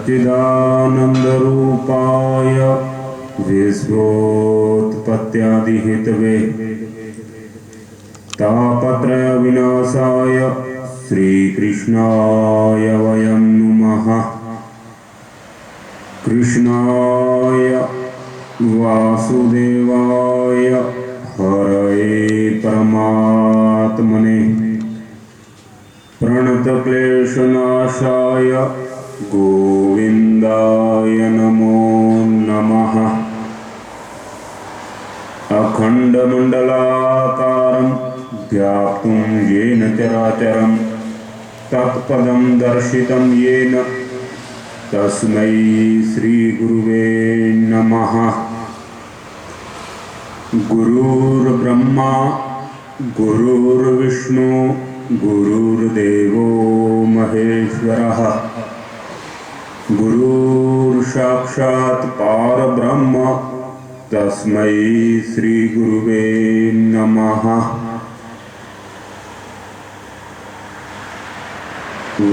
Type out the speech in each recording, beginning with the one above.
सच्चिदानन्दरूपाय विश्वोत्पत्त्यादिहेतवे तापत्रयविनाशाय श्रीकृष्णाय वयं नुमः। कृष्णाय वासुदेवाय हरये परमात्मने प्रणतक्लेशनाशाय गोविन्दाय नमो नमः। अखण्डमण्डलाकारं व्याप्तं येन चराचरं तत्पदं दर्शितं येन तस्मै श्रीगुरुवे नमः। गुरुर्ब्रह्मा गुरुर्विष्णु गुरुर्देवो महेश्वरः गुरुर्साक्षात् परब्रह्म तस्मै श्रीगुरुवे नमः।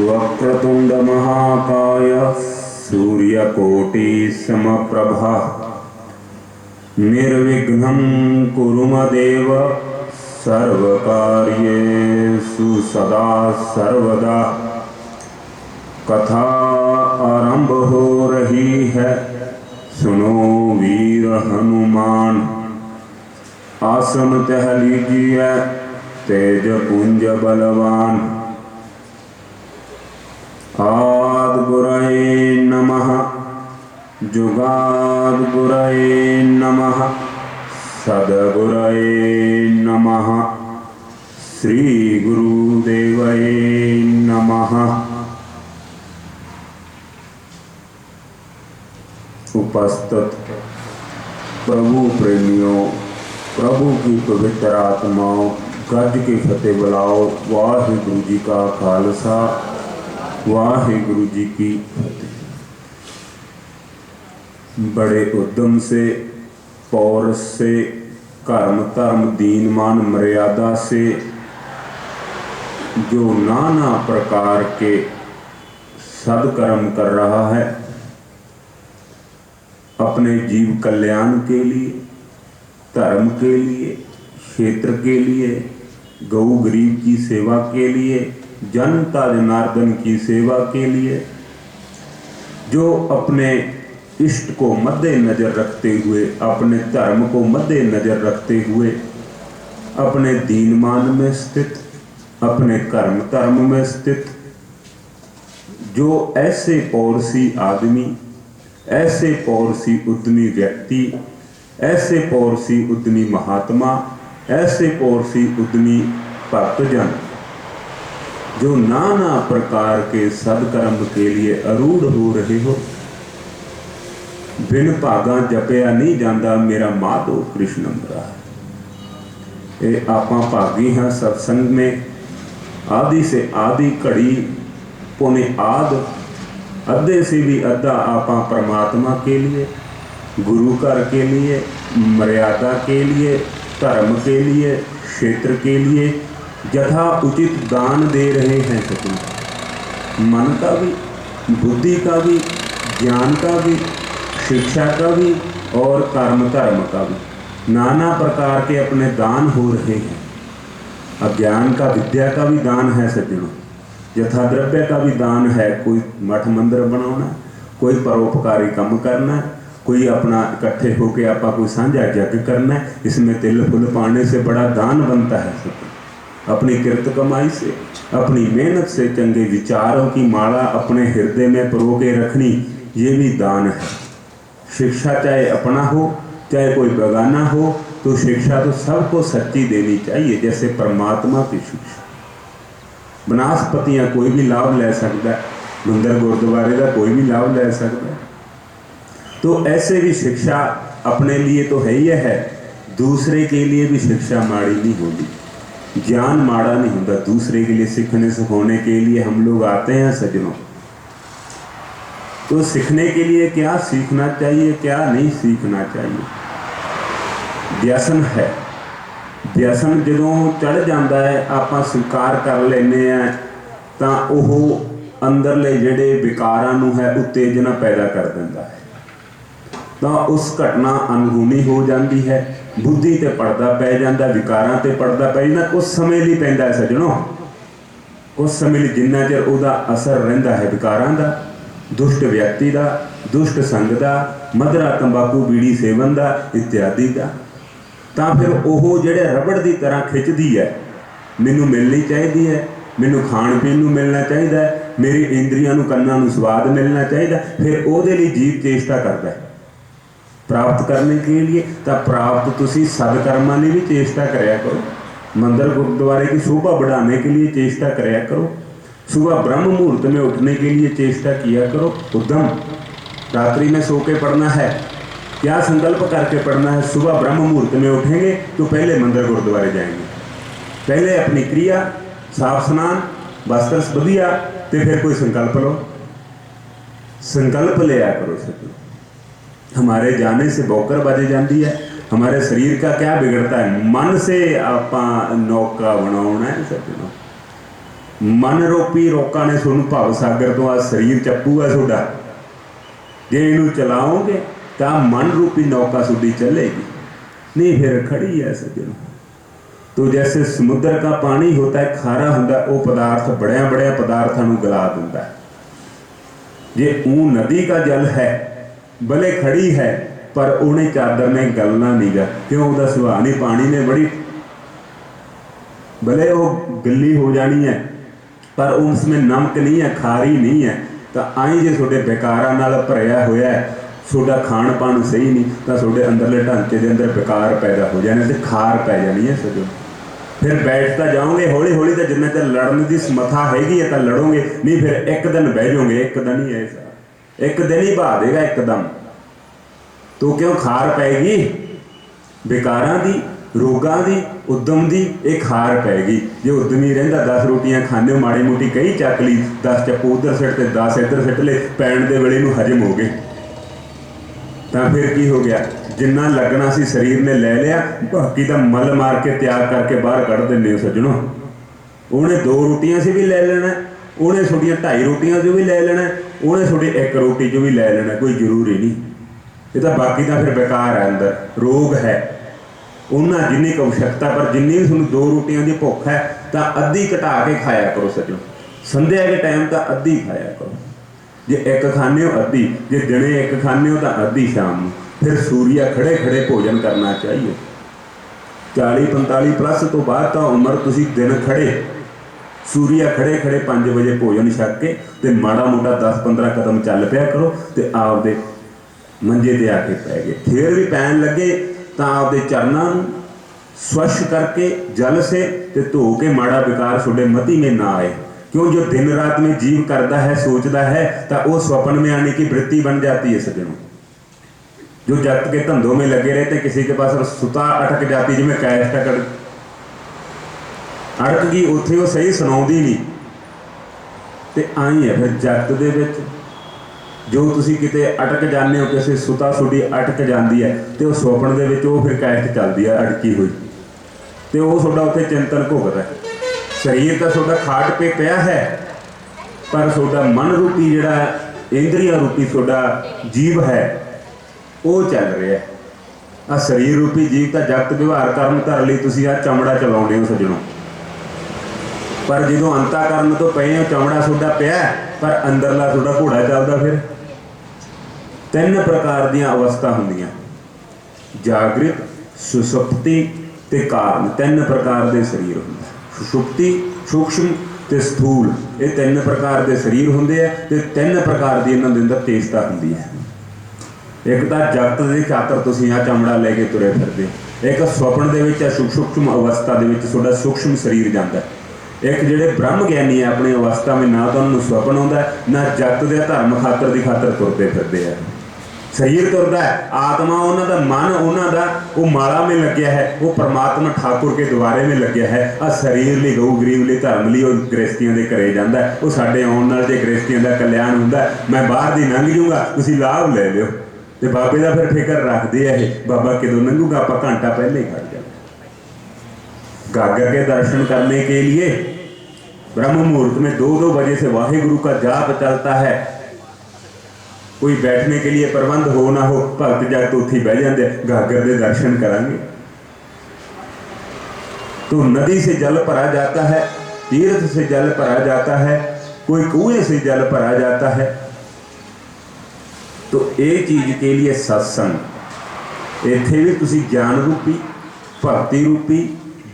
वक्रतुंड महाकाय सूर्यकोटि समप्रभा निर्विघ्नं कुरु मदेव सर्वकार्येषु सदा सर्वदा। कथा आरंभ हो रही है, सुनो वीर हनुमान। आसन तह लीजिए तेज पुंज बलवान। आद गुरये नमः जुगाद गुरये नमः सद्गुरये नमः श्री गुरुदेवये नमः। उपस्थित प्रभु प्रेमियों, प्रभु की पवित्र आत्माओं, गज की फतेह बुलाओ। वाहिगुरु जी का खालसा वाहिगुरु जी की फतेह। बड़े उद्यम से, पौरुष से, कर्म धर्म दीनमान मर्यादा से जो नाना प्रकार के सदकर्म कर रहा है, अपने जीव कल्याण के लिए, धर्म के लिए, क्षेत्र के लिए, गौ गरीब की सेवा के लिए, जनता जनार्दन की सेवा के लिए, जो अपने इष्ट को मद्देनजर रखते हुए, अपने धर्म को मद्देनजर रखते हुए, अपने दीनमान में स्थित, अपने कर्म धर्म में स्थित, जो ऐसे पौरुषी आदमी, ऐसे पौरुषी उद्यमी व्यक्ति, ऐसे पौरुषी उद्यमी महात्मा, ऐसे पौरुषी उद्यमी भक्तजन जो नाना प्रकार के सदकर्म के लिए अरूढ़ हो रहे हो। बिन भागा जपया नहीं जाता मेरा माधो कृष्ण मरा। ये आपां भागी हैं सत्संग में। आदि से आदि घड़ी पौने आद, अद्धे से भी अद्धा आपा परमात्मा के लिए, गुरु घर के लिए, मर्यादा के लिए, धर्म के लिए, क्षेत्र के लिए यथा उचित दान दे रहे हैं। सभी मन का भी, बुद्धि का भी, ज्ञान का भी, शिक्षा का भी और कर्म धर्म का भी नाना प्रकार के अपने दान हो रहे हैं। अज्ञान का, विद्या का भी दान है सज्जनों, यथा द्रव्य का भी दान है। कोई मठ मंदिर बनाना, कोई परोपकारी काम करना, कोई अपना इकट्ठे होकर आपा कोई साझा यज्ञ करना, इसमें तिल फुल पाने से बड़ा दान बनता है। अपनी कृत कमाई से, अपनी मेहनत से चंगे विचारों की माला अपने हृदय में परो के रखनी, ये भी दान है। शिक्षा चाहे अपना हो चाहे कोई बेगाना हो, तो शिक्षा तो सबको सच्ची देनी चाहिए, जैसे परमात्मा की शिक्षा। बनास्पतियाँ कोई भी लाभ ले सकता है, मंदिर गुरुद्वारे का कोई भी लाभ ले सकता है। तो ऐसे भी शिक्षा अपने लिए तो है ही है, दूसरे के लिए भी शिक्षा माड़ी नहीं होती, ज्ञान माड़ा नहीं होता। दूसरे के लिए सीखने सिखाने के लिए हम लोग आते हैं सज्जनों। तो सीखने के लिए क्या सीखना चाहिए, क्या नहीं सीखना चाहिए, व्यसन है। व्यसन जो चढ़ जाता है, आप स्वीकार कर लेने तो अंदरले जिहड़े विकारां नूं है उत्तेजना पैदा कर दिंदा है, तो उस घटना अनहोनी हो जाती है, बुद्धि ते पड़दा पै जांदा, विकारां ते पड़दा पै जांदा। उस समय लिए पैंदा है सज्जणों, उस समय लिए जिन्ना चिर उहदा असर रहिंदा है विकारां दा, दुष्ट व्यक्ति का, दुष्ट संग का, मदरा तंबाकू बीड़ी सेवन का इत्यादि का, तो फिर वो जिहड़े रबड़ की तरह खिंचदी है, मैनू मिलनी चाहिए है, मैनू खाण पीण नूं मिलना चाहिए, मेरी इंद्रियां नूं कन्नां नूं स्वाद मिलना चाहिए, फिर उहदे लई जीव चेष्टा करता है प्राप्त करने के लिए। तो प्राप्त तुसी सदकर्मां लई भी चेष्टा करया करो, मंदिर गुरुद्वारे की शोभा बढ़ाने के लिए चेष्टा करया करो, सुबह ब्रह्म मुहूर्त में उठने के लिए चेष्टा किया करो, उद्यम। रात्रि में सो के पढ़ना है, क्या संकल्प करके पढ़ना है? सुबह ब्रह्म मुहूर्त में उठेंगे तो पहले मंदिर गुरुद्वारे जाएंगे, पहले अपनी क्रिया साफ स्नान वस्त्र वधिया, तो फिर कोई संकल्प लो, संकल्प लिया करो सको। हमारे जाने से बौकर बज जाती है, हमारे शरीर का क्या बिगड़ता है? मन से आपा नौका बनाना है सज्जनों, मन रूपी रोका ने तुहानूं भव सागर तो आ शरीर चप्पूगा तुहाडा, जे इनू चलाओगे तो मन रूपी नौका तुहाडी चलेगी, नहीं फिर खड़ी है सज्जनों। तो जैसे समुद्र का पानी होता है खारा होता है, वो पदार्थ बड़िया बड़िया पदार्थों को गला देता है। ये ऊँ नदी का जल है, भले खड़ी है पर उन्हें चादर ने गलना नहीं गा, क्यों? उसका सुभाव नहीं, पानी ने बड़ी भले वो गली हो जानी है पर उसमें नमक नहीं है, खारी नहीं है। तो आई जे थोड़े बेकारां नाल भरिया होया है, थोड़ा खाण पान सही नहीं, तो थोड़े अंदरले ढांचे के अंदर बेकार पैदा हो जाने से खार पै जानी है सजो। फिर बैठता जाओगे हौली हौली, तो जिन्ना चर लड़न की समर्था हैगी है तो लड़ोगे, नहीं फिर एक दिन बह जाओगे, एक दिन ही ऐसा एक दिन ही बहा देगा एकदम। तो क्यों खार पैगी? बेकारां दी, रोगां दी, उद्यम दी एक खार पैगी। जो उद्यमी रहिंदा 10 रोटियां खाने माड़ी मोटी कई चक ली, 10 चप्पू उधर सिट ते 10 इधर सिट ले, पैण दे वेले नूं हजम हो गए, तो फिर की हो गया? जिन्ना लगना सी शरीर ने ले लिया, बाकी तो मल मार के त्याग करके बाहर कढ़ देंगे हो सज्जनों। उन्हें 2 रोटियां से भी ले लेना, उन्हें थोड़ियां 2.5 रोटियां जो भी ले लेना, उन्हें थोड़ी 1 रोटी जो भी ले लेना, कोई जरूरी नहीं। ये तो बाकी तो फिर बेकार है, अंदर रोग है। उन्हें जिन्नी क आवश्यकता, पर जिन्नी भी थोड़ी 2 रोटियां की भुख है तो अद्धी घटा के खाया करो सज्जनों। संध्या के टाइम तो अद्धी खाया करो, जे एक खाने हो अद्धी, जे दिने एक खाने हो तो अद्धी शाम। फिर सूर्या खड़े खड़े भोजन करना चाहिए। 40-45 प्लस तो बाद तो उम्र तुसी दिन खड़े, सूर्या खड़े खड़े 5 बजे भोजन छक के तो माड़ा मोटा 10-15 कदम चल पिया करो, तो आपदे मंजे ते आके पै गए। फिर भी पैन लगे तो आपदे चरनां स्वच्छ करके जल से ते धो के माड़ा विकार थोड़े मति में ना आए। क्यों? जो दिन रात में जीव करता है, सोचता है, तो वो स्वप्न में आने की वृत्ति बन जाती है सज्जनों। जो जगत के धंधों में लगे रहते, किसी के पास सुता अटक जाती, जिमें कैश तक अड़क गई, उत्थे वो सही सुनाउंदी नहीं। तो आई है फिर जगत दे विच जो तुसी किते अटक जाने हो, किसी सुता सुडी अटक जाती है, तो वो स्वप्न दे विच वो फिर कैश चलती है अटकी हुई, तो वो थोड़ा उत्थे चिंतन भुगता है। शरीर तो थोड़ा खाट पे पिया है, पर थोड़ा मन रूपी जिहड़ा इंद्रिया रूपी थोड़ा जीव है वो चल रहा है। आ शरीर रूपी जीव तो जगत व्यवहार करन धर लई तुसीं आ चमड़ा चलाउंदे हो सज्जणों, पर जो अंता करन तो पे हो चमड़ा थोड़ा पिया, पर अंदरला थोड़ा घोड़ा चलता। फिर 3 प्रकार दी अवस्था होंदियां, जागृत, सुसुप्ति ते कारण। 3 प्रकार के शरीर होंदे, सुषुप्ति, सूक्ष्म ते स्थूल, ये 3 प्रकार के शरीर होंदे है, ते 3 प्रकार की इन्हां दे अंदर चेष्टा होंदी है। एक तो जगत की खातर तुसीं आ चमड़ा लेके तुरे फिरदे, एक स्वप्न दे विच सूक्ष्म अवस्था दे विच तुहाडा सूक्ष्म शरीर जाता है। एक जिहड़े ब्रह्म ज्ञानी है अपनी अवस्था में ना तो उन्होंने स्वप्न आता है, ना जगत के धर्म खातर की खातर तुरते फिरते हैं। शरीर तुरता है, आत्मा उन्होंने मन उन्होंने वो माला में लग्या है, वो परमात्मा ठाकुर के द्वारे में लग्या है। आ शरीर लिए गऊ गरीब लिए धर्म लिए गृहस्थियों के घरे जाता है, वो साढ़े आने नाल जे गृहस्थियों का कल्याण होंदा है, मैं बाहर दी लंघ जूँगा, तुसीं लाभ ले लिओ। तो बाबे का फिर फिक्र रखते हैं, बाबा कदों लंघूगा, आप घंटा पहले ही खड़ जाए। गागर के दर्शन करने के लिए ब्रह्म मुहूर्त में 2-2 बजे से वाहेगुरु का जाप चलता है। कोई बैठने के लिए प्रबंध हो ना हो, भगत जाके उत्थे बह जाते, गागर के दर्शन करांगे। तो नदी से जल भरा जाता है, तीर्थ से जल भरा जाता है, कोई कुएं से जल भरा जाता है। तो ये चीज के लिए सत्संग, इत्थे भी तुसी ज्ञान रूपी, भक्ति रूपी,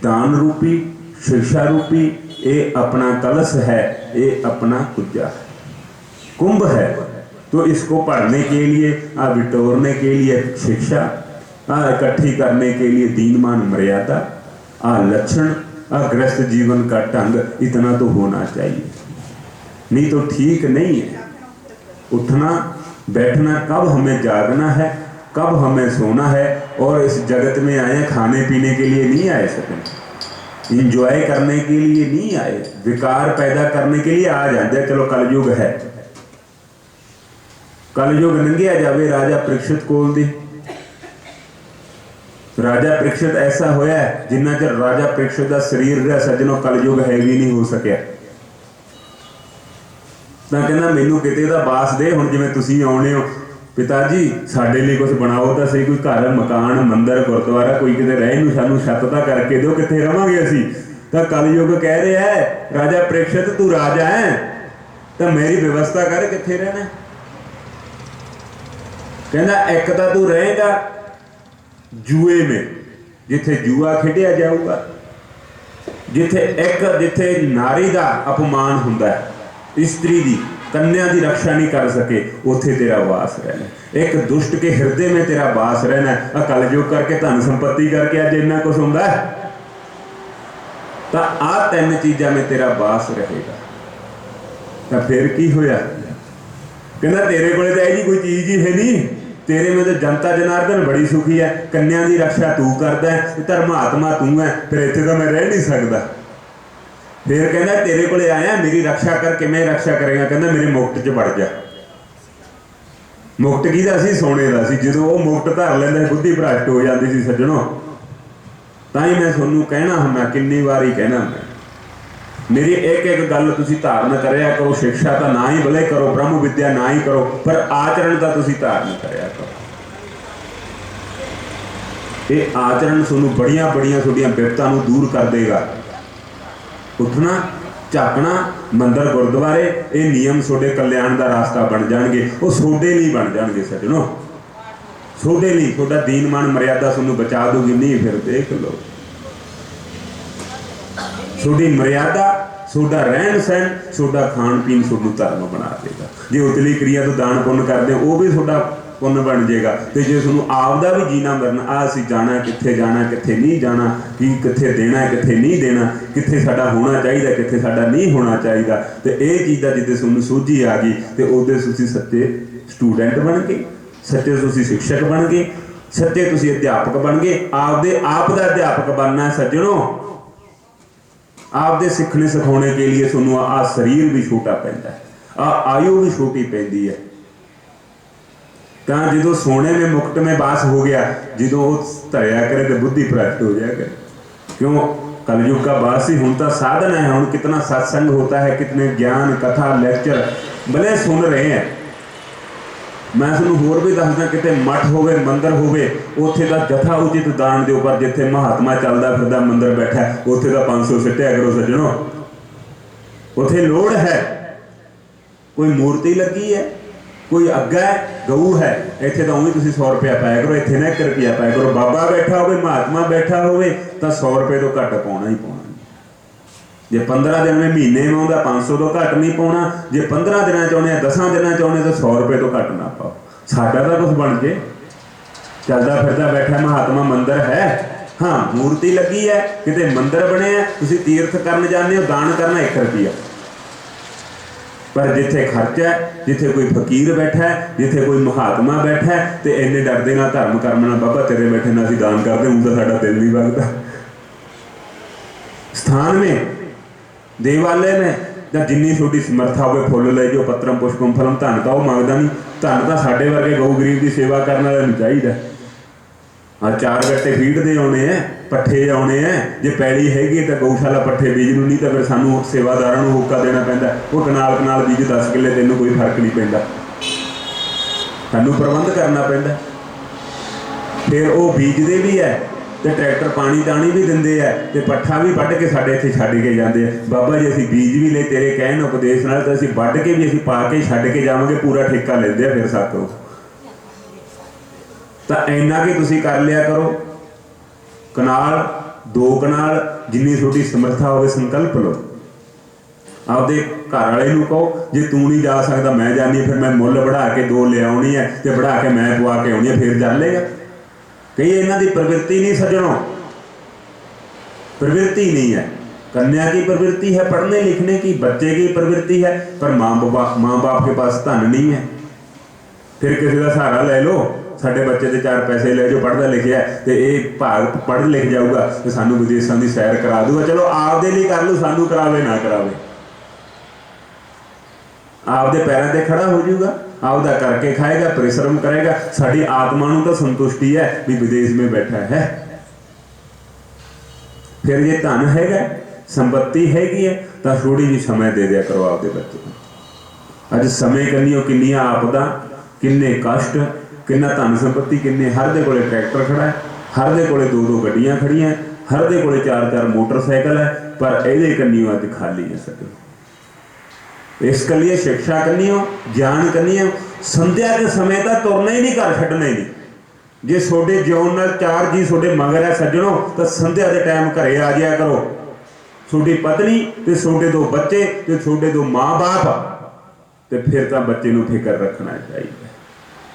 दान रूपी, शिक्षा रूपी ये अपना कलश है, ये अपना कुजा है, कुंभ है। तो इसको पढ़ने के लिए, बिटोरने के लिए शिक्षा, इकट्ठी करने के लिए दीनमान मर्यादा, लक्षण, गृहस्थ जीवन का ढंग, इतना तो होना चाहिए। नहीं तो ठीक नहीं है। उठना बैठना, कब हमें जागना है, कब हमें सोना है। और इस जगत में आए खाने पीने के लिए नहीं आए सकें, इंजॉय करने के लिए नहीं आए, विकार पैदा करने के लिए आ जाते। चलो कलयुग है, कलयुग लंघिया जावे। राजा परीक्षित कोल दी, राजा परीक्षित ऐसा होया जिन्ना चਿਰ राजा परीक्षित का शरीर रहा सज्जनों, कलयुग है भी नहीं हो सकिया। ਤਾਂ ਕਹਿੰਦਾ ਮੈਨੂੰ ਕਿਤੇ ਦਾ ਬਾਸ ਦੇ। ਹੁਣ ਜਿਵੇਂ ਤੁਸੀਂ ਆਉਣੇ ਹੋ, ਪਿਤਾ ਜੀ ਸਾਡੇ ਲਈ ਕੁਝ ਬਣਾਓ ਤਾਂ ਸਹੀ, ਕੋਈ ਘਰ ਮਕਾਨ ਮੰਦਰ ਗੁਰਦੁਆਰਾ, ਕੋਈ ਕਿਤੇ ਰਹਿਣ ਨੂੰ ਸਾਨੂੰ ਛੱਤ ਤਾਂ ਕਰਕੇ ਦਿਓ, ਕਿੱਥੇ ਰਵਾਂਗੇ ਅਸੀਂ। ਤਾਂ ਕਲਯੁਗ ਕਹਿ ਰਿਹਾ ਹੈ ਰਾਜਾ ਪ੍ਰੀਖਿਤ ਤੂੰ ਰਾਜਾ ਹੈ ਤਾਂ ਮੇਰੀ ਵਿਵਸਥਾ ਕਰ, ਕਿੱਥੇ ਰਹਿਣਾ। ਕਹਿੰਦਾ ਇੱਕ ਤਾਂ ਤੂੰ ਰਹੇਗਾ ਜੂਏ में, जिथे जूआ खेडिया जाऊगा, जिथे नारी का अपमान हुंदा है, स्त्री की कन्या की रक्षा नहीं कर सके, उत्थे तेरा वास रहना। एक दुष्ट के हृदय में तेरा वास रहना है। कलयुग करके धन संपत्ति करके अज इन्ना कुछ हुंदा है, तो आ 3 चीज़ां में तेरा वास रहेगा। तो फिर की होया, कहना तेरे कोले तो ऐसी कोई चीज़ ही है नहीं, तेरे में तो जनता जनार्दन बड़ी सुखी है, कन्या की रक्षा तू करता है, धर्मात्मा तू है, फिर इत्थे तो मैं रह नहीं सकता। फिर कहना तेरे को आया मेरी रक्षा करके, मैं रक्षा करेगा, कहना मेरे मुकुट च बढ़ जा। मुकुट की सी, सोने का सी। जो वो मुकुट धर लेंदा बुद्धि भ्रष्ट हो जाती सी सज्जनों। तां ही मैं तुहानूं कहना हुंदा, कितनी बारी कहना मैं, मेरी एक एक गल तुसीं धारण करिया करो। शिक्षा तो ना ही भले करो, ब्रह्म विद्या ना ही करो, पर आचरण का तुसीं धारण करिया करो। ये आचरण तुहानूं बड़ियां बड़ियां तुहाडीआं विपतां नूं दूर कर देगा। उठना झाकना, मंदिर गुरुद्वारे, ये नियम तुहाडे कल्याण का रास्ता बन जाएंगे। वो तुहाडे लिए बन जाएंगे सज्जनों, तुहाडे लिए। तुहाडा दीनमान मर्यादा तुहानूं बचा दूगी। नहीं फिर देख लो, तुहाडी मर्यादा, तुहाडा रहन सहन, तुहाडा खान पीन तुहानूं धर्म बना देगा। जे उतली क्रिया तो दान पुण्य करते हो, वो भी तुहाडा पुण्य बन जाएगा। तो जो तुहानूं आपदा भी जीना मरना, असीं जाना कित्थे, जाना कित्थे नहीं जाना, कि कित्थे देना कित्थे नहीं देना, कित्थे साडा होना चाहिए, कित्थे साडा नहीं होना चाहिए। तो ये चीज़ का जिद्दे तुहानूं सूझी आ गई, तो उहदे तुसीं सच्चे स्टूडेंट बन गए, सच्चे तुसीं शिक्षक बन गए, सच्चे तुसीं अध्यापक बन गए। आपदे आप दा अध्यापक बनना है सज्जनों। आपदे सीखने सिखाने के लिए तुहानूं आ शरीर भी छोटा पैंदा है, आयु भी छोटी पैंदी है। तो जो सोने में मुकुट में वास हो गया, जो वो धरिया करे तो बुद्धि भ्रष्ट हो जाएगा। क्यों? कलयुग का वास ही हुण तो साधन है। हुण कितना सत्संग होता है, कितने ज्ञान कथा लैक्चर भले सुन रहे हैं। मैं तुहानूं होर भी दसदा, किते मठ होवे, मंदिर होवे, उत्थे दा जथा उचित दान दे उपर, जिथे महात्मा चलदा फिरदा मंदिर बैठा, उत्थे दा 500 सिट्टिया करो सज्जनों। उत्थे लोड़ है, कोई मूर्ति लगी है, कोई अग्गा है, गऊ है, इत्थे तो उही तुसीं 100 रुपया पाया करो, इत्थे ना 1 रुपया पाया करो। बाबा बैठा होवे, महात्मा बैठा होवे, तो 100 रुपये तो घट पाउणा ही पाउणा। जे 15 दिन में महीने में आउंदा 500 तो घट नहीं पाउणा। जे 15 दिन चाहुंदे, 10 दिन चाहुंदे तो 100 रुपये तो घट ना पाओ। साडा तो कुछ बन जे, चलदा फिरदा बैठा महात्मा मंदिर है, हाँ मूर्ति लगी है, किते मंदिर बने हैं, तुसीं तीर्थ करन जांदे हो, दान करना 1 रुपया। पर जिथे खर्चा है, जिथे कोई फकीर बैठा है, जिथे कोई महात्मा बैठा है, तो इन्ने डरदे ना धर्म कर्म ना, बाबा तेरे बैठे ना असीं दान करते, हूँ तो साडा दिल नहीं लगता। स्थान में, देवालय में, ਜਾਂ जिन्नी छोटी समर्था हो, फुल ले जो, पत्रम पुष्पम फलम, धन तो वह मंगता नहीं। धन तो साढ़े वर्गे गऊ गरीब की सेवा करने वाले चाहिए। हाँ 4 गट्टे फीड दे आने हैं, पट्ठे आने हैं, जो पैली हैगी तो गऊशाला पट्ठे बीज लू, नहीं तो फिर सानू सेवादारां नू होका देना पैंदा, वो कनाल कनाल बीज 10 किले, तैनूं कोई फर्क नहीं पैंदा, सानू प्रबंध करना पैंदा। फिर वो बीजते भी है तो ट्रैक्टर पानी तानी भी देंदे है तो पट्ठा भी वढ़ के साडे इत्थे छड्ड के जाते हैं। बाबा जी असीं बीज भी ले तेरे कहण उपदेश नाल, तो असीं वढ़ के भी असीं पा के छड्ड के जावांगे, पूरा ठेका लैंदे आ फिर सातों। तो इन्ना कि तुसीं कर लिया करो, कनाल 2 कनाल जिन्नी तुहाडी समर्था होवे संकल्प लो। आपदे घर वाले नूं कहो जे तू नहीं जा सकदा मैं जानी, फिर मैं मुੱਲ बढ़ा के 2 ले आउणी है तो बढ़ा के मैं पवा के आउणी है, फिर चल लेगा। कई इन्हां दी प्रवृत्ति नहीं सज्जणों, प्रवृत्ति नहीं है। कन्या की प्रवृत्ति है पढ़ने लिखने की, बच्चे की प्रवृत्ति है, पर माँ बाप के पास धन नहीं है। फिर किसी का सहारा ले लो, साडे बच्चे ते 4 पैसे ले जो पढ़दा लिखिया तो ये भाग पढ़ लिख जाऊगा तो सानू विदेशों की सैर करा दूगा। चलो आपदे लिए कर लो, सानू करावे ना करावे, आपदे पैरों ते खड़ा हो जाऊगा, आपदा करके खाएगा, परिश्रम करेगा। साड़ी आत्मा नूं तो संतुष्टि है भी विदेश में बैठा है। फिर जे धन हैगा, संपत्ति हैगी है, तो थोड़ी जी समय दे दिया करो आपदे बच्चे को। अज समय कन्नियों किन्नियां आपदा, किन्ने कष्ट, किन्ना धन संपत्ति, किन्ने हर दे कोले ट्रैक्टर खड़ा है, हर दे कोले 2-2 गड्डियां खड़ियां, हर दे कोले 4-4 मोटरसाइकिल है, पर इहदे कन्नियों अज खाली है सके। इस कलिए शिक्षा करनी हो, ज्ञान करनी हो, संध्या के समय तक तुरना ही नहीं, घर छड्डना ही नहीं। जे सोडे जिउण नाल 4 जी सोडे मगर है सज्जणों, तो संध्या के टाइम घरे आ जाया करो। सोडी पत्नी ते सोडे 2 बच्चे ते सोडे 2 माँ बाप, तो फिर तो बच्चे नूं फिक्र रखना चाहिए।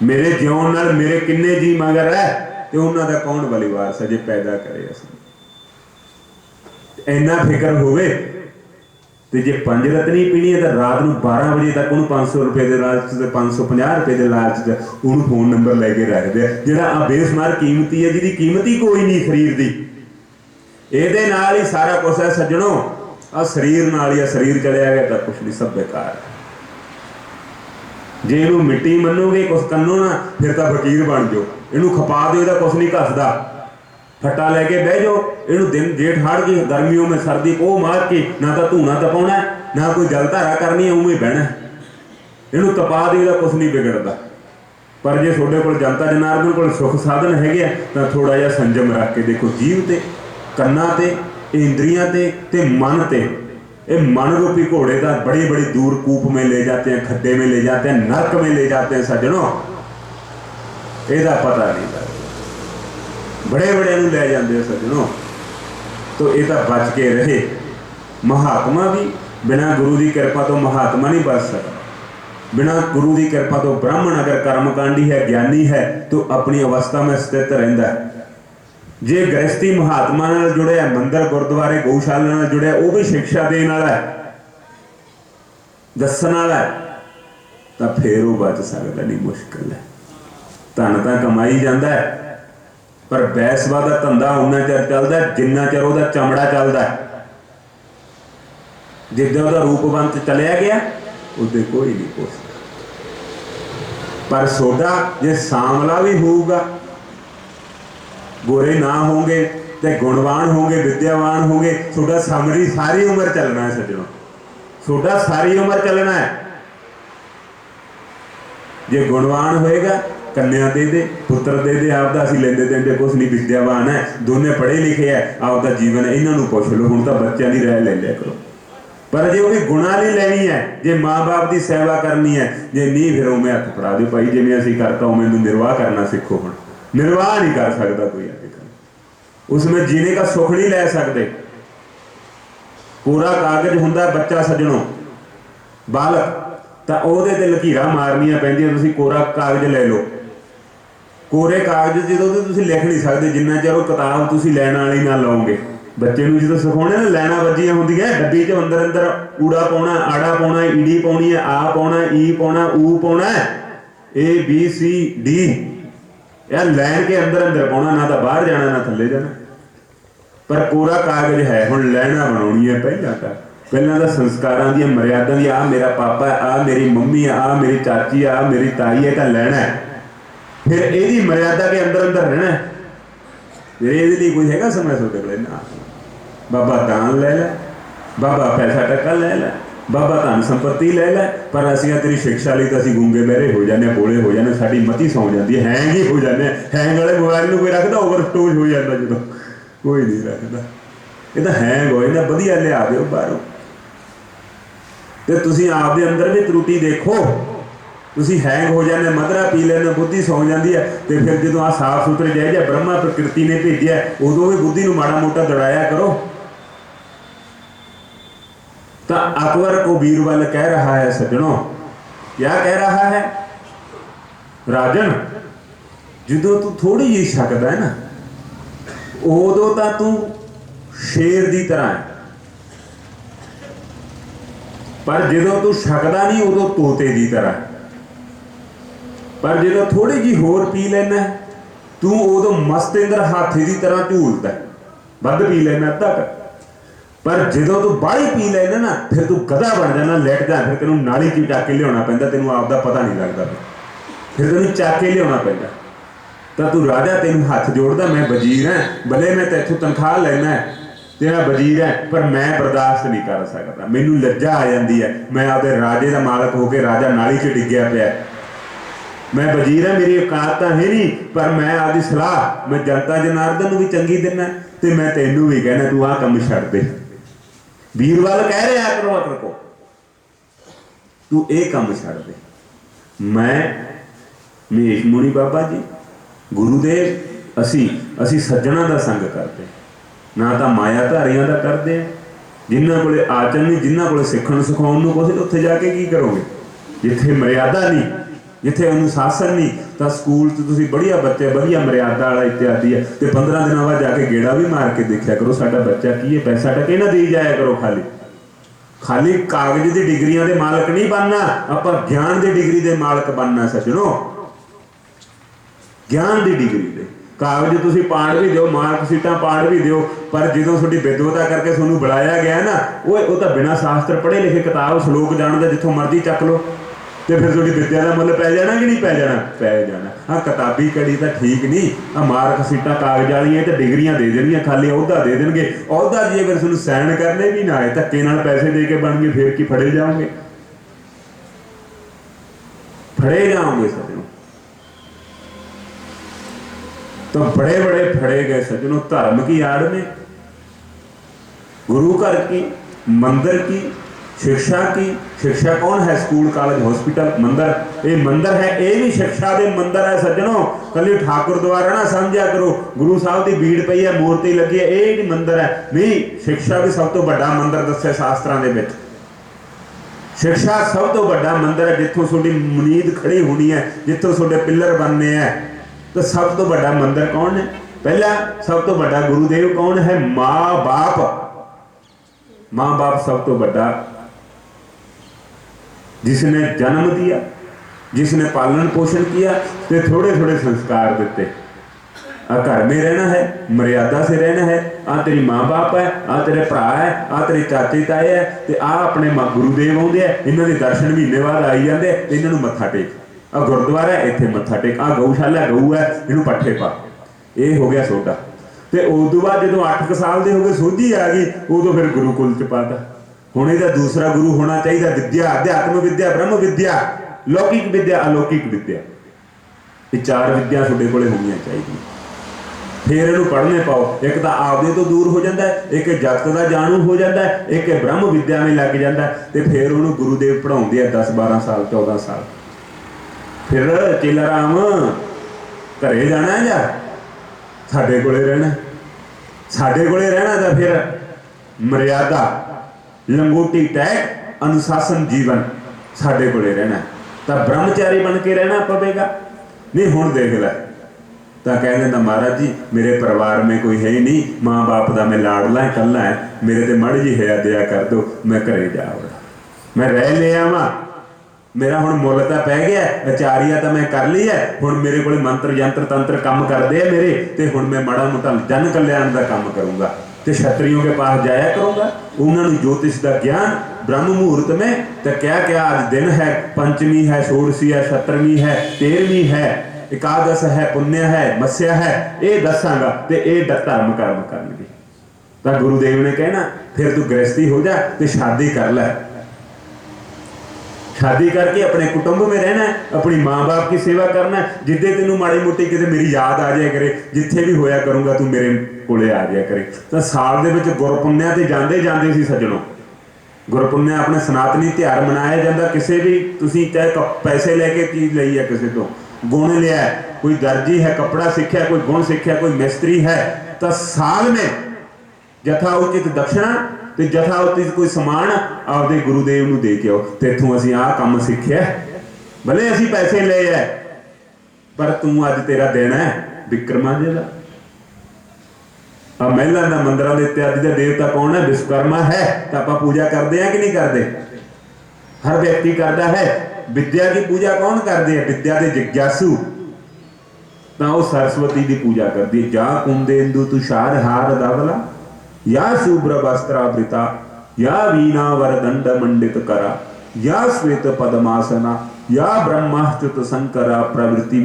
मेरे जिउण नाल मेरे किन्ने जी मगर है, तो उन्हां दा कौन बलिवार सजे पैदा करे। असीं इन्ना फिक्र होवे तो जे 5 रत्नी पीनी है तो रात को 12 बजे तक उन्होंने 500 रुपए के लालच से 550 रुपए के लालच से उन्होंने फोन नंबर लैके रखते हैं, जोड़ा आ बेशुमार कीमती है, जिहदी कीमत ही कोई नहीं शरीर की। ये नाल ही सारा कुछ है सज्जणों, आ शरीर नाल ही, शरीर चलिया गया तो कुछ नहीं, सब बेकार। जे इनू मिट्टी मनोगे कुछ कनो ना, फिर तो फकीर बन जाओ। इनू खपा दो, इहदा कुछ नहीं घसदा, फट्टा लैके बह जाओ। इनू दिन जेठ हाड़ की गर्मियों में सर्दी को मार के ना तो धूना तपाना है, ना कोई जल धारा करनी है, उवें बहना। इनू तपा दी तो कुछ नहीं बिगड़ता। पर जे थोड़े को जनता जनार्दन को सुख साधन है तो थोड़ा जिहा संजम रख के देखो। जीव ते, कन्ना ते, इंद्रियां ते मन ते, ये मन रूपी घोड़े का बड़ी बड़ी दूर कूप में ले जाते हैं, खड्डे में ले जाते हैं, नरक में ले जाते हैं सज्जनों। ਇਹਦਾ पता नहीं लगता, बड़े बड़े नूं ले जाते हैं सज्जनों। तो ये तो बच के रहे। महात्मा भी बिना गुरु की कृपा तो महात्मा नहीं बच सकता। बिना गुरु की कृपा तो ब्राह्मण अगर कर्मकांडी है, ज्ञानी है, तो अपनी अवस्था में स्थित रहता है। जे गृहस्थी महात्मा नाल जुड़े, मंदिर गुरुद्वारे गौशाला नाल जुड़े, वो भी शिक्षा देने वाला है, दसन वाला है, तो फिर वो बच सकता नहीं, मुश्किल है। धन तो कमाई जाता है, पर बैसवा का धंधा उन्ना चਿਰ चलता जिन्ना चਿਰ ਉਹਦਾ चमड़ा चलता है। जिद्दां ਉਹਦਾ रूपवंत चलिया गया उदे कोई नहीं पूछता। पर सोडा जे सांवला भी होगा, गोरे ना होंगे तो गुणवान होंगे, विद्यावान होंगे, सोडा समरी सारी उम्र चलना है सज्जनों, सोडा सारी उम्र चलना है। जे गुणवान होएगा कन्या दे दे, पुत्र दे दे, आपदा असीं लेंदे देंदे कुछ नहीं, विद्यावान है, दोने पढ़े लिखे है, आपदा जीवन है, इन्हों पुछ लो। हुण तां बच्चों की राय ले लिया करो। पर जे वो गुणा नहीं लेनी है, जे माँ बाप की सेवा करनी है, जे नहीं फिर उमें हथ फड़ा दो भाई, जिवें असीं करता उमें निर्वाह करना सीखो। हुण निर्वाह नहीं कर सकता कोई अजकल, उसमें जीने का सुख नहीं ले सकते। पूरा कागज हुंदा बच्चा सज्जणों, बालक, तो ਉਹਦੇ ਤੇ लकीरां मारनियां पैंदियां। तुसीं कोरा कागज ले लो, कोरे कागज जो तुसीं लिख नहीं सकते जिन्ना चਿਰ ਉਹ किताब तुसीं लैण वाली ना लाओगे। बच्चे नूं जो सिखाउणे ना लैना वजियां हुंदियां, डब्बी च अंदर अंदर ऊड़ा पाउणा, आड़ा पाउणा, ईड़ी पाउणी है, आ पाउणा, ई पाउणा, ऊ पाउणा, ABCD यार लैन के अंदर अंदर पाउणा, ना तो बाहर जाना ना थल्ले जाना। पर कोरा कागज है, हुण लैना बनाउणी है। पहला तो संस्कारां दी मर्यादा दी, आ मेरा पापा है, आ मेरी मम्मी है, आ मेरी चाची है, आ मेरी ताई है, तो लैना है। फिर यही मर्यादा के अंदर अंदर रहना है। ਇਹਦੇ ਲਈ ਕੋਈ ਹੈਗਾ ਸਮਾਂ ਤੁਹਾਡੇ ਕੋਲ? ਨਾ। ਬਾਬਾ ਦਾਨ ਲੈ ਲੈ, ਬਾਬਾ ਪੈਸਾ ਟੱਕਾ ਲੈ ਲੈ, ਬਾਬਾ ਧਨ ਸੰਪत्ति ਲੈ ਲੈ, ਪਰ ਅਸੀਂ ਤੇਰੀ ਸਿੱਖਿਆ ਲਈ ਤਾਂ ਅਸੀਂ ਗੂੰਗੇ ਬਹਿਰੇ ਹੋ ਜਾਂਦੇ, ਬੋਲੇ ਹੋ ਜਾਂਦੇ, ਸਾਡੀ ਮਤੀ ਸੌਂ ਜਾਂਦੀ ਹੈ, ਹੈਂਗ ਹੀ ਹੋ ਜਾਂਦੇ। ਹੈਂਗ ਵਾਲੇ ਮੋਬਾਈਲ ਨੂੰ ਕੋਈ ਰੱਖਦਾ? ਓਵਰ ਸਟੋਰੇਜ ਹੋ ਜਾਂਦਾ ਜਦੋਂ, ਕੋਈ ਨਹੀਂ ਰੱਖਦਾ। ਇਹ ਤਾਂ ਹੈਂਗ ਹੋ ਜਾਂਦਾ। ਵਧੀਆ ਲਿਆ ਦਿਓ ਬਾਹਰੋਂ। ਤੇ ਤੁਸੀਂ ਆਪਦੇ ਅੰਦਰ ਵੀ ਤਰੁਟੀ ਦੇਖੋ। ਤੁਸੀਂ ਹੈਂਗ ਹੋ ਜਾਂਦੇ, ਮਧਰਾ ਪੀ ਲੈਂਦੇ, ਬੁੱਧੀ ਸੌਂ ਜਾਂਦੀ ਹੈ। ਤੇ ਫਿਰ ਜਦੋਂ ਆਹ ਸਾਫ ਸੁਥਰੇ ਜਿਹੇ ਜਿਹਾ ਬ੍ਰਹਮਾ ਪ੍ਰਕਿਰਤੀ ਨੇ ਭੇਜਿਆ, ਉਦੋਂ ਵੀ ਬੁੱਧੀ ਨੂੰ ਮਾੜਾ ਮੋਟਾ ਦੜਾਇਆ ਕਰੋ। तो अकबर को बीरबल कह रहा है, सज्जनों, क्या कह रहा है? राजन, जो तू थोड़ी जी शकदा है ना, उदों तां तू शेर की तरह है, पर जो तू शकदा नहीं उदों तोते की तरह है। पर जो थोड़ी जी होर पी लेना तू उदों मस्तेंद्र हाथी की तरह झूलदा, वध पी लेना अद्धा कर। पर जो तू बाहली पी लेना ना, फिर तू गधा बन जाना, लेट जा, फिर तेन नाली च चक के लिया पैंदा, तेन आपका पता नहीं लगता, फिर तेन चक के लिया पैंदा। तो तू राजा, तेन हथ जोड़दा, मैं वजीर है, भले मैं तैथों तनख्वाह लेना है, तेरा वजीर है, पर मैं बर्दाश्त नहीं कर सकता, मैनू लज्जा आ जाती है। मैं आपके राजे का मालक होकर राजा नाली च डिग्या पिया, मैं वजीर है, मेरी औकात तो है नहीं, पर मैं आपकी सलाह मैं जनता जनार्दन भी चंगी दिना, तो मैं तेनू भी कहना तू आह काम छड्ड दे। बीरबल कह रहे अकबर को, तू ये काम छड्ड दे। मैं महेश मुनि बाबा जी, गुरुदेव, असी सज्जणा का संग करते, ना तो मायाधारियां का करते हैं, जिन्होंने कोले आचरण नहीं, जिन्होंने कोले सिखण सिखाउण नूं कुछ, उत्थे जाके की करोगे? जिथे मर्यादा नहीं, जिथे अनुशासन नहीं, तो स्कूल तुसीं बढ़िया बच्चे, बढ़िया मर्यादा वाला इत्यादि है, तो 15 दिन बाद जाके गेड़ा भी मार के देखा करो, साडा बच्चा की है, पैसा टके ना दे जाया करो। खाली कागज की डिग्रियां के मालक नहीं बनना, आपां ज्ञान की डिग्री के मालक बनना। सज्जनों, ज्ञान की डिग्री दे कागज तुसीं पाड़ भी दो, मार्कशीटां पाड़ भी दो, पर जो तुहाडी विद्वता करके तुहानूं बुलाया गया ना, वो तो बिना शास्त्र पढ़े लिखे किताब श्लोक जानदा जिथों मर्जी चक लो, तो फिर थोड़ी विद्या का मुल पै जाना कि नहीं पै जाना? पै जाना। हाँ, किताबी कड़ी तो ठीक नहीं, आ मार्क सीटा कागज वाली तो डिग्रियां दे देनियां, खाली अहुदा दे देंगे। अहुदा जी अगर तुहानूं साइन करने भी ना आए, धक्के नाल पैसे दे के बन गए, फिर की फड़े जाओगे? फड़े जाओगे सज्जनों। तो बड़े बड़े फड़े गए सज्जनों, धर्म की आड़ में, गुरु घर की, मंदिर की, शिक्षा की। शिक्षा कौन है? स्कूल, कॉलेज, हॉस्पिटल, मंदिर। ये मंदिर है, ये भी शिक्षा के मंदिर है सज्जनों। कल ठाकुर द्वारा ना समझा करो, गुरु साहब की भीड़ पई है, मूर्ति लगी है, ये नहीं मंदिर है। नहीं, शिक्षा भी सब तो बड़ा मंदिर दस्या शास्त्रां दे विच। शिक्षा सब तो बड़ा मंदिर है, जिथों तुहाडी मुनीद खड़ी होनी है, जिथों तुहाडे पिलर बनने हैं। तो सब तो बड़ा मंदिर कौन है? पहला सब तो बड़ा गुरुदेव कौन है? माँ बाप। माँ बाप सब तो बड़ा, जिसने जन्म दिया, जिसने पालन पोषण किया, तो थोड़े थोड़े संस्कार देते। घर में रहना है, मर्यादा से रहना है, आ तेरी माँ बाप है, आ तेरे भरा है, आ तेरे चाचे ताए है, तो आ अपने गुरुदेव आउंदे है, इन्हां दे दर्शन महीने बाद आई जाते, इन्हां नूं मत्था टेक। आ गुरुद्वारा है, इत्थे मत्था टेक। आ गऊशाला, गऊ है, इन्हूं पट्ठे पा। ये हो गया सोडा। तो उदों बाद जो 8 साल के हो गए, सोझी आ गई, उदों फिर गुरुकुल च पाता। हुण इहदा दूसरा गुरु होना चाहिए। विद्या, अध्यात्म विद्या, ब्रह्म विद्या, लौकिक विद्या, अलौकिक विद्या, ये 4 विद्या तुहाडे कोले होणीआं चाहिए। फिर इहनूं पढ़ने पाओ। एक तो आपदे तो दूर हो जाता है, एक जगत का जाणू हो जाता है, एक ब्रह्म विद्या में लग जाता है। तो फिर उन्होंने गुरुदेव पढ़ाउंदे आ 10-12 साल, 14 साल। फिर चेला राम घरे जाना है या साडे कोले रहना? साडे कोले रहना तो फिर मर्यादा, लंगोटी टैग, अनुशासन जीवन साडे कोले रहना। तो ब्रह्मचारी बन के रहना पवेगा। नहीं हुण देख लै, तो कह देंदा महाराज जी मेरे परिवार में कोई है ही नहीं, माँ बाप का मैं लाडला है, कल्ला है, मेरे ते माड़ी जी हया दया कर दो, मैं घरे जा वड़ा, मैं रह ले आवां, मेरा हुण मुल तां पै गया, आचारिया तो मैं कर ली है, हुण मेरे को मंत्र यंत्र तंत्र काम करते हैं मेरे, तो हुण मैं माड़ा मोटा जन कल्याण का काम करूँगा, तो क्षत्रियों के पास जाया करूँगा, उन्होंने ज्योतिष का ज्ञान ब्रह्म मुहूर्त में। तो क्या क्या आज दिन है, पंचमी है, षोडशी है, 17वीं है, 13वीं है, एकादश है, पुण्य है, मत्स्या है, ये दसांगा ते ये धर्म कर्म करनगे। तो गुरुदेव ने कहना फिर तू गृहस्थी हो जा ते शादी कर ले, शादी करके अपने कुटुंब में रहना है, अपनी माँ बाप की सेवा करना है। जिद्दे तेनू माड़ी मोटी किते मेरी याद आ जाया करे, जिथे भी होया करूँगा तू मेरे कोले आ जाया करे। तो साल दे विच गुरपुन्निया ते जांदे जांदे सी सज्जणों, गुरपुन्निया अपने सनातनी त्यौहार मनाया जाता। किसी भी तुसीं चाहे पैसे लैके चीज़ लई है, किसी तो गुण लिया है, कोई दर्जी है कपड़ा सीखा, कोई गुण सीखा, कोई मिस्त्री है, तो साल में जथा उचित दक्षिणा ते जथा उचित कोई समान आपदे गुरुदेव नूं दे के आओ। तेथों असीं आह काम सीखिया, भले असीं पैसे ले है, पर तू अज तेरा दिन है विक्रमांजे दा। महिलां दा मंदिरां दे उत्ते अज दा देवता कौन है? विश्वकर्मा है। तो आपां पूजा करते हैं कि नहीं करते? हर व्यक्ति करता है। विद्या की पूजा कौन करते हैं? विद्या के जिज्ञासु, तो वह सरस्वती की पूजा करती है। जा कुंदेंदु तुषार हार धवला, या शुभ्र वस्त्रावृता, या वीणा वरदंड मंडित करा, या श्वेत पद्मासना, या ब्रह्माच्युत शंकरा प्रवृत्ति,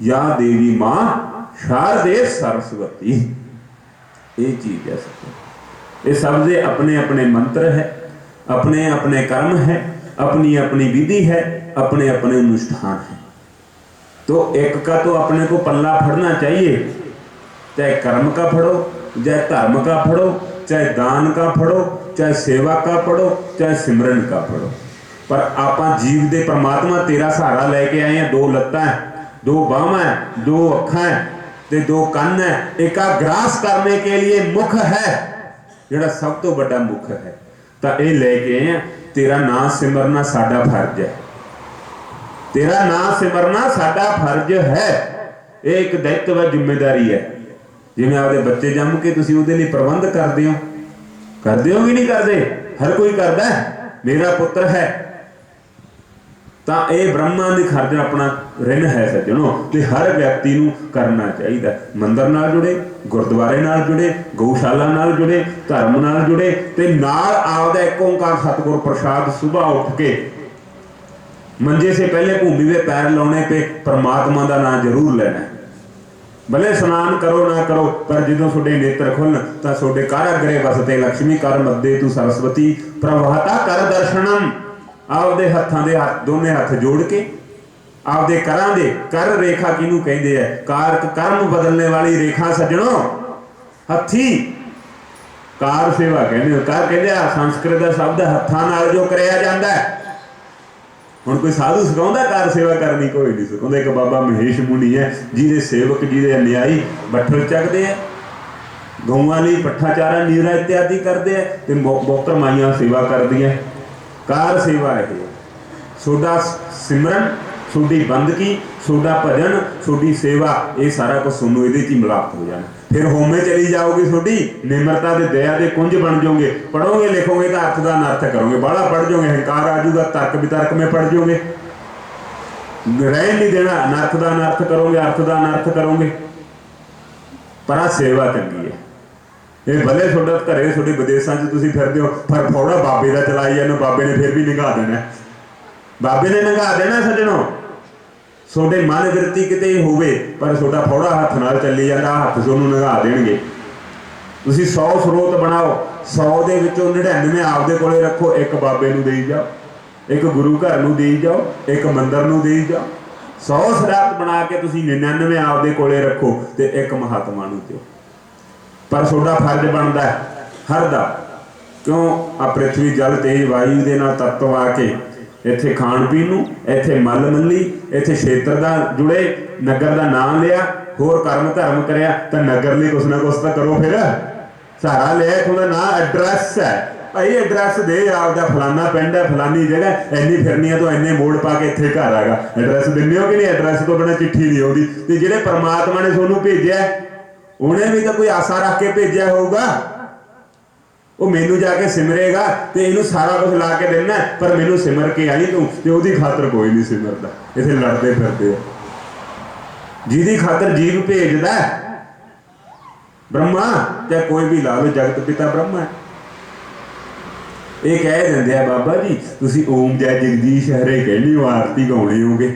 या देवी माँ शारदे सरस्वती। ये चीज है सब, ये सब दे अपने अपने मंत्र है, अपने अपने कर्म है, अपनी अपनी विधि है, अपने अपने अनुष्ठान है। तो एक का तो अपने को पल्ला फड़ना चाहिए, चाहे कर्म का फड़ो, चाहे धर्म का फड़ो, चाहे दान का फड़ो, चाहे सेवा का फड़ो, चाहे सिमरन का फड़ो। पर आपां जीव दे परमात्मा तेरा सहारा लेके आए हैं। दो लत्तां है, दो बाहां है, दो अखां है ते दो कन्न है, एका ग्रास करने के लिए मुख है, जिहड़ा सब तो बड़ा मुख है। तो ये लेके आए हैं, तेरा नाम सिमरना साडा फर्ज है, तेरा नाम सिमरना साडा फर्ज है। ये एक दायित्व व जिम्मेदारी है। जिवें आपदे बच्चे जम के तुसीं उहदे लई प्रबंध करदे हो कि नहीं करदे? हर कोई करदा है, मेरा पुत्र है। तो यह ब्रह्मा की खर्च अपना रिन है सज्जनों, तो हर व्यक्ति को करना चाहिए। मंदिर नाल जुड़े, गुरुद्वारे नाल जुड़े, गौशाला नाल जुड़े, धर्म नाल जुड़े, तो नाल आपदा एक ओंकार सतगुर प्रसाद सुबह उठ के मंजे से पहले भूमि में पैर लाने पे परमात्मा का नाम जरूर लेना है। भले स्नान करो ना करो, पर जो थोड़े नेत्र खुलन तो थोड़े कारागृह वसते लक्ष्मी कर मध्य तू सरस्वती प्रभाता कर दर्शनम। आपदे हत्थां दे हाथ दोने हाथ जोड़ के आपदे करां दे कर रेखा किनू कहंदे है? कारक कर्म बदलने वाली रेखा सज्जणों, हथी कार सेवा कहंदे। कर कहंदे आ संस्कृत दा शब्द हत्थां नाल जो कराया जांदा है। हुण कोई साधु सिखाउंदा कार सेवा करनी? कोई नहीं सिखाउंदा। एक बाबा महेश मुनि है, जिहदे सेवक जिहदे अन्यायी बट्ठल चकदे है, गऊआं लई पट्ठा चारा नीरा इत्यादि करदे है, ते बोकर माइयां सेवा करदियां। कार सेवा है। सोडा सिमरन, सोडी बंदगी, सोडा भजन, सोडी सेवा, ये सारा कुछ सुनो ये मिलाप हो जाना। फिर होमे चली जाओगी, सोडी निमरता दे दया दे कुंज बन जाओगे। पढ़ोगे लिखोगे तो अर्थ का अनर्थ करोगे, बड़ा पढ़ जाओगे, हंकार आ जाऊगा, तर्क वितर्क में पढ़ जाओगे, रह नहीं देना, अनर्थ का अनर्थ करोगे, अर्थ का अनर्थ करोगे। पर आ सेवा चंगी है। ये भले थोड़ा घरे थोड़े विदेशों तुम फिरते हो, पर फौड़ा बाबे का चलाई जाना, बाबे ने फिर भी निगाह देना, बाबे ने निगाह देना सज्जणों। थोड़े मन वृत्ति किते होवे, पर थोड़ा फौड़ा हथ नाल चली जाता, हथ सोनू निगाह देणगे। तुसीं 100 स्रोत बनाओ, 100 दे विचों 99 आपदे कोले रखो, एक बाबे नूं देई जाओ, एक गुरु घर नूं देई जाओ, एक मंदिर नूं देई जाओ। 100 स्रोत बना के तुसीं 99 आपदे कोले रखो ते एक महात्मा नूं दिओ। पर थोड़ा फर्ज बनता है हर दा, क्यों आ पृथ्वी जल तेज वायु दे नाल तत्व आके इत्थे खाण पीण नूं, इत्थे मल मल्ली, इत्थे क्षेत्र का जुड़े, नगर का नाम लिया, होर कर्म धर्म करिया, तो नगर लिए कुछ ना कुछ तो करो। फिर सहारा लिया, थोड़ा ना एड्रैस है भाई, एड्रैस दे आपका फलाना पिंड है, फलानी जगह, इन्नी फिरनिया तो इन्ने मोड़ पा के इत्थे घर आएगा। एड्रैस दिंदे हो कि नहीं? एड्रैस तो बिना चिट्ठी नहीं आउंदी। ते जिहड़े परमात्मा ने तुहानूं भेजिया उन्हें भी तो कोई आशा रख के भेजा होगा, वो मैनू जाके सिमरेगा तो इनू सारा कुछ ला के देना, पर मैनू सिमर के आई तू, तो उसकी खातर कोई नहीं सिमरता। इतने लड़ते फिरते जिहदी खातर जीव भेजदा ब्रह्मा, चाहे कोई भी ला लो, जगत पिता ब्रह्मा है। ये कह देंगे बाबा जी तुसी ओम जय जगदीश हरे कहनी हो, आरती गाउणी होगे,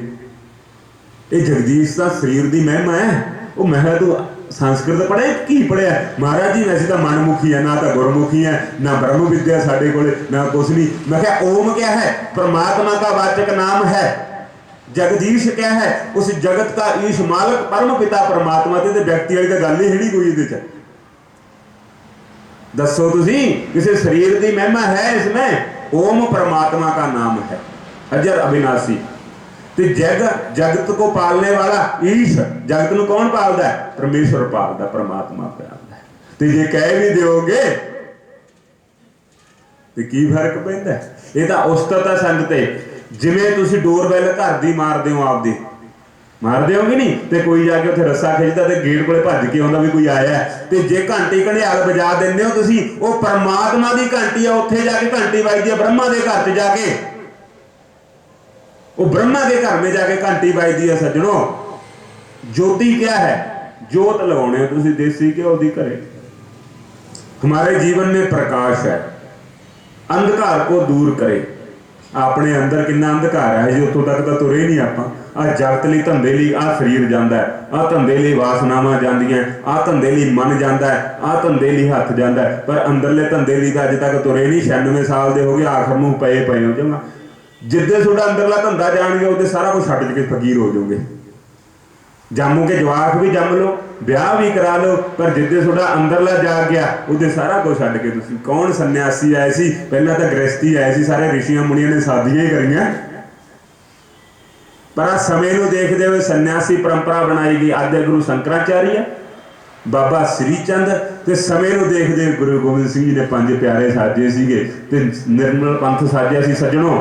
ये जगदीश का शरीर की महिमा है। वो मैं तू संस्कृत पढ़े की पढ़िया महाराज जी? वैसे तो मनमुखी है, ना तो गुरमुखी है, ना ब्रह्म विद्या साढ़े को ना कुछ नहीं। मैं क्या ओम क्या है? परमात्मा का वाचक नाम है। जगदीश क्या है? उस जगत का ईश मालक परम पिता परमात्मा। ते व्यक्ति वाली तो गल ही नहीं कोई ये। दसो तुसी किसी शरीर की महिमा है इसमें? ओम परमात्मा का नाम है, अजर अविनाशी। ते जगत को पालने वाला ईश, जगत को कौन पालता है? परमेश्वर पालता, परमात्मा पालता है। तो जे कह भी दोगे तो की फर्क पैंदा? ये तो उस्तत है संगते। जिमें तुसी डोरबैल घर दी मारदे हो, आपदी मारदे हो कि नहीं? तो कोई जाके उत्थे रस्सा खिंचदा ते गेट कोले भज के आउंदा भी कोई आया है। तो जे घंटी घड़ियाल बजा दिंदे हो तुसी, वो परमात्मा की घंटी है। उत्थे जाके घंटी बजदी है ब्रह्मा के घर च जाके, वो ब्रह्मा के घर में जाके घंटी बजदी है। सज्जनों, ज्योति क्या है? जोत लगाने हो तुसी देसी घ्यो दी घरे। हमारे जीवन में प्रकाश है, अंधकार को दूर करे। अपने अंदर कितना अंधकार है जी, उतों तक तो तुरे नहीं आप। आ जगत लई धंधे लई आ शरीर जाता है, आ धंधे लई वासनावां जांदियां, आ धंधे लई मन जाता है, आ धंधे लई हथ जाता है। पर अंदरले धंधे लई तो अज तक तुरे नहीं। 96 साल के हो गए, आखिर में पे हो जाऊंगा। जिद्दे थोड़ा अंदरला धंधा जान गए, उदे सारा कुछ छड्ड के फकीर हो जाओगे। जम्मू के जवाक भी जम लो, ब्याह भी करा लो, पर जिद्दे थोड़ा अंदरला जाग गया, उदे सारा कुछ छड्ड के तुसीं। कौन सन्यासी आए सी? पहला तो गृहस्थी आए सी, सारे ऋषियां मुनियां ने शादियां ही करियां। पर आ समय नूं देखदे होए सन्यासी परंपरा बनाई गई। आद्य गुरु शंकराचार्य, बाबा श्रीचंद, ते समय नूं देखदे गुरु गोबिंद सिंह जी ने 5 प्यारे साजे सीगे ते निर्मल पंथ साजिया सी। सज्जणों,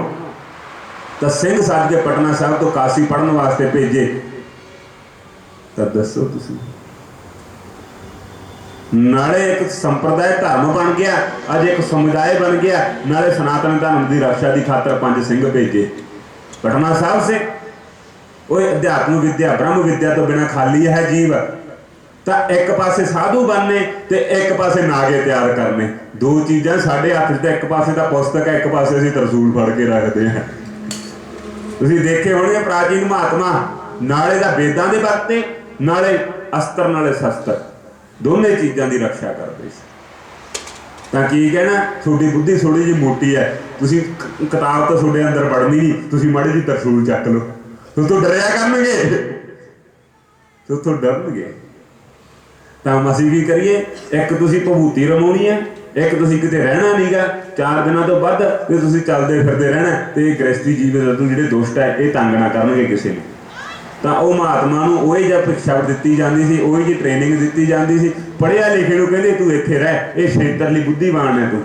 तो सिंह साज के पटना साहब तो काशी पढ़ने वास्ते भेजे। तो दसो तुसीं, नाले एक संप्रदाय धर्म बन गया, अज एक समुदाय बन गया। नाले सनातन धर्म की रक्षा की खातर 5 सिंह भेजे पटना साहब से। वो अध्यात्म विद्या ब्रह्म विद्या तो बिना खाली है जीव। तो एक पासे साधु बनने ते एक पासे नागे तैयार करने, दो चीज़ां साडे हत्थ च। एक पासे दा पुस्तक है, एक पासे असीं तरसूल फड़ के रखते हैं। तुसीं देखे होणगे प्राचीन महात्मा नाले दा वेदां दे वरते, नाले अस्त्र नाले शस्त्र, दोनों चीज़ों की रक्षा करते। तां की कहना, थोड़ी बुद्धि थोड़ी जी मोटी है, तुसीं किताब तो थोड़े अंदर पढ़नी नहीं, तुसीं माड़ी जी तरसूल चक लो, तो डरिया करनगे, तो डरनगे। तो असीं की करिए? एक तुसीं भभूति रमाउणी है, एक तुसीं किते रहना नहीं गा, 4 दिनों तो वध ते तुसीं चलदे फिरदे रहना। ते गृहस्थी जीवन तो जिहड़े दुष्ट है ये तंग ना करनगे किसी ने। तो वह महात्मा नूं ओही जिही शिक्षा दी जाती सी, ओही जी ट्रेनिंग दी जाती सी। पढ़िया लिखे नूं कहंदे तू इत्थे रह, ये क्षेत्र लई बुद्धिमान है, तू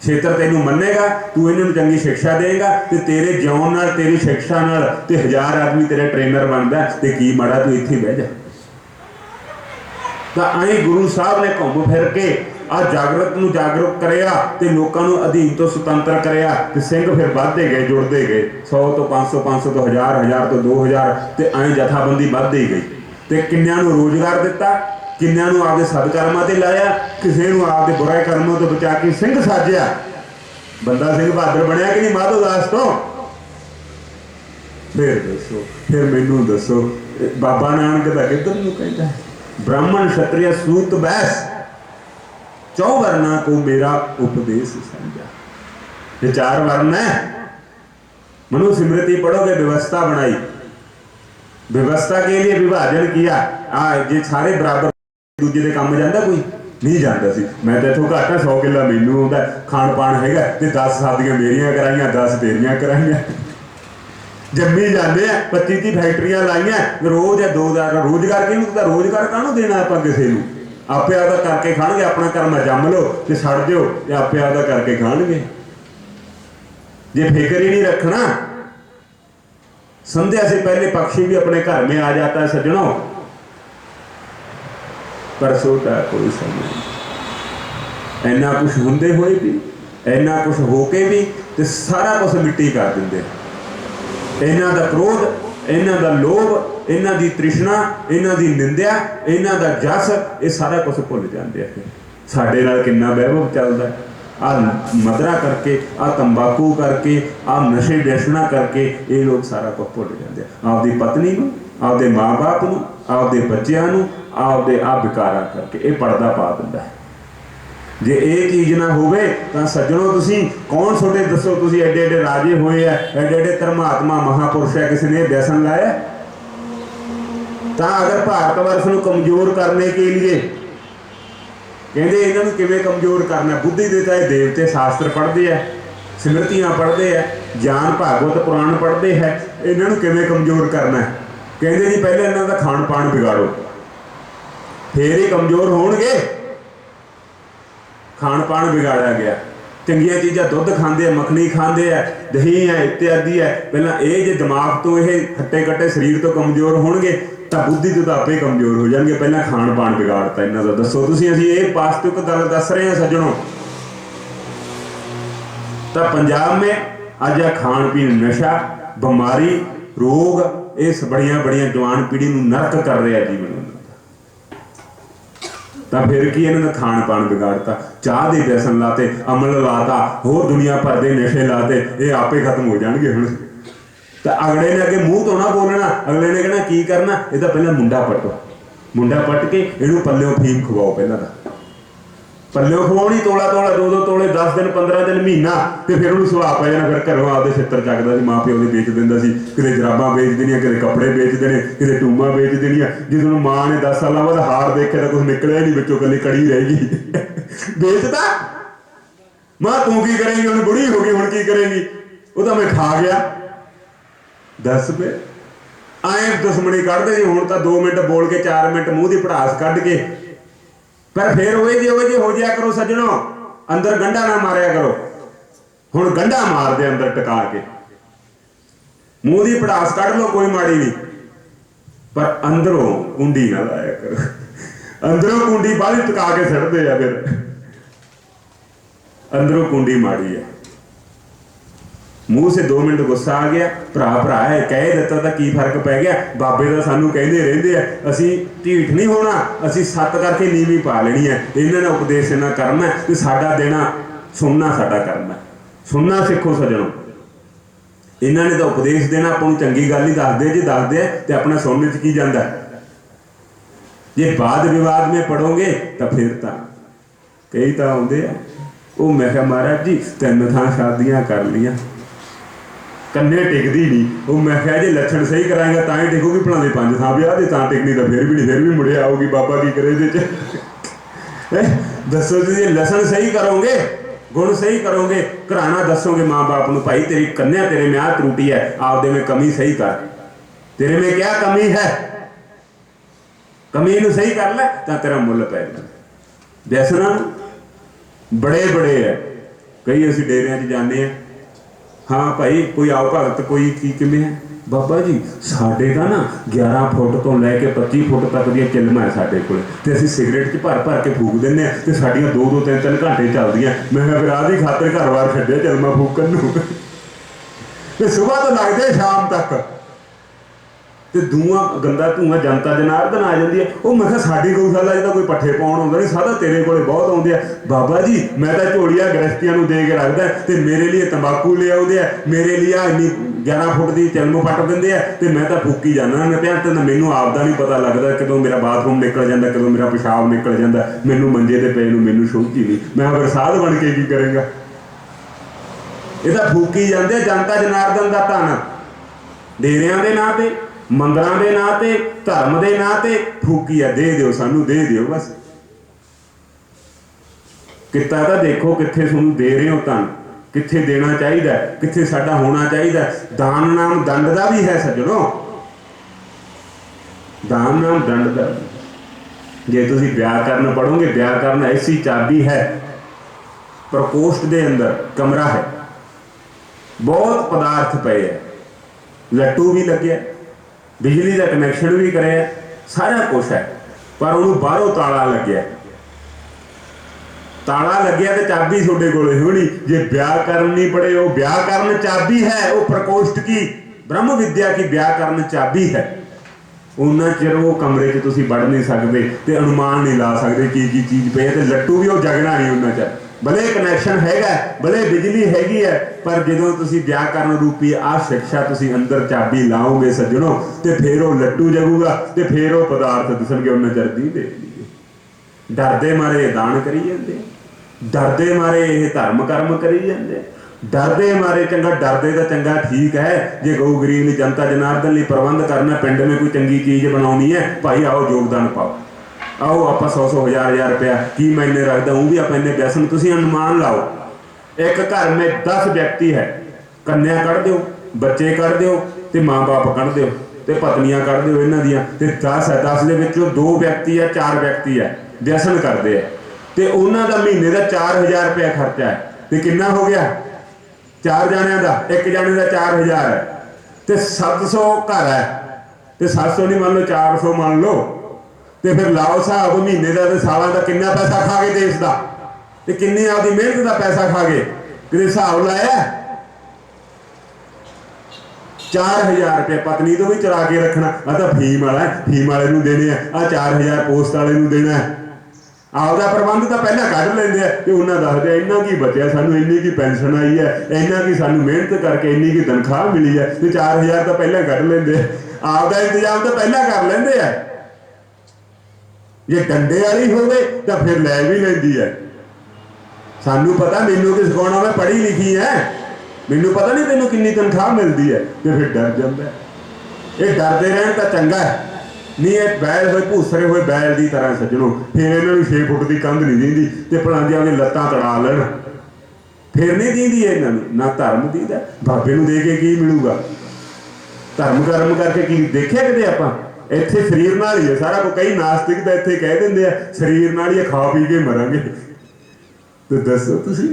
क्षेत्र तैनूं मन्नेगा, तू इन्हां चंगी शिक्षा देगा, तो तेरे जिउण नाल तेरी शिक्षा नाल ते 1000 आदमी तेरे ट्रेनर बनदा। ते की माड़ा तू इत्थे बह जा। तो आई गुरु साहब ने घूम फिर के आ जागृत नूं जागरूक करिया ते लोकां नूं अधीन तो सुतंत्र करिया। ते सिंह फिर वधदे गए, जुड़ते गए, 100 तो 500, 500 तो 1000, 1000 तो 2000, ते आई जथाबंदी वधदी गई। ते किन्नियां नूं रोजगार दिता, किन्नियां नूं आपदे सदकर्मां ते लाया, किसी नूं आपदे बुरे कर्मों तो बचा के सिंह साजिया। बंदा सिंह बहादुर बनया कि नहीं माधो दास तो? फिर दसो, फिर मैनूं दसो, बाबा नानक दा किधर नूं कहंदा है? ब्राह्मण क्षत्रिय सूत बैस 4 वर्णा को मेरा उपदेश समझा। ये 4 वर्ण है। मनु स्मृति पढ़ोगे, व्यवस्था बनाई, व्यवस्था के लिए विभाजन किया। जे सारे बराबर दूजे के काम जाता, कोई नहीं जाता सी। मैं तो इतों घट 100 किला मैनू आता, खाण पान है, 10 शादियां मेरिया कराइया, 10 तेरिया कराइया, जम्मी जाते हैं। 25-30 फैक्ट्रियां लाइया, रोज है 2000 रोजगार। कि रोजगार काहनूं देना आप किसी को? आपे आपदा करके खाणगे, अपना कर्म जम लो तो सड़ दो, तो आपे आपदा करके खाणगे। जे फिक्र ही नहीं रखना, संध्या से पहले पक्षी भी अपने घर में आ जाता है सज्जनों, पर सोता कोई समय। इन्ना कुछ होंदे हुए भी, इन्ना कुछ होके भी, तो सारा कुछ मिट्टी कर देंगे। इन्हां दा क्रोध, इन्हां दा लोभ, इन्हां दी तृष्णा, इन्हां दी निंदिया, इन्हां दा जस, ये सारा कुछ भुल जाते हैं। साडे नाल किन्ना वैभव चलता है। आ मदरा करके, आ तंबाकू करके, आ नशे व्यसना करके ये लोग सारा कुछ भुल जाते हैं। आपकी पत्नी को आपदे माँ बाप नूं, आपदे बच्चों नूं, आपदे आप विकारा करके ये पर्दा पा दिंदा है। जे ये चीज़ ना होवे तां सज्जणों तुसीं कौन छोटे दसो, तुसीं एडे एडे राजे होए है, एडे एडे धर्मात्मा महापुरुष है, किसी ने व्यसन लाया? तां अगर भारत वर्ष नूं कमजोर करने के लिए कहते इन्हों किवें कमजोर करना, बुद्धि दे चाहे देवते शास्त्र पढ़ते हैं, सिमरतियाँ पढ़ते हैं, ज्ञान भागवत पुराण पढ़ते हैं, इन्हों किवें कमजोर करना है? कहते जी पहले इन्हों का खान पान बिगाड़ो, फिर ही कमजोर होणगे। खान पान बिगाड़ा गया, चंगिया चीज़ां दुध खाते हैं, मखनी खाते हैं, दही है इत्यादि है। पहला ये जो दिमाग तो ये खट्टे कट्टे शरीर तो कमजोर होणगे तो बुद्धि तो आपे कमजोर हो जाएंगे। पहला खान पान बिगाड़ता इन्हों का। दसो तुसीं, असीं ये वास्तविक गल दस रहे हैं सज्जणों। तो पंजाब में अज खान पीन, नशा, बीमारी, रोग, इस बड़िया बड़िया जवान पीढ़ी नूं नरक कर रहा जीवन। तो फिर की इन्होंने खान पान बिगाड़ता, चाह के व्यसन लाते, अमल लाता, होर दुनिया भर के नशे लाते, ये आपे खत्म हो जाएंगे हुण। तो अगले ने अगे मूँह तो ना बोलना, अगले ने कहना की करना, ये तो पहले मुंडा पट्टो, मुंडा पट के इनू पल्लियों फीम खवाओ। पहला तो पल्लियों खवानी तोला तोला, 2-2 तोले, 10 दिन 15 दिन महीना, तो फिर उन्होंने सुहा पै जाना। फिर घरों आपके छित्र चकता सी, माँ प्यो के बेच दिंदा सी, किते जराबां बेच देनियां, किते कपड़े बेच देने, किते टूमां बेच देनियां। जिसनों माँ ने 10 साल बाद हार देखे तो कुछ निकलिया नहीं बिचों, कली कड़ी रह गई। बेचता माँ, तू की करेंगी, हुण बुढ़ी हो गई, हुण की करेंगी? वो तो मैं खा गया। दस पे आए दुश्मनी कढ़ते जी, हुण तो 2 मिनट बोल के 4 मिनट मूँह की भड़ास कढ़ के, पर फिर ओए जी हो जाया करो सज्जनों, अंदर गंढा ना मारिया करो। हुण गंढा मार दे अंदर टिका के, मूँह की भड़ास कढ़ लो, कोई माड़ी नहीं, पर अंदरों कुंडी ना लाया करो। अंदरों कुंडी बाहली टिका के सड़ते हैं, फिर अंदरों कुंडी माड़ी है। मूँह से 2 मिनट गुस्सा आ गया, भरा भरा है कह दिता तो की फर्क पै गया। बाबे तो सानू कहते रहते हैं, असी ढीठ नहीं होना, असी सत्त करके नीवी पा लेनी है। इन्होंने उपदेश इन्ना करना है कि साडा देना सुनना, साडा करना, सुनना सीखो सज्जनों। इन्होंने तो उपदेश देना, आपको चंगी गल ही दसदे, जे दसदे तो अपना सुनने च की जाता है। जे वाद विवाद में पढ़ोगे तो फिर तो कई तो आते हैं, वो मैं क्या महाराज जी 3 थां शादियां कर लिया, कन्ने टिकती नहीं। वो मैं क्या जी लक्षण सही कराएगा तो ही टिकूगी, भला 5 थां ब्याह दे तां टिकनी, तो फिर भी नहीं, फिर भी मुड़े आओगी। बाबा की करे दसो जी, लक्षण सही करोगे, गुण सही करोगे, घराना दसोगे माँ बाप को, भाई तेरी कन्या तेरे में आ त्रुटि है, आपदे में कमी सही कर, तेरे में क्या कमी है, कमी नूं सही कर ले तो तेरा मुल पै जाना। व्यसना बड़े बड़े है, कई असीं डेरियां च जाने हैं, हाँ भाई कोई आओ भगत, कोई की किमें है, बाबा जी साढ़े का ना 11 फुट तो लैके 25 फुट तक दी चिलमा है साढ़े को, असीं सिगरेट च भर भर के फूक देंगे, तो साड़ियाँ 2-2 3-3 घंटे चलदियां। मैं फिर आदि खातर घर बार छड्डिया चिलमा फूकन नूं, ते सुबह तो लगदे शाम तक, तो धुआं गंदा धुआं जनता जनार्दन आ जाती है। वो मैं साडी गौशाला तो कोई पट्ठे पाउण आउंदा नहीं, सादा तेरे कोले बहुत आउंदे आ। बाबा जी मैं तो झोड़ियां गृहस्थियां नूं दे के रखदा, ते मेरे लिए तंबाकू ले आउंदे आ, मेरे लिए इन्नी 11 फुट की चिलम पट दिंदे आ, ते मैं तो फूकी जाना ना, तो मैनूं आपदा नहीं पता लगता कदों मेरा बाथरूम निकल जाता, कदों मेरा पेशाब निकल जाता, मैनूं मंजे ते पे नूं मैनूं सोची नहीं, मैं फिर साध बन के की करेंगा? ये तो फूकी जाते जनता जनार्दन का धन, डेरियां दे नां ते, मंदिरां दे नां ते, धर्म के नां ते फूकी है, दे दिओ सानू, दे दिओ बस। किता तो देखो कित्थे तुहानूं दे रहे हो धन, कित्थे देना चाहिए, कित्थे साडा होना चाहिए। दान नाम दंड का भी है सज्जनों, दान नाम दंड का। जे तुसीं व्याकरण पढ़ोगे, व्याकरण ऐसी चाबी है, प्रकोष्ठ के अंदर कमरा है, बहुत पदार्थ पे है, लट्टू भी लगे, बिजली का कनैक्शन भी करे, सारा कुछ है, पर उन्होंने बाहरों ताला लग्या, ताला लग्या तो चाबी थोड़े कोले होनी। जे व्याकरण नहीं पढ़े, वो व्याकरण चाबी है, वो प्रकोष्ठ की ब्रह्म विद्या की व्याकरण चाबी है। उन्ना चिर वो कमरे च तुसीं वड़ नहीं सकते, तो अनुमान नहीं ला सकते की चीज़ पे है, तो लट्टू भी वो जगना नहीं उन्ना चिर, भले कनैक्शन हैगा, भले बिजली हैगी है, पर जो तुसी व्याकरण रूपी आ शिक्षा तुसी अंदर चाबी लाओगे सज्जनों, तो फिर वो लट्टू जगूगा, तो फिर वो पदार्थ दिसणगे उन्हें जल्दी दे दीए। डरदे मारे दान करी जाते, डरदे मारे ये धर्म कर्म करी जाते, डरदे मारे चंगा, डरदे तो चंगा ठीक है, जे गौ गरीब ली जनता जनार्दन ली प्रबंध करना, पिंड में कोई चंगी चीज़ बनानी है भाई आओ योगदान पाओ, आओ आप 100-100 हज़ार रुपया की महीने रखता हूँ भी आप इन्ने पैसे में तुम अनुमान लाओ। एक घर में 10 व्यक्ति है, कन्या कढ़ दो, बच्चे कढ़ दो, तो माँ बाप कढ़ दो, तो पत्नियां कढ़ दो इन्हों दियां, तो 10 है, 10 के विचों 2 व्यक्ति है 4 व्यक्ति है व्यसन करते हैं, तो उन्होंने महीने का 4000 रुपया खर्चा है, तो कितना हो गया 4 जणियां का, एक जने का 4000 है, तो 700 घर है, तो 700 नहीं मान लो 400 मान लो, तो फिर लाओ हिसाब महीने का, तो सालों का कितना पैसा खा गए देश का, तो किन्नी आपकी मेहनत का पैसा खा गए, कि हिसाब लाया 4000 रुपये पत्नी तो भी चुरा के रखना, आ तो फीम वाला है, फीम वाले देने आ 4000 पोस्ट वाले देना है, आपका प्रबंध तो पहला कढ़ लेंगे कि उन्हें दसदे इन्ना की बचा, सानू इन्नी की पेंशन आई है, इन्ना की सानू मेहनत करके इन्नी की तनख्वाह मिली है, तो 4000 तो पहला कढ़ लेंगे, आपका इंतजाम तो पहला कर लेंगे है। जे डंडे वाली हो गए तो फिर लै भी लेंदी है, सानू पता मैनू कि सिखाना, मैं पढ़ी लिखी है, मैनू पता नहीं तेनों कितनी तनख्वाह मिलती है, तो फिर डर जाता है। ये डरते रहन तो चंगा है, नहीं ये बैल हुए भूसरे हुए बैल की तरह सज्जनों, फिर इन्होंने 6 फुट की कंध नहीं दींदी, तो भला जी अपनी लत्तां तड़ा लैन, फिर नहीं दींदी है इन्होंने, ना धर्म दीदा, बाबे नूं दे के की मिलूगा, धर्म कर्म करके की देखिया किते आपां, इत्थे शरीर नाल ही है सारा कुछ। कई नास्तिक तो इत्थे कह देंगे शरीर नाल ही खा पी के मरांगे, तो दसो तुसीं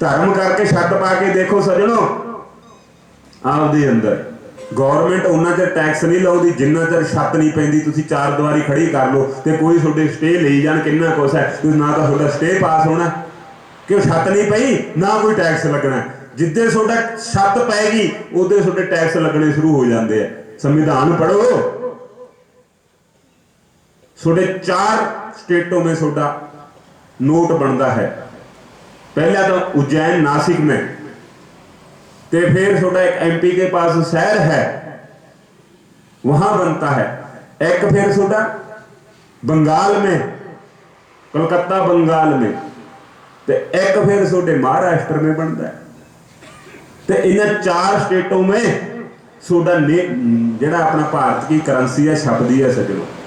धर्म करके छत पा के देखो सज्जनों, आपदे अंदर गौरमेंट उन्ना चर टैक्स नहीं लाउंदी जिन्ना चर छत नहीं पैंदी, तुसीं 4 दीवारी खड़ी कर लो तो कोई तुहाडे स्टे लई जाण, किन्ना कुछ है, ना तो तुहाडा स्टे पास होना कि छत नहीं पई, ना कोई टैक्स लगना, जिद्दे तुहाडा छत पैगी उदे तुहाडे टैक्स लगने शुरू हो जाते हैं। संविधान पढ़ो, तुहाडे 4 स्टेटों में तुहाडा नोट बनता है, पहला तो उज्जैन नासिक में, तो फिर थोड़ा एक MP के पास शहर है वहां बनता है, एक फिर थोड़ा बंगाल में कलकत्ता बंगाल में, तो एक फिर थोड़े महाराष्ट्र में बनता है, तो इन 4 स्टेटों में थोड़ा जो अपना भारत की करेंसी है छपदी है सज्जनों,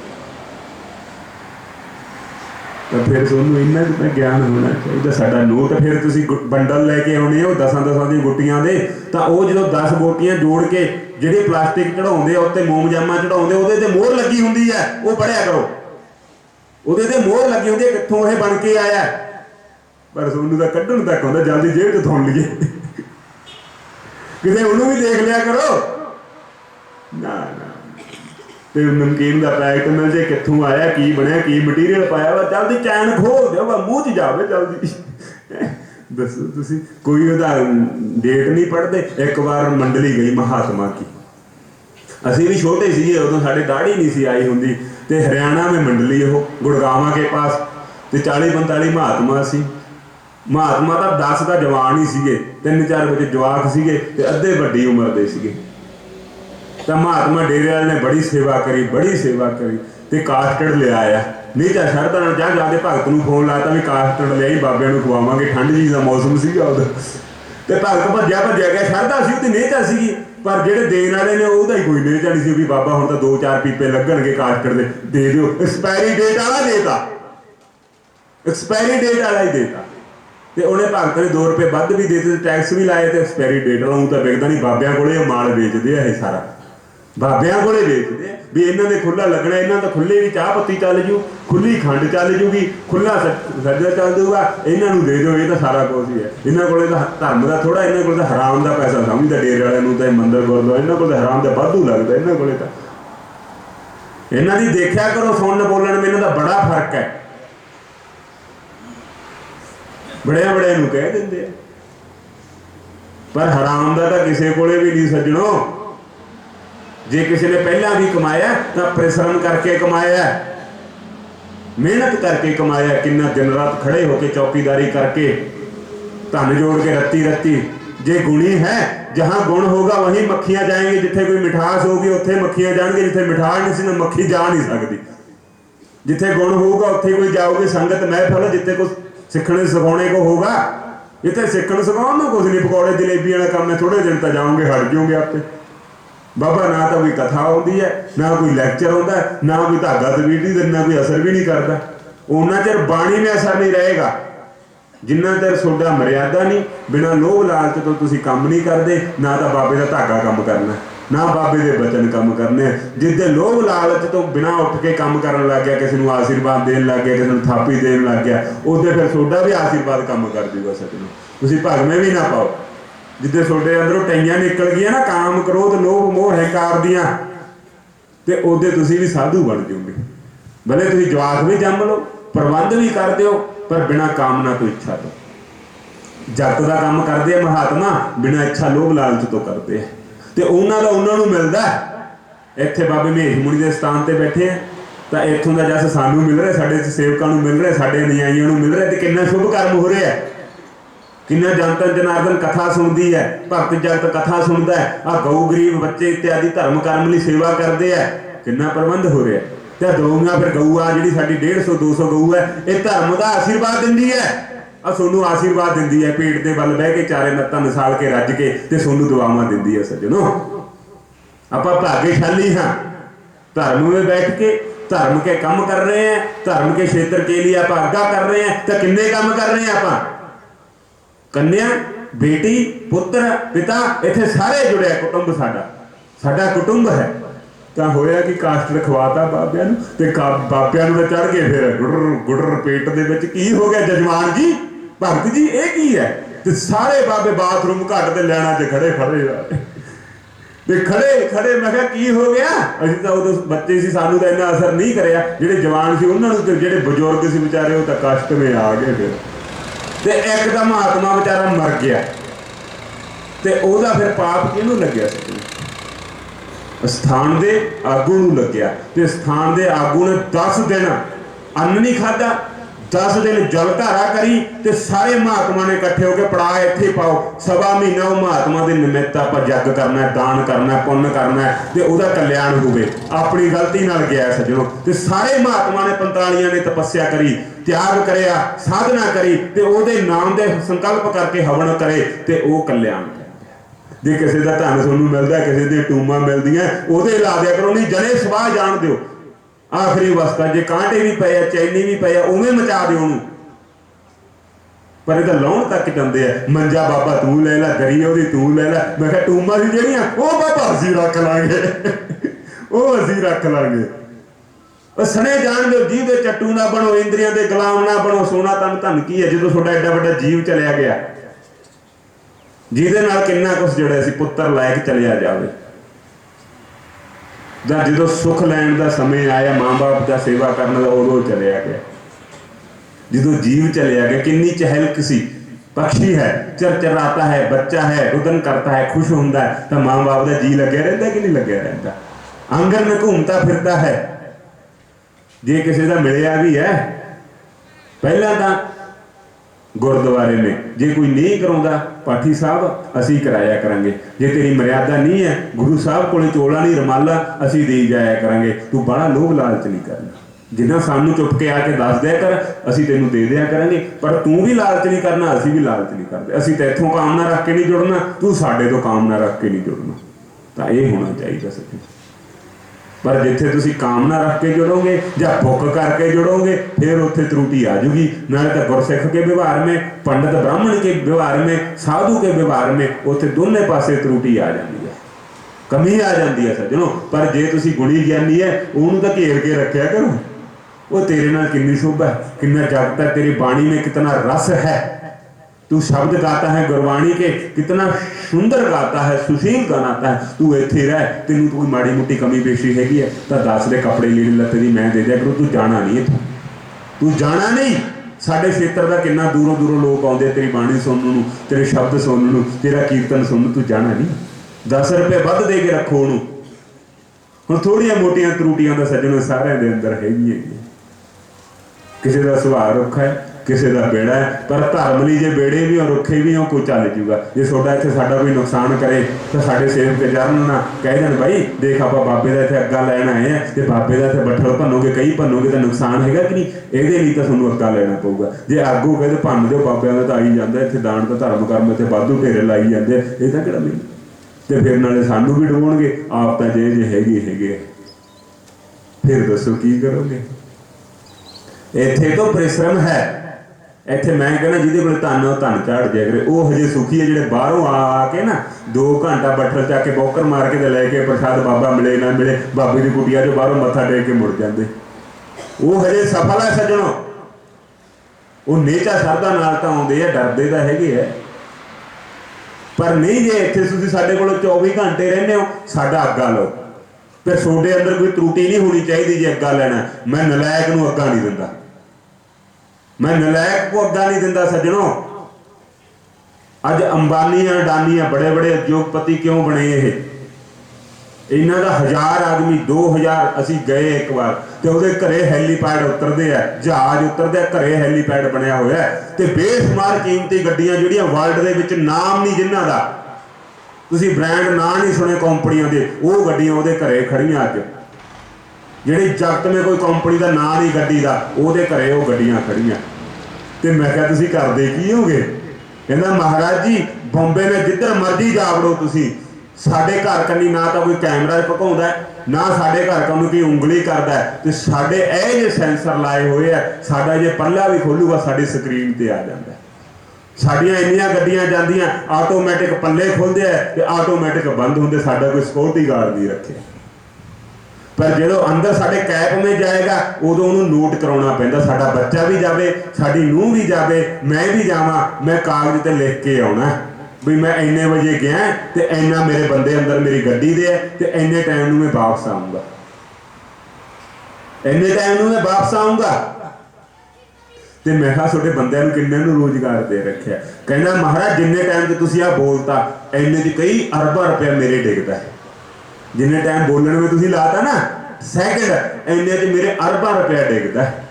तो फिर तुहानूं इन्ना का ज्ञान होना चाहिए। साडा नोट फिर तुसीं बंडल लैके आउणे हो 10-10 दी गुट्टियां दे, तो वो जो 10 गोटियां जोड़ के जिहड़े प्लास्टिक चढ़ाउंदे उत्ते मोमजामा चढ़ाउंदे उहदे ते मोहर लगी हुंदी है, वो पढ़िया करो, उहदे ते मोहर लगी हुंदी है कित्थों ये बन के आया, पर तुहानूं तां कड्ढण तक आउंदा, जल्दी जेब च थुण लईए किते उहनूं भी देख लिया करो ना ना, तो नमकीन का पैकेट मिल जाए कितों आया, की बनया, की मटीरियल पाया वा, जल्दी चैन खोल दो मूँह च जावे जल्दी दसो तुसीं कोई उहदा डेट नहीं पढ़ते। एक बार मंडली गई महात्मा की, असीं भी छोटे सीगे उदों, साडे दाढ़ी नहीं सी आई हुंदी, तो हरियाणा में मंडली हो गुड़गांवा के पास, तो 40-45 महात्मा सी, महात्मा तो 10 का जवान ही सीगे, 3-4 बच्चे जवाक सीगे, ते अद्धे वड्डी उम्र दे सीगे, तो महात्मा डेरे वाले ने बड़ी सेवा करी, बड़ी सेवा करी, तो कास्टर्ड ले आया, नहीं चाहे शरदा जा जाके भगत नूं फोन लाता भी कास्टर्ड लिया बाबे नूं खवावांगे, ठंड जी का मौसम सीगा उदों, तो भगत भज्या गया, शरदा सी ते नेचा सीगी, पर जिहड़े देण वाले ने उहदा ही कोई नेचा नहीं सी भी बाबा हुण तां 2-4 पीपे लगणगे कास्टर्ड दे दिओ, एक्सपायरी डेट वाला देता, एक्सपायरी डेट वाला ही देता, तो उन्हें भगत ने 2 रुपए वध भी देते, टैक्स भी लाए, तो एक्सपायरी डेट वाला ऊँ तो विकदा नहीं, बाबियां कोले माल वेचदे आ, सारा बाबियां कोले वेचदे भी, इन्हों ने खुला लगना, इन्हों तो खुले भी चाह पत्ती चल जू, खुली खंड चल जूगी, खुला सज्जा चल जूगा, इन्हों दे दो, ये तो सारा कुछ ही है, इन्हों को धर्म का थोड़ा, इन्हों को हराम का पैसा समझता, डेरे वाले तो मंदिर गुरुद्वारा, इन्हों को हराम का वाधू लगता, इन्हों को इन्हों की देखा करो सुनन बोलन में इन्हों का बड़ा फर्क है, बड़े बड़े नूं कह देंगे, पर हराम का तो किसी को भी नहीं सज्जणों, जे किसी ने पहला भी कमाया तो परिश्रम करके कमाया, मेहनत करके कमाया, किन्ना दिन रात खड़े होकर चौकीदारी करके धन जोड़ के रत्ती रत्ती जे गुणी है, जहाँ गुण होगा वहीं मक्खियां जाएंगी। जिथे कोई मिठास होगी उत्थे मक्खियां जाएंगी, जिथे मिठास नहीं सी मक्खी जा नहीं सकती। जिथे गुण होगा उत्थे कोई जाओगे संगत महफल, जिथे कुछ सीखने सिखाने को होगा। इतने सीखण सिखाने में कुछ नहीं, पकौड़े जलेबियां का काम है, थोड़े दिन तो जाओगे हट जाओगे आपे। बाबा ना तो कोई कथा आती है, ना कोई लैक्चर आता है, ना कोई धागा तवीर नहीं देना, कोई असर भी नहीं करता। उन्ना चिर बाणी में असर नहीं रहेगा जिन्ना चिर सोडा मर्यादा नहीं, बिना लोभ लालच तो तुसी काम नहीं करते, ना तो बाबे का धागा काम करना, ना बाबे के बचन काम करने। जिसके लोभ लालच तो बिना उठ के काम करन लग गया, किसी को आशीर्वाद देन लग गया, किसी को थापी देन लग गया, उदे फिर सोडा भी आशीर्वाद काम कर दूगा। सजनों तुसी भगवें भी ना पाओ। जिद्दे सोडे अंदरों टाइयां निकल गई ना काम क्रोध लोभ मोह हंकार दियां, ते उदे तुसी भी साधु बन जाओगे। भले तुसी जवाक भी जम लो, प्रबंध भी कर दो, पर बिना कामना तो इच्छा तो। जगत का काम करते महात्मा बिना इच्छा लोभ लालच तो करते हैं, तो उन्होंने उन्होंने मिलता। इत्थे बाबे महेश मुनि के स्थान पर बैठे हैं, तो इतों का जस सानू मिल रहा, साडे सेवकों को मिल रहा, साडे अनुयायियों को मिल रहा, तो कितना शुभ कर्म हो रहा है। किन्ना जनतन जनार्दन कथा सुनती है, भगत जगत कथा सुनता है, आ गऊ गरीब बच्चे इत्यादि धर्म कर्म की सेवा करते हैं, किन्ना प्रबंध हो रहा है। तो गऊआ फिर गऊ आ जी साडी 150-200 गऊ है, ये धर्म का आशीर्वाद दिंदी है, सोनू आशीर्वाद दिंदी है, पेट के बल बह के चारे नत्तां नसाल के रज के ते सोनू दुआवां दिंदी है। सज्जनों आपां भाग्यशाली हाँ, धर्म में बैठ के धर्म के काम कर रहे हैं, धर्म के क्षेत्र के लिए आप आज्ञा कर रहे हैं। तो किन्ने काम कर रहे हैं आप, कन्या बेटी पुत्र पिता इत्थे सारे जुड़े, कुटुंब साडा कुटुंब है। तो होया कि कास्ट रखवाता बाबिया ते बाबिया तो चढ़ गए फिर गुडर गुडर पेट दे विच की हो गया जजमान जी भगत जी ये की है। तो सारे बाबे बाथरूम घट के लैना च खड़े खड़े मैं क्या की हो गया। असीं तो उदों बच्चे सी, सानू तो इन्ना असर नहीं करया, जिहड़े जवान सी उन्होंने, जिहड़े बजुर्ग सी बेचारे वो तो कष्ट में आ गए। फिर तो एक दा महात्मा बेचारा मर गया, तो वह फिर पाप किहनूं लग्या, स्थान दे आगू नूं लग्या। तो स्थान दे आगू ने 10 दिन अन्न नहीं खादा, 10 दिन जलधारा करी, तो सारे महात्मा ने इकट्ठे होकर पड़ा इत्थे पाओ, सवा महीना वो महात्मा के निमित्त आप जग करना है, दान करना है, पुण्य करना है, तो वह कल्याण होवे। अपनी गलती नाल गया सज्जनों। तो सारे महात्मा ने 45 ने तपस्या करी, त्याग करया, साधना करी, तो वो नाम दे संकल्प करके हवन करे, तो वह कल्याण। जे किसी का धन सोनू मिलता है, किसी दी टूमा मिलदियां, उहदे ला दिया करो, नहीं जने सवाह जान दिओ। आखिरी अवस्था जे कांटे भी पे, चैनी भी पे, उवें मचा दिओ उहनूं। पर इहदा लाउण तक जांदे आ, मंजा बाबा तू ले ला, गरी ओहदी तू ले ला। मैं कहा टूमा सी ਜਿਹੜੀਆਂ ਉਹ बाबा असीं रख लांगे, ਉਹ असीं रख लांगे। सने जान दो जीव के चट्टू ना बनो, इंद्रियों के गुलाम ना बनो। सोना तन धन की है जो थोड़ा एडा वड्डा जीव चलिया गया, जिहदे नाल किन्ना कुछ जुड़िया सी, पुत्र लायक चलिया जावे। जो सुख लैण का समय आया, माँ बाप का सेवा करने का, उदों चलिया गया। जो जीव चलिया गया, किन्नी चहलक सी। पक्षी है चरचराता है, बच्चा है रुदन करता है, खुश होता है, तो माँ बाप का जी लग्या रहता कि नहीं लग्या रहता। आंगन में घूमता फिरता है। जे किसी का मिलिया भी है, पहला तो गुरुद्वारे में जे कोई नहीं कराउंदा, पाठी साहब असीं कराया करांगे। जे तेरी मर्यादा नहीं है, गुरु साहब कोले चोला नहीं रमाला असीं दे जाया करांगे। तू बड़ा लोभ लालच नहीं करना, जिन्ना सानू चुप के आके दस दिया कर, असीं तेनू दे दिया करांगे। पर तू भी लालच नहीं करना, असीं भी लालच नहीं करते। असीं तो इत्थों कामना रख के नहीं जुड़ना, तू साडे तो कामना रख के नहीं जुड़ना। तो ये होना चाहिए सच्ची। पर जिथे तुसी कामना रख के जुड़ोगे या भुख करके जुड़ोगे, फिर उत्थे त्रुटि आ जूगी। नाले तो गुरसिख के व्यवहार में, पंडित ब्राह्मण के व्यवहार में, साधु के व्यवहार में, उत्थे दोनों पासे त्रुटि आ जाती है, कमी आ जाती है सज्जनों। पर जे तुसी गुणी ज्ञानी है, उन्होंने तो घेर के रखा करो। वो तेरे नाल कितनी शोभा है, कितना जगत है, तेरी बाणी में कितना रस है। तू शब्द गाता है गुरबाणी के, कितना सुंदर गाता है, सुशील गाता है। तू इत्थे रह, तेनू कोई माड़ी मोटी कमी पेशी हैगी है तो दस दे, कपड़े लीड़े लत्ते दी मैं दे दिया करूँ। तू जाना नहीं इत्थों, तू जाना नहीं। साडे क्षेत्र का कितना दूरों दूरों लोग आउंदे तेरी बाणी सुनने, तेरे शब्द सुनने, तेरा कीर्तन सुनने। तू जाना नहीं। 10 रुपए वध दे के रखो उन्होंने। हुण थोड़ियां मोटियां त्रुटियां तो सज्जनों सारे दे अंदर हैगियां। किसी का सुभाव रुखा है, किसी का बेड़ा है, पर धर्म लिए जे बेड़े भी हो रुखे भी हो कोई चल जूगा। जे सोडा इतने साडा कोई नुकसान करे तो साडे सेवक चरण ना कह देन भाई देख आप बाबे का इतने अग्गा लैन आए हैं, तो बाबे का इतने बट्ठल भनोगे कई भनोगे तो नुकसान है कि नहीं, ये लिए तो थोड़ा अग्गा लेना पऊगा। जे आगू कहे तो भन दो बाबे का तो आई जाता इतने दान तो धर्म कर्म इतने वाधू ढेरे लाई जाते, ये तो किहड़ा नहीं। तो फिर नाले सानू भी डुबाउणगे आप तो जे जे हैगे फिर दसो की करोगे। इत्थे तो परिश्रम है, इत्थे मैं कहना जिहदे कोल धन वो धन झाड़ जाया करे, वो हजे सुखी है जिहड़े बाहरों आके ना 2 घंटा बट्ठल चक के बौकर मार के लैके प्रसाद बाबा मिले ना मिले बाबे की कुटिया चो बाहरों मत्था टेक के मुड़ जाते, वो हजे सफल है सज्जणों। वो नेचा सरदा नाल तां आउंदे आ, डरदे तां हैगे है, पर नहीं जे इत्थे तुसीं साडे कोल 24 घंटे रहिंदे हो साडा अग्गा लो, फिर सोडे अंदर कोई त्रुटि नहीं होनी चाहिए जे अग्गा लैना। मैं नलायक नूं अग्गा नहीं दिंदा, मैं नलायक को अग्गा नहीं दिंदा सज्जणों। अज अंबानी अडानी बड़े बड़े उद्योगपति क्यों बने, ये इन्हों का 1000 आदमी 2000 असी गए एक बार तो वो घरे हैलीपैड उतरते हैं, जहाज उतरते हैं, घरे हैलीपैड बनया हुआ है, तो बेशुमार कीमती गड्डियां जिहड़ियां वर्ल्ड के नाम नहीं जिन्हां दा तुसीं ब्रांड ना नहीं सुने कंपनियों के, वो गड्डियां उहदे घरे खड़ियां अज, जिहड़ी जगत में कोई कंपनी का नाम नहीं गड्डी का उहदे घरे वो गड्डियां खड़ियां। तो मैं क्या तुसीं करदे की होगे, कहंदा महाराज जी बॉम्बे में जिधर मर्जी जा वड़ो तुसीं, साडे घर कन्नी ना तो कोई कैमरा भकाउंदा ना साडे घर कन्नी कोई उंगली करदा, तो साडे ये जे सेंसर लाए हुए है, साडा जे पल्ला भी खोलूगा साडी स्क्रीन ते आ जांदा। साडियां इन्नियां गड्डियां जांदियां आटोमैटिक पल्ले खुलदे है ते आटोमैटिक बंद होंदे, साडा कोई सिक्योरिटी गार्ड नहीं रखे। पर जो अंदर साडे कैब में जाएगा उदों उन्होंने नोट कराउणा पैंदा, साडा बच्चा भी जावे साडी नूंह भी जावे मैं भी जावां, मैं कागज ते लिख के आउणा भी मैं इन्ने बजे गया तो इन्ना मेरे बंदे अंदर मेरी गड्डी दे है, तो इन्ने टाइम में मैं वापस आऊँगा, इन्ने टाइम में मैं वापस आऊँगा। तो मैं कहा छोटे बंदे किन्ने रोजगार दे रखे, कहना महाराज जिन्ने टाइम से तुसीं आ बोलता इन्ने च कई अरबा रुपया मेरे डिगदा है, जिन्ने टाइम बोलने में तुसीं लाता ना सैकंड इन्ने च मेरे अरबा रुपया डिगदा है।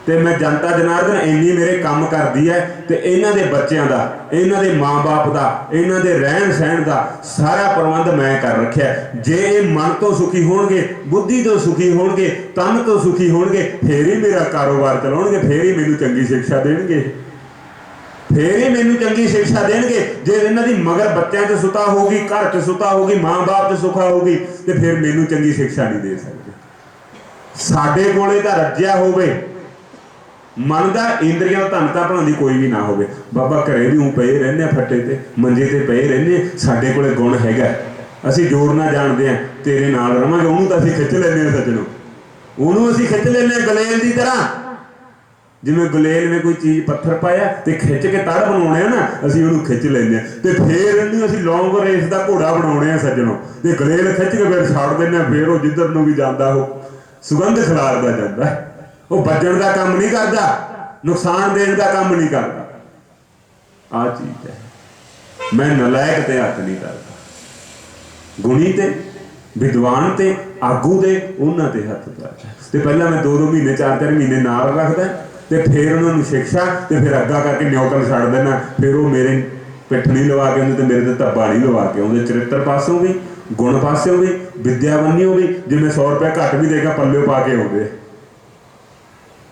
तो मैं जनता जनार्दन इन्नी मेरे काम करती है, तो इन्हों के बच्चों का इन्हों के माँ बाप का इन्हों के रहन सहन का सारा प्रबंध मैं कर रखा। जे ये मन तो सुखी होणगे बुद्धि तो सुखी होणगे तन तो सुखी होणगे फिर ही मेरा कारोबार चलाउणगे, फिर ही मैनूं चंगी शिक्षा देणगे, फिर ही मैनूं चंगी शिक्षा देणगे। जे इन्हां दी मगर बच्चों च सुता होगी घर च सुता होगी माँ बाप च सुखा होगी तो फिर मैनूं चंगी शिक्षा नहीं दे सकते। साडे कोले तां रज्जिया होवे मन का इंद्रियां धनता बनाने कोई भी ना हो, बाबा घरे भी पे रहने फट्टे ते मंजे ते पे रहने, साडे कोले गुण हैगा असी जोर ना जानते हैं तेरे नाल रवांगे, उन्होंने तो असीं खिच लैंदे सज्जनों, उन्होंने असीं खिच लैंदे गुलेल की तरह, जिवें गुलेल में कोई चीज़ पत्थर पाया तो खिच के तड़ बनाने ना असीं उन्होंने खिच लैंदे तो फिर इन्हूं असीं लौंग रेस का घोड़ा बनाने सज्जनों, तो गुलेल खिच के फिर छाड़ देंगे, फिर वो जिधर नूं भी जाता हो सुगंध खिलारदा जाता है, वो बजण का काम नहीं करता, नुकसान देने का काम नहीं करता। आ चीज है मैं नलायक ते हथ नहीं करता, गुणी ते विद्वान ते आगू दे उन्हां ते हथ करता। तो पहला मैं 2-2 महीने 4-4 महीने नाल रखदा तो फिर उन्होंने शिक्षा तो फिर अग्गा करके न्योकल छड़ देना, फिर वो मेरे पिठ नहीं लवा के आते तो मेरे तो धब्बा नहीं लवा के आते, चरित्र पासों भी गुण पासों भी विद्यावनियों भी, जिवें 100 रुपया घट भी देगा पल्ले पा के आते।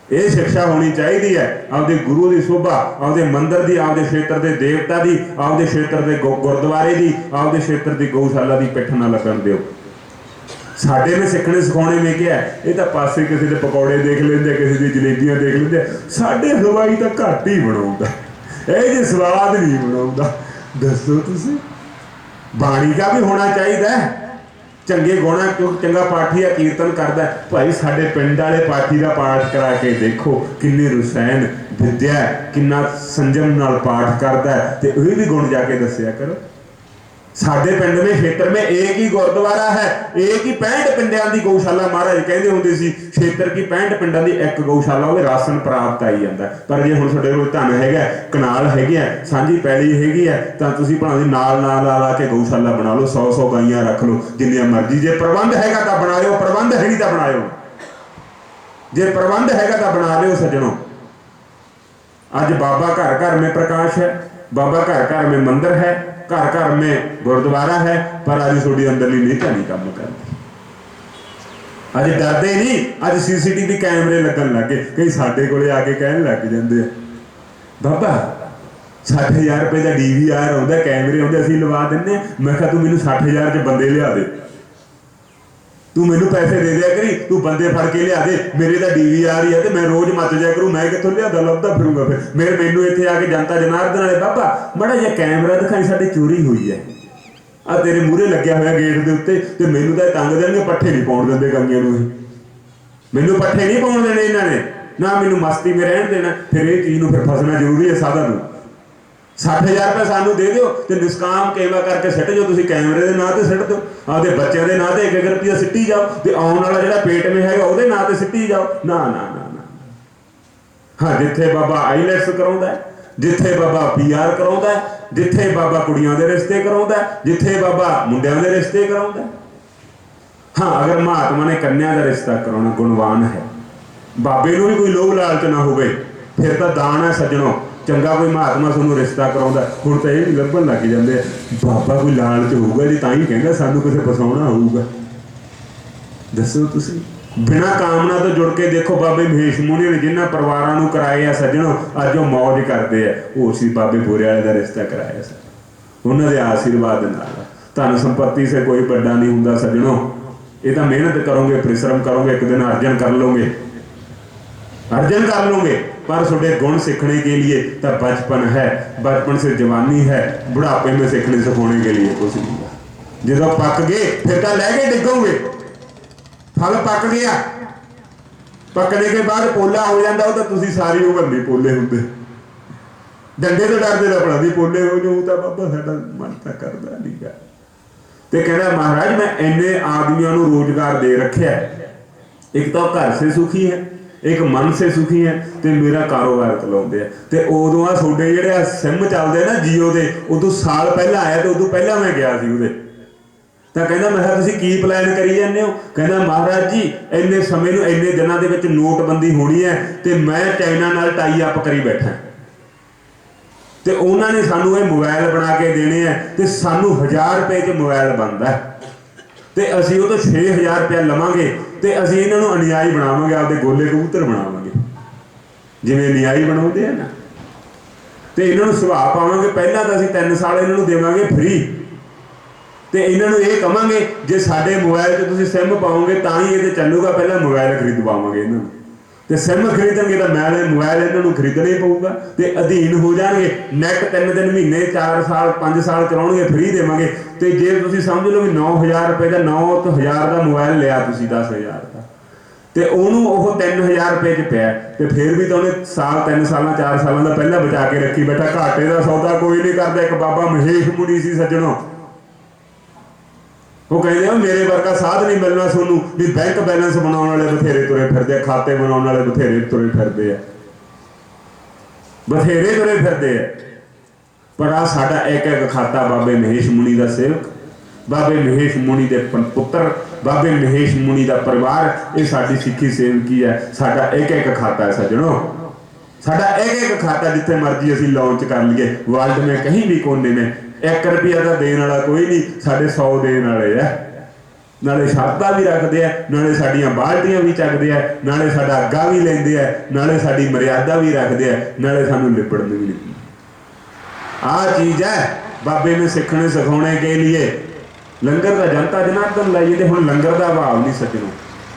ये शिक्षा होनी चाहिए है आपके गुरु की शोभा, आपके मंदिर की, आपके क्षेत्र के देवता की, आपके क्षेत्र के गुरुद्वारे की, आपके क्षेत्र की गौशाला की पिठ ना लगन दो। साडे में सीखने सिखाने में क्या है, ये तो पासे किसी के पकौड़े देख लेंगे, किसी की जलेबियां देख लेंगे, साडे हलवाई तो घट ही बनाऊंगा, ये स्वाद नहीं बनाऊंगा। दसो तुसीं बाणी का भी होना चाहिए, चंगे गुणा क्योंकि चंगा पाठी है कीर्तन करता है भाई, साडे पिंड वाले पाठी का पाठ करा के देखो किन्नी रुसैन विद्या किन्ना संजम नाल पाठ करता है, तो वह भी गुण जाके दसिया करो। साडे पिंड में क्षेत्र में एक ही गुरुद्वारा है, एक ही 65 पिंडियां की गौशाला, महाराज कहते होंगे सी क्षेत्र की 65 पिंडां की एक गौशाला होवे राशन प्राप्त आई जाता है। पर जे हुण तुहाडे कोल धन हैगा कनाल हैगी है सांझी पैली हैगी है तां तुसीं भावें नाल नाल ला के गौशाला बना लो, 100-100 गाइयां रख लो जिन्नियां मर्जी, जे प्रबंध हैगा तां बनाओ, प्रबंध है नहीं तां बनाओ, जे प्रबंध हैगा तां बना लिओ सज्जणों। आज बाबा घर घर में प्रकाश है, बाबा घर घर में मंदिर है, घर घर में गुरुद्वारा है, पर आज थोड़ी अंदरली नीचा नहीं काम करती। अज डरते नहीं, अज CCTV कैमरे लगन लग गए। कई साडे कोले आके कहन लग जाते हैं, बाबा 60,000 रुपए का DVR आउंदा, कैमरे आउंदे, असीं लवा दिंदे। मैं कहा तू मैनूं 60,000 च बंदे लिया दे, तू मैनूं पैसे दे दिया करी, तू बंदे फड़ के लिया दे, मेरे तो DVR ही है तो मैं रोज मच जाया करूँ, मैं कितों लिया लभदा फिरूंगा। फिर मैनूं इत्थे आके जनता जनार्दन वाले, बाबा माड़ा जिहा कैमरा दिखाई, साडी चोरी हुई है, आ तेरे मूहरे लग्या होया गेट के उत्ते, ते मैनूं तां तंग देणगे, पट्ठे नहीं पाउण दिंदे गाईਆਂ नूं, मैनूं पट्ठे नहीं पाउण देणे इन्हां ने, ना मैनूं मस्ती में रहण देना। फिर ये चीज़ नूं फिर फसना जरूरी है साधा नूं। 60,000 रुपये सानू दे दो तो निष्काम केवा करके सिट जाओ, तुम कैमरे के नाँ से सिट दो, आपके बच्चों के नाँ से 1-1 रुपया सिटी जाओ, तो आने वाला जो पेट में है वो नाँ से सिटी जाओ। ना ना ना ना, हाँ जिथे बाबा IELTS कराउंदा है, जिथे बाबा PR कराउंदा है, जिथे बाबा कुड़ियां दे रिश्ते कराउंदा है, जिथे बाबा मुंडियां दे रिश्ते कराउंदा है। हाँ अगर महात्मा ने कन्या का रिश्ता कराउणा गुणवान है, बाबे नूं भी कोई लोभ लालच ना होवे, फिर तो दान है सज्जणों। चंगा कोई महात्मा सूँ रिश्ता कराउंदा, हुण तां इह लभण लग जांदे बाबा कोई लालच होऊगा जी, तां ही कहंदा सानूं किसे फसाउणा होऊगा। दसो तुसीं बिना कामना तो जुड़ के देखो, बाबे महेश मुनि ने जिन्हां परिवारां नूं कराए आ सज्जणों, अज वो मौज करदे आ, वो सी बाबे बोरे वाले दा रिश्ता कराया सी, उन्हां दे आशीर्वाद नाल। धन संपत्ति से कोई बड़ा नहीं हुंदा सज्जणों, ये तो मेहनत करोगे, परिश्रम करोगे, एक दिन अर्जन कर लोगे, अर्जन कर लोगे। पर थोड़े गुण सीखने के लिए तो बचपन है, बचपन से जवानी है, बुढ़ापे में सीखने सिखाने के लिए कुछ नहीं है। जो पक गए फिर तो लहके डिगोगे, फल पक गया, पकने के बाद पोला हो जाता, तो तुम सारी उम्र नहीं पोले होंगे, डंडे तो डरते तो अपना भी पोले हो जाऊँ, तो बाबा साडा मन तो करता नहीं गा। तो कहना महाराज मैं इन्ने आदमियों को रोजगार दे रखे, एक तो घर से सुखी है, एक मन से सुखी है, तो मेरा कारोबार चलाते हैं। तो उदों आ थोड़े जिहड़े सिम चलते ना जियो के, उदों साल पहला आया, तो उदों पहला मैं गया सी उहदे, तो कहना मैं तुसीं की प्लान करी जाते हो, कहना महाराज जी इन्ने समय नूं इन्ने दिनों के विच नोटबंदी होनी है, तो मैं चाइना नाल टाई अप करी बैठा, तो उन्होंने सानू ये मोबाइल बना के देने हैं, तो सानू 1000 रुपए च मोबाइल बनता है, तो असीं वो तो 6000 रुपया लवांगे, तो असीं इन्हां नूं अनुयायी बनावांगे, आपदे गोले कबूतर बनावांगे, जिवें अनुयायी बनाउंदे हैं ना, तो इन्हां नूं सुभाअ पावांगे। पहला तो असीं 3 साल इन्हां नूं देवांगे फ्री, तो इन्हां नूं ये कहांगे जे साडे मोबाइल 'च तुसीं सिम पाओगे तां ही ये चलूगा, पहला मोबाइल खरीदवावांगे इन्हां नूं, तो सिम खरीदेंगे तो मैं मोबाइल इन्हों खरीदना ही पऊगा, तो अधीन हो जाएंगे। नैट 3 दिन महीने 4 साल 5 साल चलाउणगे, फ्री देवांगे। तो जे तुसीं समझ लो भी 9,000 रुपए का 9,000 का मोबाइल लिया तुसीं 10,000 का, तो उन्होंने वो 3,000 रुपए च पिया, तो फिर भी तो उन्हें साल 3 साल 4 सालों का पहला बचा के रखी बैठा। घाटे का सौदा कोई नहीं करता। एक बाबा महेश मुनि सी सज्जणों, वो कहते हो मेरे वर्गा साध नहीं मिलना सोनू, भी बैंक बैलेंस बनाने वाले बथेरे तुरे फिरदे, खाते बनाने वाले बथेरे तुरे फिरदे है, बथेरे तुरे फिरदे है। पर आ साडा एक एक खाता बाबे महेश मुनि का सेवक, बाबे महेश मुनि के पुत्र, बाबे महेश मुनि का परिवार, ये साडी सिੱਖੀ सेवकी है। साडा एक एक खाता है सज्जणों, साडा एक एक खाता जिथे मर्जी असीं लॉन्च कर लिए वर्ल्ड में कहीं भी कोने में। 1 रुपया का देने वाला कोई नहीं, साढ़े 100 देने वाले है। नाले शर्तां भी रखते हैं, नाले साडियां बाल्टियां भी चकते हैं, नाले साडा अग्गा भी लेंदे हैं, नाले साडी मर्यादा भी रखते हैं, नाले सानू लिपड़न भी नहीं। आ चीज़ है बाबे में सीखने सिखाने के लिए। लंगर का जनता जनार्दन लाइए, तो हुण लंगर का अभाव नहीं सज्जनों,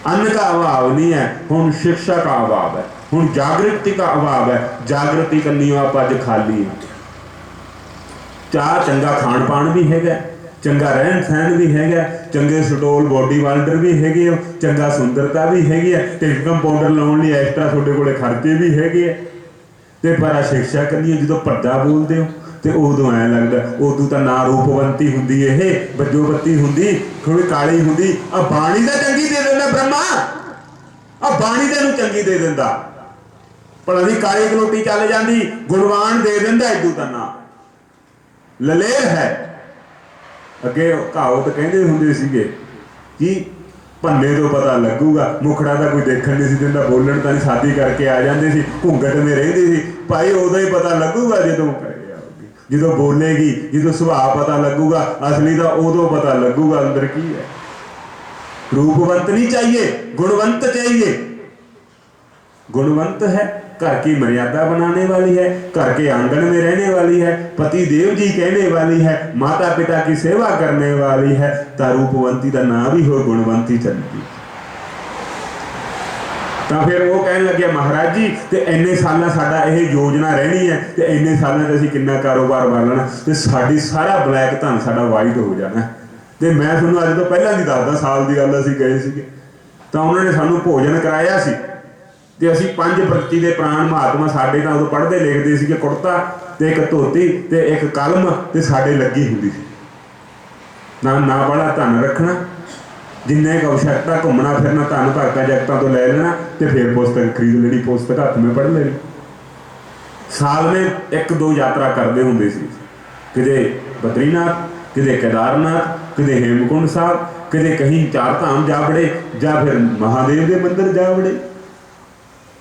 अन्न का अभाव नहीं है, हुण शिक्षा का अभाव है, हुण जागृति का अभाव है। जागृति करनी आप अज खाली है। चाह चंगा खाण पान भी है, चंगा रहन सहन भी है, चंगे सटोल बॉडी बिल्डर भी है, चंगा सुंदरता भी हैगी है, टिक कंपाउंडर लाने लिए एक्सट्रा थोड़े को खर्चे भी है। तो पर शिक्षा करनी है, जो पर्दा बोलते हो तो उदों ऐ लगता, उदों तो ना रूपवंती होंगी, ये बजोबती होंगी, थोड़ी काली होंगी। आ बाणी तो चंगी दे देना ब्रह्मा, आ बाणी तेन चंगी दे देंदा, भला दी काली गलोटी चल जाती, गुणवान दे देंदा, इदू तो ना ललेर है। अगे कहावत कहते होंगे सीगे कि भन्ने तो पता लगूगा, मुखड़ा तो कोई देखण नहीं सी दिंदा, बोलण तां नहीं, शादी करके आ जाते सी, घूंघट में रहिंदी सी। भाई उदों ही पता लगूगा जदों जो बोलेगी, जो सुभाव पता लगूगा, असली का उदों पता लगूगा अंदर की है। रूपवंत नहीं चाहिए, गुणवंत चाहिए। गुणवंत है, घर की मर्यादा बनाने वाली है, घर के आंगन में रहने वाली है, पति देव जी कहने वाली है, माता पिता की सेवा करने वाली है, तो रूपवंती का नाम भी हो, गुणवंती चलती। तो फिर वो कहने लगे महाराज जी तो इन्ने साल साडा यह योजना रहनी है, तो इन्ने साल असीं कितना कारोबार बालना, तो साडी सारा ब्लैक धन साडा वाइट हो जाना। तो मैं तुहानूं अज तो पहलां दी दसदा, साल की गल असीं गए सीगे, तो उन्होंने सानूं भोजन कराया सी, तो असीं 5 प्रति के प्राण महात्मा साडे तां उदों पढ़दे लिखदे सीगे, कुर्ता ते एक धोती ते एक कलम ते साडे लगी हुंदी सी। ना बड़ा धन रखना, जिन्ने का आवश्यकता घूमना फिरना, धन भगतां जगतां तो लै लेना, तो फिर पुस्तक खरीद लेनी, पुस्तक हथ में पढ़ लेनी। साल में 1-2 यात्रा करते होंगे सी, किते बद्रीनाथ, किते केदारनाथ, किते हेमकुंड साहब, किते कहीं 4 धाम जा बड़े, या फिर महादेव के मंदिर जा बड़े।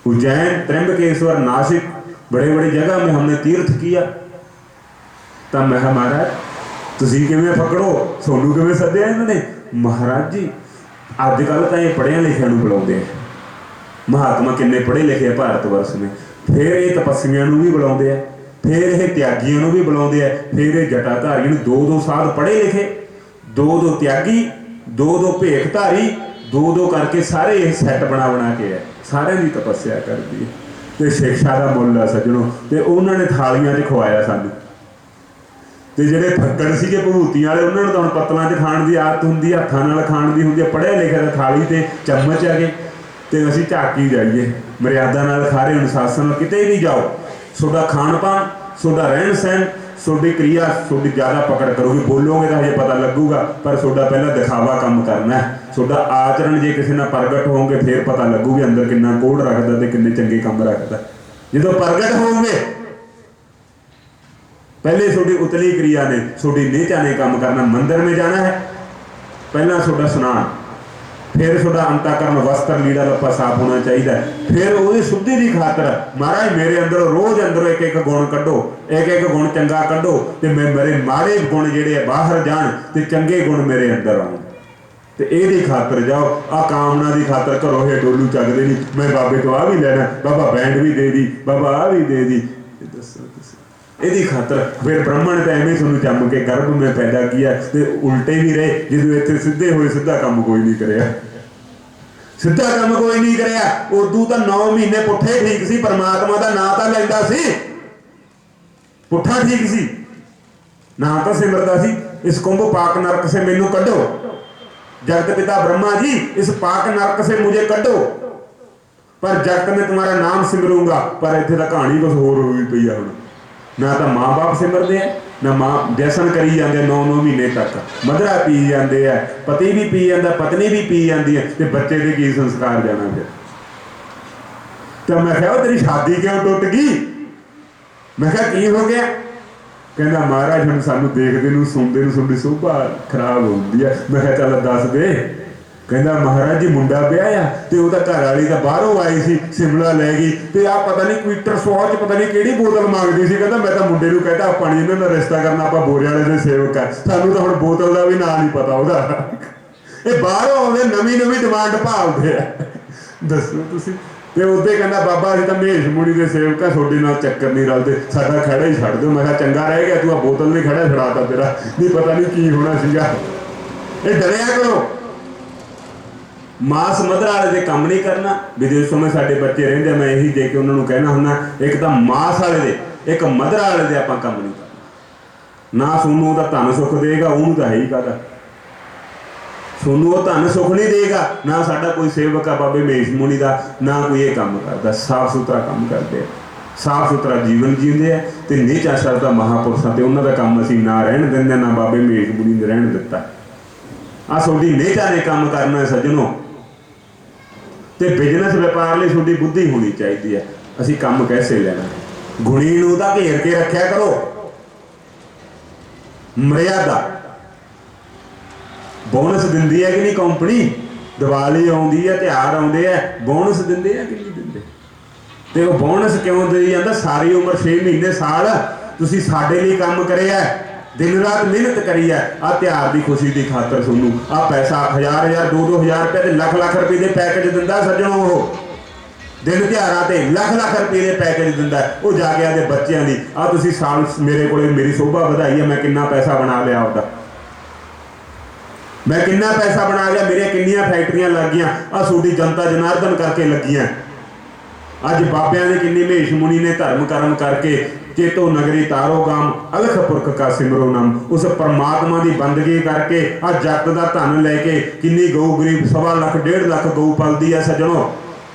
उज्जैन, त्र्यंबकेश्वर, नासिक, बड़े बड़ी जगह में हमने तीर्थ किया। तब मैं महाराज तुसीं किवें पकड़ो, सोनू किवें सद्दिया इन्होंने? महाराज जी अजकल तो ये पढ़िया लिखिया बुलाते हैं, महात्मा किन्ने पढ़े लिखे भारत वर्ष में, फिर ये तपस्वियों भी बुलाते हैं, फिर ये त्यागियों भी बुलाते हैं, फिर ये जटाधारियों 2-2 साल पढ़े लिखे, 2-2 त्यागी, 2-2 भेखधारी, 2-2 करके सारे ये सैट बना के है, सारे की तपस्या कर दी। तो शिक्षा का मुल है सज्जनों, तो उन्होंने थालियां च खवाया सानू। तो जोड़े फक्कड़ से भभूतियां वाले उन्होंने तो हम पत्तलों च खाण की आदत होंगी, हत्थों नाल खाण की होंगी, पढ़िया लिखिया तो थाली ते चम्मच है, तो असीं झाकी जाइए मर्यादा नाल खा रहे, अनुशासन किते भी जाओ, तुहाडा खान पान, तुहाडा रहन सहन, तुहाडी क्रिया तुहाडी ज़्यादा पकड़ करोगे, बोलोगे तो हजे पता लगूगा, पर तुहाडा पहला दिखावा काम करना है, तुहाडा आचरण जे किसी नाल प्रगट होगे फिर पता लगूगी अंदर कितना कोड़ रखता तो किन्ने चंगे काम रखता। जो प्रगट होगे पहले थोड़ी उतली क्रिया ने, थोड़ी नीचा ने काम करना। मंदिर में जाना है, पहला थोड़ा स्नान, फिर थोड़ा अंताकरण वस्त्र लीड़ा लप्पा साफ होना चाहिए, फिर वो शुद्धि की खातर महाराज मेरे अंदर रोज़ अंदरों एक गुण कड्डो, एक गुण चंगा कड्डो, तो मैं मेरे माड़े गुण जेडे बाहर जान तो चंगे गुण मेरे अंदर आउण, तो ये खातर जाओ। आ कामना की खातर घरों ये डोलू चकते नहीं, मैं बाबे तो आ भी लेना, बाबा बैंड भी दे दी, बाबा आ भी दे दी, दसो यदि खातर फिर ब्राह्मण तो एवं थोड़ा जम के गर्भ में पैदा किया, तो उल्टे भी रहे, जो इतने सीधे हुए सीधा काम कोई नहीं कराया, सीधा काम कोई नहीं कराया। उदू तो 9 महीने पुट्ठे ठीक सी, परमात्मा का नाम तो लैंदा सी, पुट्ठा ठीक सी, नाम तो सिमरता सी, इस कुंभ पाक नरक से मैनू कड्डो, जगत पिता ब्रह्मा जी इस पाक नरक से मुझे कड्डो, पर जगत में तुम्हारा नाम सिमरूंगा। पर इतने तो कहानी कुछ होर हुई पई है, हुण ना तो माँ बाप सिमरते हैं, ना माँ व्यसन करी जाते 9-9 महीने तक, मदरा पी जाते हैं, पति भी पी जाता, पत्नी भी पी जाती है, तो बच्चे के की संस्कार जाना फिर। तो मैं क्या तेरी शादी क्यों टुट गई? मैं क्या की हो गया? कहना महाराज हम सानू देखते नूं सुनते नूं सुनती शोभा खराब होती है। मैं क्या चल दस दे। कहना महाराज जी मुंडा ब्याह तो वह घर वाली तो बाहरों आई सी, शिमला लै गई, तो आ पता नहीं क्वीटर 100 च पता नहीं कि बोतल मांगती सी। कहता मैं तो मुंडे को कहता पानी इन्होंने रिश्ता करना, आप बोरे वाले के सेवक है, सानू तो हम बोतल का भी ना नहीं पता वह। ये बाहरों आते नवी नवी डिमांड भालते हैं, दसो तुसीं। तो उदे कहना बाबा असीं तो महेश मुनी के सेवक है, थोड़े नाल चक्कर नहीं रलते, साडा खड़ा ही छड्ड दो। मैं कहा चंगा रह गया तू आ बोतल नहीं खड़ा छड़ाता, तेरा नहीं पता नहीं की होना सीगा। ये डरिया करो, मास मदर वाले दे काम नहीं करना। विदेशों में साडे बच्चे रहिंदे, मैं यही दे के उन्होंने कहना हुंदा, एक तो मास वाले दे, एक मदर वाले दे आपां काम नहीं करना। ना सोनू दा धन सुख देगा, उन्होंने तो है ही कादा, सोनू वो धन सुख नहीं देगा, ना साडा कोई सेवक है बाबे महेश मुनि का, ना कोई ये काम करता। साफ सुथरा काम करते, साफ सुथरा जीवन जींदे है, तो नीचा शरदा महापुरुषों से उन्होंने काम असीं ना रहन दिंदे, ना बाबे महेश मुनि ने रहन दिता। आ सोडी नेता ने काम करना है सज्जनों। तो बिजनेस व्यापार लिए थोड़ी बुद्धि होनी चाहिए है, असी काम कैसे लेना। गुणी नूं तां घेर के रखा करो, मर्यादा बोनस दिंदी है कि नहीं कंपनी, ਦੀਵਾਲੀ ਆਉਂਦੀ ਹੈ, ਤਿਉਹਾਰ ਆਉਂਦੇ ਆ, ਬੋਨਸ ਦਿੰਦੇ ਆ ਕਿ ਨਹੀਂ ਦਿੰਦੇ? ਤੇ ਉਹ ਬੋਨਸ ਕਿਉਂ ਦੇਈ ਜਾਂਦਾ? ਸਾਰੀ ਉਮਰ 6 ਮਹੀਨੇ ਸਾਲ ਤੁਸੀਂ ਸਾਡੇ ਲਈ ਕੰਮ ਕਰਿਆ, दिन रात मेहनत करी है, आ त्योहार की खुशी की खातर सोनू आ पैसा 1000 2-2000 रुपये तो लाख रुपये के पैकेज दिता सज्जनों। वो दिन त्योहार से लाख रुपये के पैकेज दिता है, वो जाके आते बच्चों की आ तुसी साल मेरे को मेरी शोभा वधाई है, मैं कितना पैसा बना लिया आपका, मैं कितना पैसा बना लिया, मेरे किन्नियां फैक्ट्रियां लग गई, आ छोटी जनता जनार्दन करके लगियां। अज बाबिया ने किन्नी महेश मुनि ने धर्म कर्म करके चेतो नगरी तारो गाम अलख पुरख का सिमरो नाम, उस परमात्मा की बंदगी करके आ जग का धन लैके किन्नी गौ गरीब 1.25 लाख 1.5 लाख गौ पलती है सज्जनों।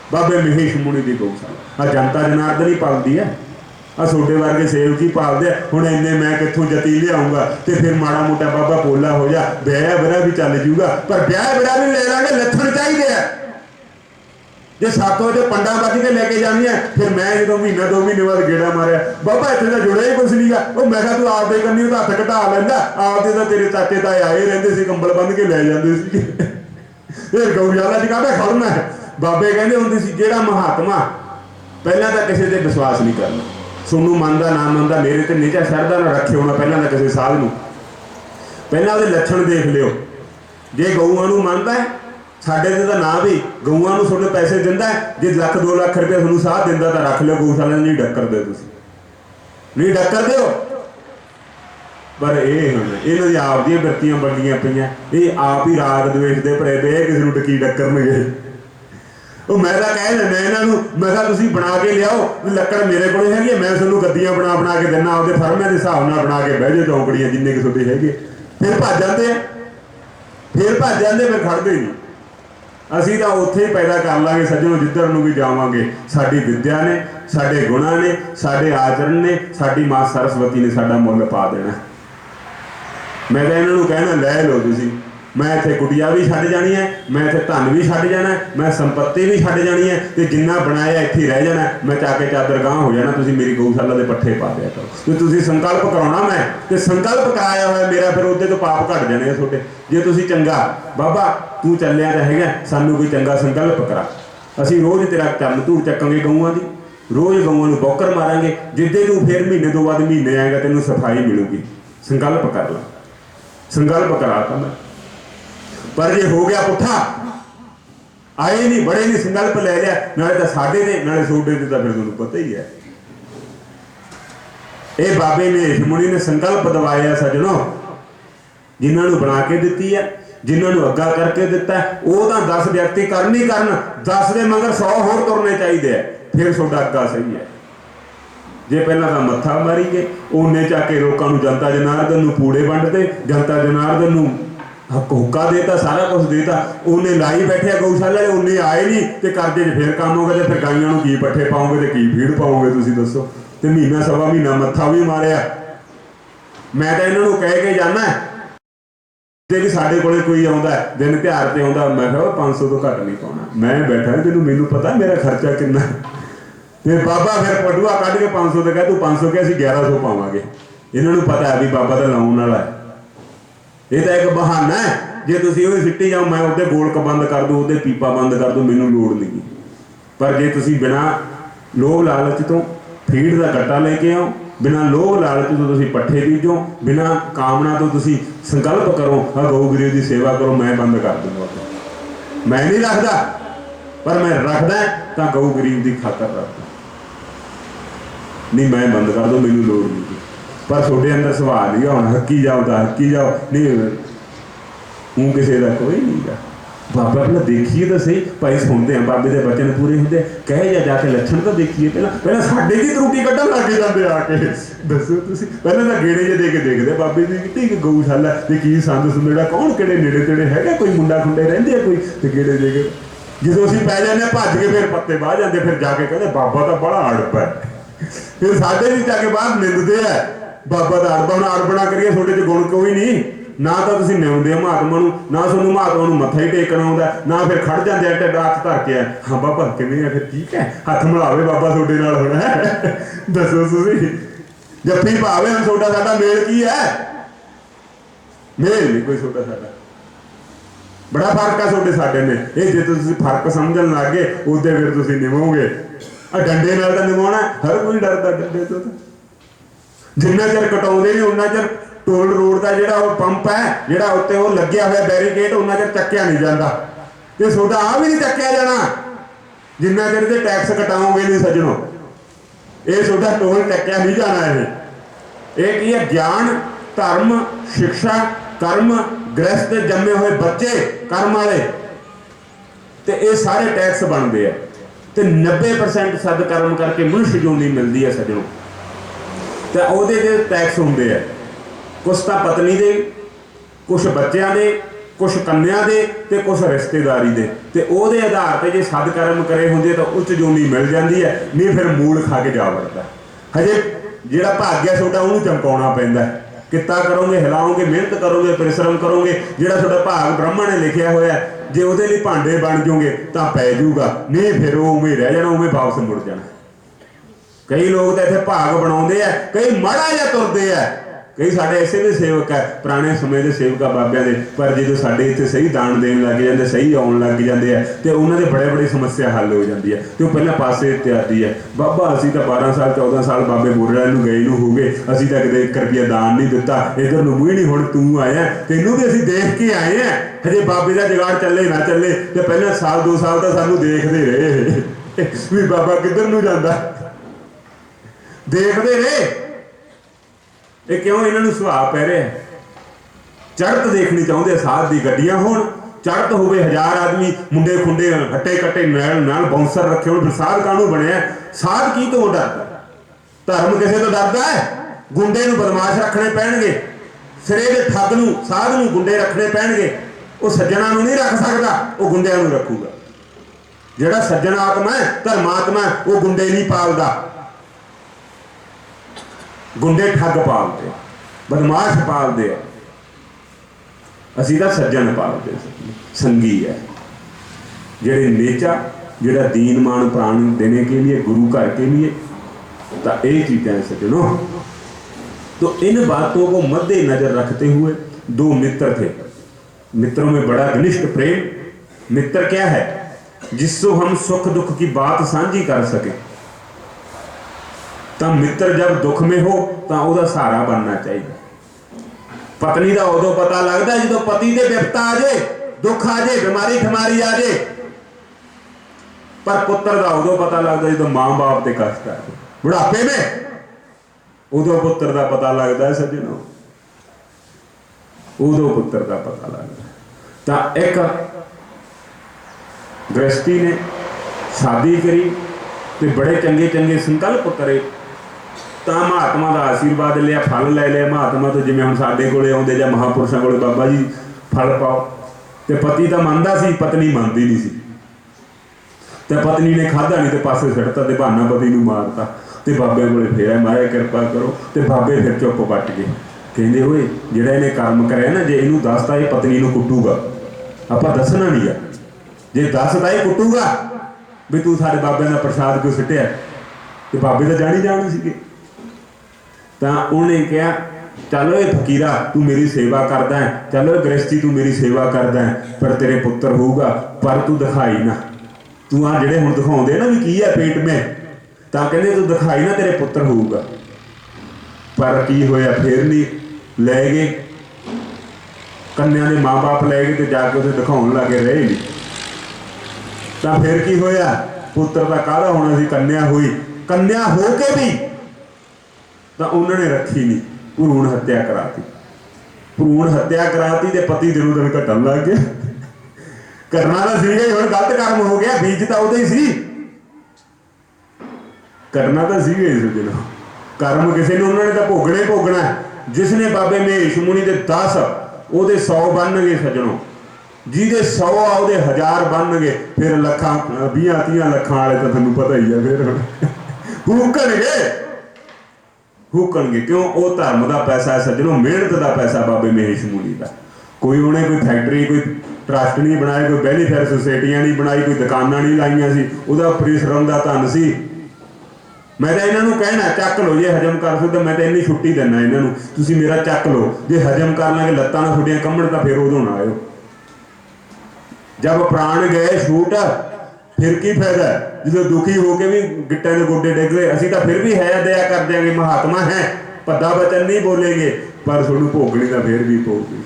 बाबे महेश मुनि की गौशाला आ जनता जनार्दन ही पालती है, आ छोटे वर्गे सेवक ही पालते। हुण इन्ने मैं कित्थों जती लियाऊंगा, तो फिर माड़ा मोटा बाबा पोला हो जा, ब्याह बड़ा भी चल जूगा, पर ब्याह बड़ा भी ले लांगे, लक्षण चाहिए। जे 7 बजे पंडा बज के लेके जानी है, फिर मैं जो महीना 2 महीने बाद गेड़ा मारिया, बाबा इतने तो जुड़े ही कुछ नहीं गा, वो मैं तू आपदे करनी तो हथ घटा लेंदा, आपदे तो तेरे चाचे ताए आए रहते सी, कंबल बन के ले जाते सी। फिर गौशाला च काहदा खड़ना है? बाबे कहते होंदे सी जेड़ा महात्मा पहला तो किसी से विश्वास नहीं करना, सोनू मनदा ना मनदा, मेरे ते निजा शरदा ना रखे होना, पहला तो किसी साध नूं पहला उहदे लक्षण देख लियो। जे गऊआं नूं मनदा है, साडे ते तां ना भी गऊआं नूं तुहानूं पैसे दिंदा है, जे 1-2 लाख रुपये तुहानूं साथ दिंदा तां रख लिओ, गौशाला नहीं डक्कर दे, तुसीं नहीं डक्कर दिओ। पर ये हुण इन्हां दी आप दी बिरतियां बंडियां पईआं, ये आप ही राग द्वेष दे भरे पे किसी नूं डकी डक्करनगे। ਉਹ मैं तो कह दिंदा इन्हों, मैं तुसीं बना के लियाओ, लक्कड़ मेरे को हैगी, मैं तुहानूं गद्दियां बना के दिना, आपदे फर्मां दे हिसाब नाल बना के बह जाओ, चौंकड़ियां जिन्ने कि तुहाडे हैगे। फिर भज जाते हैं, फिर खड़दे नहीं। ਅਸੀਂ ਤਾਂ ਉੱਥੇ ਹੀ ਪੈਦਾ ਕਰ ਲਾਂਗੇ ਸੱਜਣੋ ਜਿੱਧਰ ਨੂੰ ਵੀ ਜਾਵਾਂਗੇ। ਸਾਡੀ ਵਿਦਿਆ ਨੇ, ਸਾਡੇ ਗੁਣਾਂ ਨੇ, ਸਾਡੇ ਆਚਰਣ ਨੇ, ਸਾਡੀ ਮਾਂ ਸਰਸਵਤੀ ਨੇ ਸਾਡਾ ਮੁੱਲ ਪਾ ਦੇਣਾ। ਮੈਂ ਤਾਂ ਇਹਨਾਂ ਨੂੰ ਕਹਿਣਾ ਲੈ ਲਓ ਤੁਸੀਂ, ਮੈਂ ਇੱਥੇ ਕੁਟੀਆ ਵੀ ਛੱਡ ਜਾਣੀ ਹੈ, ਮੈਂ ਇੱਥੇ ਧਨ ਵੀ ਛੱਡ ਜਾਣਾ, ਮੈਂ ਸੰਪत्ति ਵੀ ਛੱਡ ਜਾਣੀ ਹੈ, ਤੇ ਜਿੰਨਾ ਬਣਾਇਆ ਇੱਥੇ ਹੀ ਰਹਿ ਜਾਣਾ, ਮੈਂ ਚਾ ਕੇ ਚਾਦਰਗਾਹ ਹੋ ਜਾਣਾ। ਤੁਸੀਂ ਮੇਰੀ ਗਊਸ਼ਾਲਾ ਦੇ ਪੱਠੇ ਪਾ ਦਿਆ ਕਰੋ, ਤੇ ਤੁਸੀਂ ਸੰਕਲਪ ਕਰਾਉਣਾ ਮੈਂ, ਤੇ ਸੰਕਲਪ ਕਰਾਇਆ ਹੋਇਆ ਮੇਰਾ, ਫਿਰ ਉਹਦੇ ਤੋਂ ਪਾਪ ਘਟ ਜਾਣੇ ਆ ਤੁਹਾਡੇ। ਜੇ ਤੁਸੀਂ ਚੰਗਾ ਬਾਬਾ ਤੂੰ ਚੱਲਿਆ ਤਾਂ ਹੈਗਾ, ਸਾਨੂੰ ਕੋਈ ਚੰਗਾ ਸੰਕਲਪ ਕਰਾ, ਅਸੀਂ ਰੋਜ਼ ਤੇਰਾ ਚਰਨ ਧੂੜ ਚੱਕਾਂਗੇ ਗਊਆਂ ਦੀ, ਰੋਜ਼ ਗਊਆਂ ਨੂੰ ਬੌਕਰ ਮਾਰਾਂਗੇ, ਜਿੱਦੇ ਤੂੰ ਫਿਰ ਮਹੀਨੇ ਤੋਂ ਬਾਅਦ ਮਹੀਨੇ ਆਏਗਾ ਤੈਨੂੰ ਸਫਾਈ ਮਿਲੂਗੀ। ਸੰਕਲਪ ਕਰ ਲਾ, ਸੰਕਲਪ ਕਰਾਤਾ मैं। पर जे हो गया पुट्ठा, आए नहीं बड़े नहीं, संकल्प ले लिया, नाले तो साडे ने नाले सोडे ने, तो फिर तुहानूं पता ही है। ये बाबे महेश मुनि ने संकल्प दवाया सज्जनों, जिन्होंने बना के दिती है, जिन्होंने अग्गा करके दिता है, वो तो 10 व्यक्ति करन ही करन, 10 के मगर 100 होर तुरने चाहिए, फिर तुहाडा अग्गा सही है। जे पहला तो मत्था मारी गए, उन्ने चाके लोगों को जनता जनार्दन नूं पूड़े वंडते, जनता जनार्दन नूं हुक्का देता, सारा कुछ देता, उन्हें लाई बैठे गौशाला, उन्हें आए नहीं, तो करजे फिर काम होगा, तो फिर गाइयों को की पट्ठे पाओगे, तो की फीड पाओगे, तुसीं दसो। तो महीना सवा महीना मत्था भी मारिया। मैं तो इन्हों कह के जाना कि साढ़े को कोई आता दिन त्यौहार पर आता, मैं कहा 500 तो घट नहीं पाना, मैं बैठा तेन मैनू पता मेरा खर्चा कितना, तो बाबा फिर पटुआ कढ़ के 500 तो कह तू 500 के, असं 1100 पावे। इन्होंने पता है भी बाबा तो लाने वाला है, ये तो एक बहाना है। जे तुसीं वो सिट्टी जाओ, मैं उसदे गोलक बंद कर दूँ, उसदे पीपा बंद कर दूँ, मैनूं लोड़ नहीं। पर जे तुसीं बिना लोभ लालच तो फीड का गट्टा लेके आओ, बिना लोभ लालच तो तुसीं पट्ठे बीजो, बिना कामना तो तुसीं संकल्प करो हाँ गौ गरीब की सेवा करो, मैं बंद कर दूँगा। मैं नहीं रखता, पर मैं रखदा तो गौ गरीब की खातर रखदा, नहीं मैं बंद कर दो, मैनूं लोड़ नहीं। पर थोड़े अंदर सवाल ही हम हक्की जाओ तो हक्की जाओ, नहीं हूँ किसी का कोई नहीं गा। बाबा पहले देखिए तो सही, भाई सुनते हैं बाबे के वचन पूरे होंगे, कहे या जाके लक्षण तो देखिए, पहले साढ़े की त्रुटि कड्ढन लग जाते आके। दसो तुसीं पहले तो गेड़े जे दे के देखते बाबे की कि गऊशाला ते की संद सुंदड़ा कौन किहड़े नेड़े तेड़े है, कोई मुंडा खुंडे रहिंदे कोई, तो गेड़े दे के जो असीं पै जाने भज के फिर पत्ते बाह जाते, फिर जाके कहते बाबा तो बड़ा अड़प है, फिर साढ़े भी जाके बाहर निंदते हैं बाबा का अड़बना अड़बना करिए, थोड़े च गुण कोई नहीं, ना तो तुसीं निउंदे महात्मा नूं, ना तुहानूं महात्मा नूं मत्था ही टेकना आउंदा, ना फिर खड़ जाते हैं ढिड हत्थ धर के, हाँ बाबा किवें है, फिर ठीक है हत्थ मिलावे बाबा तुहाडे नाल हुण है। दसो तुसीं जफ्फी पावे, हम तुहाडा साडा मेल की है? मेल नहीं कोई तुहाडा साडा, बड़ा फर्क है ਤੁਹਾਡੇ ਸਾਡੇ में ये जे ਤੁਸੀਂ फर्क समझन लग गए उदे फिर ਤੁਸੀਂ निभाओगे डंडे नाल तां निभाउणा हर कोई डरदा डंडे तो जिन्ना चਿਰ कटाउंदे नहीं उन्ना चਿਰ टोल रोड का जिहड़ा वो पंप है जिहड़ा उत्ते वो लग्या होया बैरीकेड उन्ना चਿਰ ਚੱਕਿਆ नहीं जाता ते ਤੁਹਾਡਾ आ भी नहीं ਚੱਕਿਆ जाना जिन्ना चਿਰ ते टैक्स कटाओगे नहीं सज्जनों ये ਤੁਹਾਡਾ टोल ਚੱਕਿਆ नहीं जाना ये की है ज्ञान धर्म शिक्षा कर्म गृहस्थ जमे हुए बच्चे कर्म वाले ते ये सारे टैक्स बनते हैं तो 90% सदकर्म करके मनुष्य जोनी मिलती है सज्जनों तो ਉਹਦੇ ਦੇ टैक्स होंगे है कुछ तो पत्नी दे कुछ बच्चों के कुछ कन्या दे ते कुछ रिश्तेदारी दे ते ਉਹਦੇ आधार पर जो सदकर्म करे होंगे तो उच्च जोनी मिल जाती है नहीं फिर मूल खा के जा वड़ता हजे ਜਿਹੜਾ भाग्य ਤੁਹਾਡਾ ਉਹਨੂੰ ਚਮਕਾਉਣਾ ਪੈਂਦਾ किता करोगे हिलाओगे मेहनत करोगे परिश्रम करोगे ਜਿਹੜਾ ਤੁਹਾਡਾ भाग ब्रह्मा ने लिखिया होया जे ਉਹਦੇ ਲਈ ਭਾਂਡੇ बन जाओगे तो पै जाऊगा नहीं फिर वो उवें रह जाना उवें वापस मुड़ जाना कई लोग तो इत्थे भाग बनाउंदे आ कई माड़ा जिहा तुरदे आ कई साडे ऐसे भी सेवक है पुराने समय के सेवक बाबियां दे पर जो साडे इत्थे सही दान देन लग जांदे सही आउण लग जांदे आ ते उन्हां दे बड़े बड़ी समस्या हल हो जाती है तो पहले पासे ते आती है बाबा असीं तां 12 साल 14 साल बाबे बोरड़ा नूं गए नूं हो गए असीं तां कदे 1 रुपया दान नहीं दिता इधर नूं मूँह नहीं हुण तूं आया तैनूं भी असीं देख के आए हैं हजे बाबे दा जुगाड़ चले ना चले ते पहले साल 2 साल तां सानूं देखदे रहे भी बाबा किधर नूं जांदा देखते रहे ये क्यों इन्होंने सुभाव पै रहे चढ़त देखनी चाहते साध की गड्डियां हो चढ़त हो 1000 आदमी मुंडे खुंडे हट्टे कट्टे नाल बाउंसर रखे हो फिर साध कानू बनया साध की तो डरदा धर्म किसी तो डरदा है गुंडे नूं बदमाश रखने पैणगे सिरे दे ठग नूं साध नूं गुंडे रखने पैणगे वो सज्जणा नूं नहीं रख सकदा वो गुंडियां नूं रखूगा जिहड़ा सज्जन आत्मा है धर्मात्मा है वो गुंडे नहीं पालदा गुंडे ठग पालते बदमाश पालते असीं तां सज्जन पालते संगी है जेड़े नेचा जेड़ा दीन मान प्राण देने के लिए गुरु घर के लिए तो ये चीज़ें सज्जनों तो इन बातों को मद्देनजर रखते हुए 2 मित्र थे मित्रों में बड़ा घनिष्ठ प्रेम मित्र क्या है जिससे हम सुख दुख की बात साझी कर सकें तो मित्र जब दुख में हो तो उसका सहारा बनना चाहिए पत्नी का उदों पता लगता जो पति के विपता आ जाए दुख आ जाए बीमारी ठमारी आ जाए पर पुत्र का उदों पता लगता जो मां बाप के कष्ट आ जाए बुढ़ापे में उदों पुत्र का पता लगता है सज्जनों उदों पुत्र का पता लगता तो एक गृहस्थी ने शादी करी तो बड़े चंगे चंगे संकल्प करे तो महात्मा का आशीर्वाद लिया फल लै लिया महात्मा तो जिमें हम साडे कोले आउंदे जां महापुरुषों कोले बाबा जी फल पाओ तो पति तो मनता सी पत्नी मनती नहीं सी तो पत्नी ने खाधा नहीं तो पासे सटता तो बहाना पति नूं मारता तो बाबे कोले फेर महाराज कृपा करो तो बाबे फिर चुप पट गए कहंदे होए जिहड़ा इहने कर्म कराया ना जे इहनूं दसता ये पत्नी नूं कुट्टूगा आपां दसना नहीं है जे दसता ये कुट्टूगा भी तू साडे बाबे का प्रसाद क्यों सिटिया तो बाबे तो जानी जाने सीगे तो उन्हें कहा चलो ये फकीरा तू मेरी सेवा करदा है चलो गृहस्थी तू मेरी सेवा करदा है पर तेरे पुत्र होगा पर तू दिखाई ना तू आ जिहड़े हुण दिखाउंदे ना भी की है पेट में तो कहंदे तू दिखाई ना तेरे पुत्र होगा पर की होया फिर नहीं लै गए कन्या के माँ बाप लै गए तो जाके उसे दिखाउण लगे रहे नहीं तो फिर की होया पुत्र का काहदा होना सी कन्या हुई कन्या हो के भी तो उन्होंने रखी नहीं भ्रूण हत्या कराती भ्रूण हत्या कराती तो पति दिनों दिन घटन लग गया करना तो सीगा ही हुण गलत कर्म हो गया बीज तो उहदा ही सी करना तो सीगा ही सज्जनों कर्म किसी ने उन्होंने तो भोगने भोगना जिसने बाबे महेश मुनि के 10 ਉਹਦੇ 100 बन गए सज्जनों ਜਿਹਦੇ 100 ਆ ਉਹਦੇ 1000 बन गए फिर ਲੱਖਾਂ 20-30 ਲੱਖਾਂ वाले तो ਤੁਹਾਨੂੰ पता ही है फिर हुकणगे क्यों वो धर्म का पैसा है सज्जनों मेहनत का पैसा बाबे महेश मुनि का कोई उन्हें कोई फैक्ट्री कोई ट्रस्ट नहीं बनाए कोई वेलफेयर सोसाइटियां नहीं बनाई कोई दुकाना नहीं लाइया सी उहदा परिश्रम का धन सी मैं तो इन्हों कहना चक लो जे हजम कर सकते मैं तो इन्नी छुट्टी दिना इन्हों तुसीं मेरा चक लो जे हजम कर लांगे लत्तां ना थोड़ियां कंबण तो फिर उदों ना आयो जब प्राण गए छूट फिर की फायदा जो दुखी होके भी गिट्टां दे गोडे डिग गए असीं तां फिर भी है दया कर देंगे महात्मा है भद्दा वचन नहीं बोलेंगे पर थोड़ी भोगनी तो फिर भी पऊगी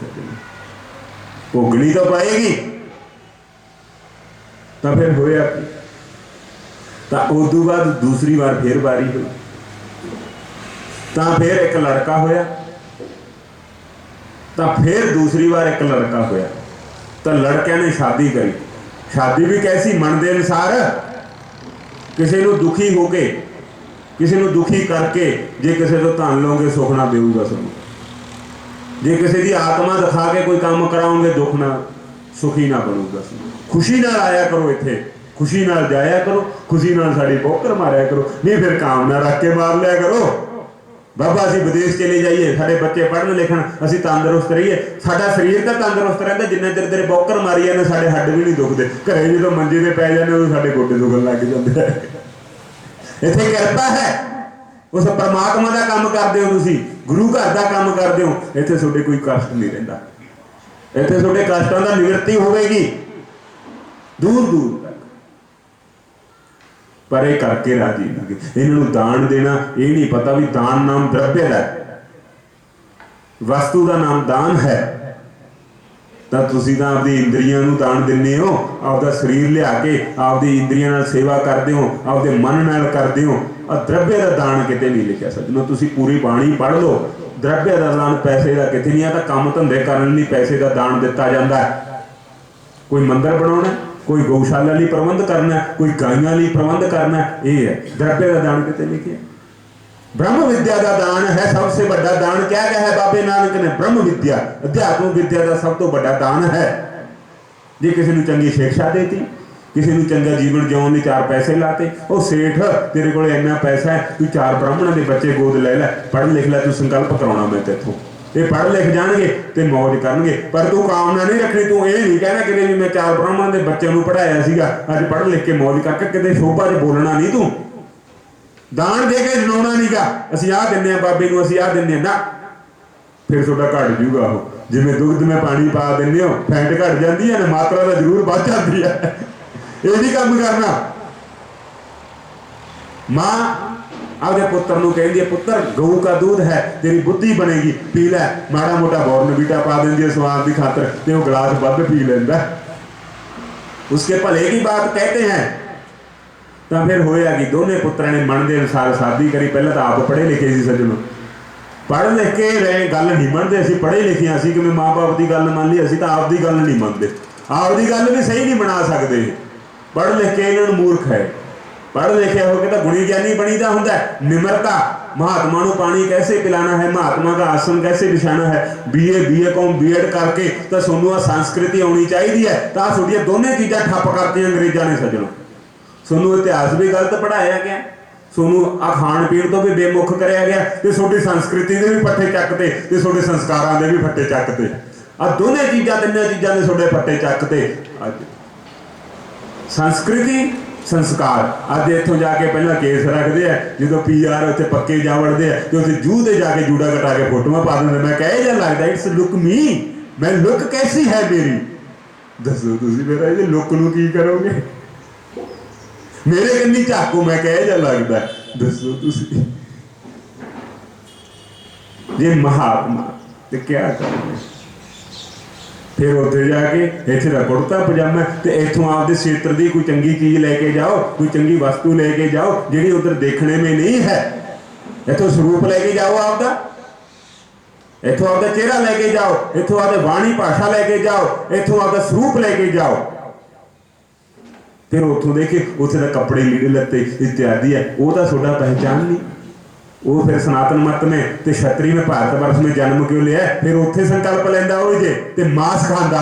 भोगनी तो पाएगी तो फिर होया तो उदू बाद दूसरी बार फिर बारी हुई तो फिर एक लड़का होया तो फिर दूसरी बार एक लड़का होया तो लड़किया ने शादी करी शादी भी कैसी मन के अनुसार किसी को दुखी होके किसी को दुखी करके जे किसी को धन लोगे सुख ना देगा सुनो जे किसी की आत्मा दिखा के कोई काम कराओगे दुख ना सुखी ना बनूगा खुशी ना आया करो इत्थे खुशी ना जाया करो खुशी ना साड़ी बौकर मारिया करो नहीं फिर काम ना रख के मार लिया करो बाबा असीं विदेश चले जाइए साडे बच्चे पढ़न लिखण असीं तंदुरुस्त रहीए साडा शरीर तो तंदुरुस्त रहिंदा जिन्ना चिर तेरे बौकर मारी जाने साडे हड्ड भी नहीं दुखते घरे जो मंजे ते पै जाने उदों साडे गोडे दुखण लग जांदे इत्थे किरपा है उस परमात्मा का काम करदे हो तुसीं गुरु घर का काम करदे हो इत्थे तुहाडे कोई कष्ट नहीं रहिंदा इत्थे तुहाडे कष्टां दा निवृत्ति होवेगी दूर दूर तक पर यह करके राजी नहीं इन्हों दान देना ये नहीं पता भी दान नाम द्रव्य है वस्तु का नाम दान है तो तुसीं तां आपदी इंद्रियां नूं दान दिंदे हो आपदा शरीर लिया के आपदी इंद्रियां नाल सेवा करते हो आपदे मन नाल करते हो और द्रव्य का दान किते नहीं लिखिया सज्जनों तुसीं पूरी बाणी पढ़ लो द्रव्य का दान पैसे का किते नहीं आता काम धंधे करने लई पैसे का दान दिता जाता है कोई मंदिर बनाना कोई गौशाला लिए प्रबंध करना कोई गाइयों लिए प्रबंध करना ये है द्रव्य का दान कितने लिखे ब्रह्म विद्या का दान है सबसे बड़ा दान क्या है बाबे नानक ने ब्रह्म विद्या अध्यात्म विद्या का सब तो बड़ा दान है जे किसी ने चंगी शिक्षा देती किसी ने चंगा जीवन जिउण लई 4 पैसे लाते ओ सेठ तेरे को इन्ना पैसा है तू 4 ब्राह्मणों के बच्चे गोद ले लै पढ़ लिख लै तू संकल्प कराउणा मैं तेथों ये पढ़ लिख जाएंगे तो मौज करनगे पर तू कामना नहीं रखनी तू ये नहीं कहना कि भी मैं 4 ब्राह्मण के बच्चों को पढ़ाया सीगा अज पढ़ लिख के मौज करके कितने शोभा च बोलना नहीं तू दान दे के जनाउणा नहीं गा असीं आ दिंदे बाबे नूं असीं आ दिंदे ना फिर तुहाडा घट जूगा वो जिवें दुग्ध में पानी पा दिंदे हो फैट घट जाती है ना मात्रा तो जरूर बढ़ जाती है ये नहीं काम करना माँ आपके पुत्र नूं कहंदी है पुत्र गऊ का दूध है तेरी बुद्धि बनेगी पी लै माड़ा मोटा बॉर्नवीटा पा देंदी है स्वाद की खातर तो वह गिलास वध पी लेंदा उसके भले की बात कहते हैं तो फिर होया कि दोनों पुत्रों ने मन के अनुसार शादी करी पहले तो आप पढ़े लिखे सी सज्जनों पढ़ लिख के रहे गल नहीं मनते असीं पढ़े लिखे असीं कि माँ बाप की गल मान ली असीं तो आपकी गल नहीं मनते आपकी गल भी सही नहीं बना सकते पढ़ लिख के इन्होंने मूर्ख है पढ़ लिखे होकर तो गुणी ज्ञानी बनीदा हुंदा है निमरता महात्मा को पानी कैसे पिलाना है महात्मा का आसन कैसे बिछाना है बीए कौम बीएड करके तो सोनू आ संस्कृति आनी चाहिए है तो थोड़िया दोनों चीज़ां ठप करती अंग्रेजों ने सज्जनों सोनू इतिहास भी गलत पढ़ाया गया सोनू आ खाण पीण तो भी बेमुख कराया गया तो थोड़ी संस्कृति के भी पट्टे चकते तो थोड़े संस्कारों के भी पट्टे चकते आ दोनों चीज़ां तिन्नों चीज़ां के थोड़े पट्टे चकते संस्कृति संस्कार अज इतों जाके पहला केस रखते हैं जो PR उत्थे पक्के जा वड़ते हैं तो उत्थे जूह से जाके जूड़ा कटा के फोटोआं पा देंगे मैं कह जा लगता इट्स लुक मी मैं लुक कैसी है मेरी दसो तुसीं मेरा ये लुक नूं की करोगे मेरे कन्नी झाको मैं कह जा लगता दसो तुसीं जे महात्मा तो क्या करोगे फिर उत्थे जाके इत्थे दा कुर्ता पजामा तो इत्थों आपके क्षेत्र की कोई चंगी चीज़ लैके जाओ कोई चंगी वस्तु लेके जाओ जिहड़ी उधर देखने में नहीं है इत्थों स्वरूप लेके जाओ आपका इत्थों आपका चेहरा लेके जाओ इत्थों आपके वाणी भाषा लेके जाओ इत्थों आपका स्वरूप लेके जाओ फिर उतों देखिए उत्थे दा कपड़े लीड़े लत्ते इत्यादि है वो तो थोड़ा पहचान नहीं वो फिर सनातन मत में तो क्षत्रिय में भारतवर्ष में जन्म क्यों लिया फिर उत्थे संकल्प लेंदा हो जे ते मांस खांदा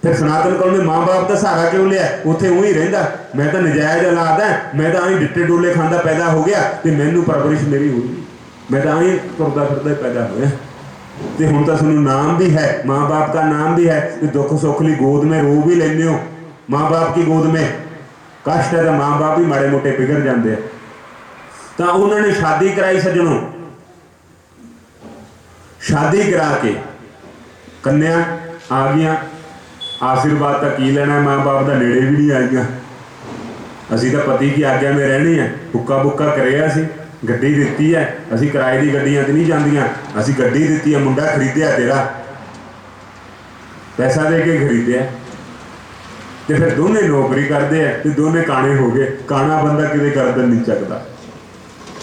फिर सनातन कौल में माँ बाप का सहारा क्यों लिया उत्थे उ ही रहिंदा मैं तो नजायज औलाद है मैं तो आई डिट्टे डोले खांदा पैदा हो गया तो मैनू परवरिश मेरी हुई मैं तो आई तुरदा फिरदा पैदा होया तो हुण तां तुहानूं नाम भी है माँ बाप का नाम भी है तो दुख सुख ली गोद में रो भी लेंदे हो माँ बाप की गोद में कष्ट है तो माँ बाप भी माड़े मोटे पिघल जाते हैं तो उन्होंने शादी कराई सज्जनों शादी करा के कन्या आ गया आशीर्वाद तो की लेना, माँ बाप का नेड़े भी नहीं आईਆਂ। असी तो पति की आग्या में रहने हैं, हुक्का बुक्का करिया सी, गड्डी दिती है, असी किराए की गड्डियां नहीं जांदियां, असी गड्डी दिती है, मुंडा खरीदया तेरा, पैसा दे के खरीदया, तो फिर दोनों नौकरी करते हैं, तो दोनों काने हो गए। काना बंदा किते गर्दन नहीं चकता।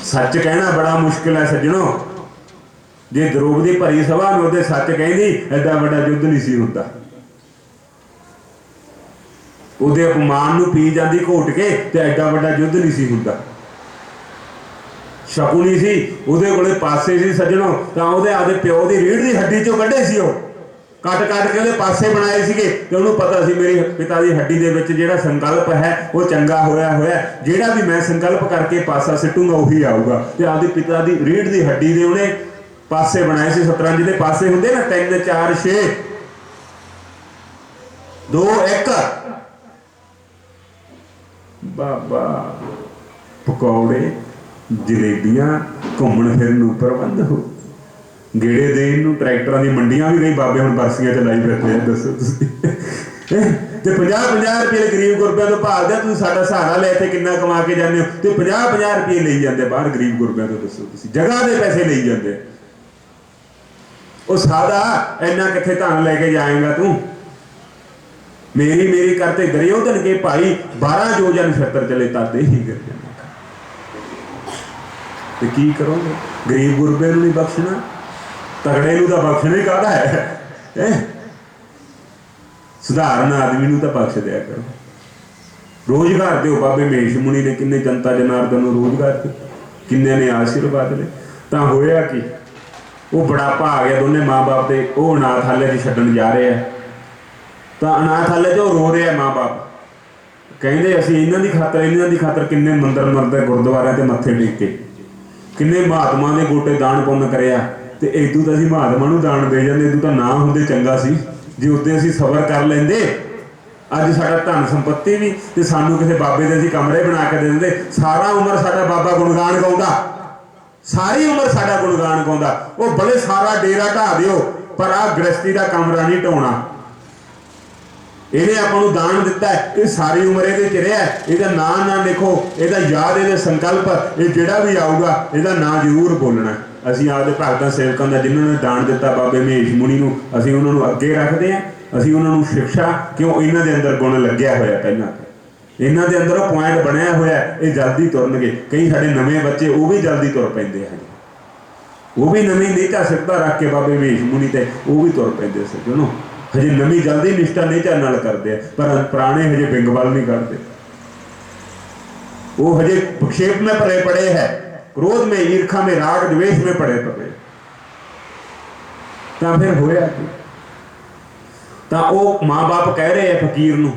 सच कहना बड़ा मुश्किल है सज्जनों। जे द्रौपदी भरी सभा में उहदे सच कहती, एडा बड़ा युद्ध नहीं सी हुंदा। उहदे अपमान नूं पी जाती घोट के, तो एडा बड़ा युद्ध नहीं सी हुंदा। शकुनी सी, उहदे कोले पासे सी सज्जनों, तां उहदे आदे प्यो दी रीढ़ दी हड्डी चों कढे सी, ओह कट कट के उहदे पासे बनाए सीगे, ते उहनूं पता सी मेरे पिता दी हड्डी दे विच जिहड़ा संकल्प है वो चंगा होया होया, जिहड़ा भी मैं संकल्प करके पासा सिੱਟूंगा उही आऊगा। ते आदे पिता दी रीढ़ दी हड्डी दे उहने पासे बनाए सी। शतरंज दे पासे हुंदे ना 3 4 6 2 1। बाबा पकौड़े जलेबियां घूमण फिरन प्रबंध हो, गेड़े देन नूं ट्रैक्टरां दी मंडियां भी कई बाबे हुण बरसियां चलाई फिरदे आ। दसो तुसीं ते 50-50 रुपये गरीब गुरबिਆਂ ਤੋਂ ਭਾਲਦੇ ਆ। ਤੁਸੀਂ ਸਾਡਾ सहारा ले इत्थे किन्ना कमा के जाते हो, तो 50-50 रुपये ਲਈ ਜਾਂਦੇ बाहर गरीब गुरबिਆਂ ਤੋਂ। दसो तुसीं जगह ਦੇ पैसे ਲਈ ਜਾਂਦੇ। ਉਹ सादा इन्ना कित्थे धन लैके जाएगा तू। मेरी मेरी करते दुर्योधन के भाई 12 योजन छत्तर चले ताते ही गिर जाने। तो की करोगे? गरीब गुरबे नहीं बख्शना, तगड़े तो बख्शना ही काहदा है। सुधारण आदमी तो बख्श दिया करो। रोजगार दो। बाबे मेश मुनि ने किन्ने जनता जनार्दन नूं रोजगार दिता, किन्ने ने आशीर्वाद ले। तो होया कि वो बुढ़ापा आ गया, दोनों माँ बाप के वो अनाथालय च छड्डण जा रहे हैं। तो अनाथालय च रो रहे माँ बाप, कहते असीं इन्हां दी खातर किन्ने मंदिर मरदे गुरुद्वारे ते मत्थे टेके, किन्ने महात्मा के गोटे दान पुण्य करिया, तो इदू तो असीं महात्मा नूं दान दे जांदे, इदू तो ना हुंदे चंगा सी जे उत्ते असीं सबर कर लैंदे। अज साडा धन संपत्ति भी ते सानूं किसी बाबे दे असीं कमरे बना के दे दिंदे। सारा उम्र साडा बाबा गुणगान गाउंदा, सारी उम्र साडा गुणगान गाउंदा। वो भले सारा डेरा ढा दिओ, पर आ गृहस्थी का कमरा नहीं ढाउणा। इन्हें आपको दान दिता है, ये सारी उम्र ये रहा, यदा ना ना लिखो, यदा याद, ये संकल्प, ये जोड़ा भी आऊगा यदा ना जरूर बोलना। असी आपके भगतों सेवकों का जिन्होंने दान दिता बाबे महेश मुनि नूं, असी उन्होंने अगे रखते हैं। असी उन्होंने शिक्षा, क्यों इन्हों के अंदर गुण लग्या होया, पहला इन्हों के अंदर पॉइंट बनया होया, ये जल्दी तुरनगे। कई साढ़े नवे बच्चे वो भी जल्दी तुर पैंदे हैं, वो भी नवी नीचा सिरता रख के बाबे महेश मुनि ते वो भी तुर पैंदे सज्जनों। हजे नवी जल्दी निष्ठा निचा नाल करते हैं, पर पुराने हजे बिंगवाल नहीं करते। वो हजे विक्षेप में पड़े पड़े है, क्रोध में, ईर्खा में, राग द्वेष में पड़े पड़े। तो फिर होया कि तो वो माँ बाप कह रहे हैं फकीर नूं,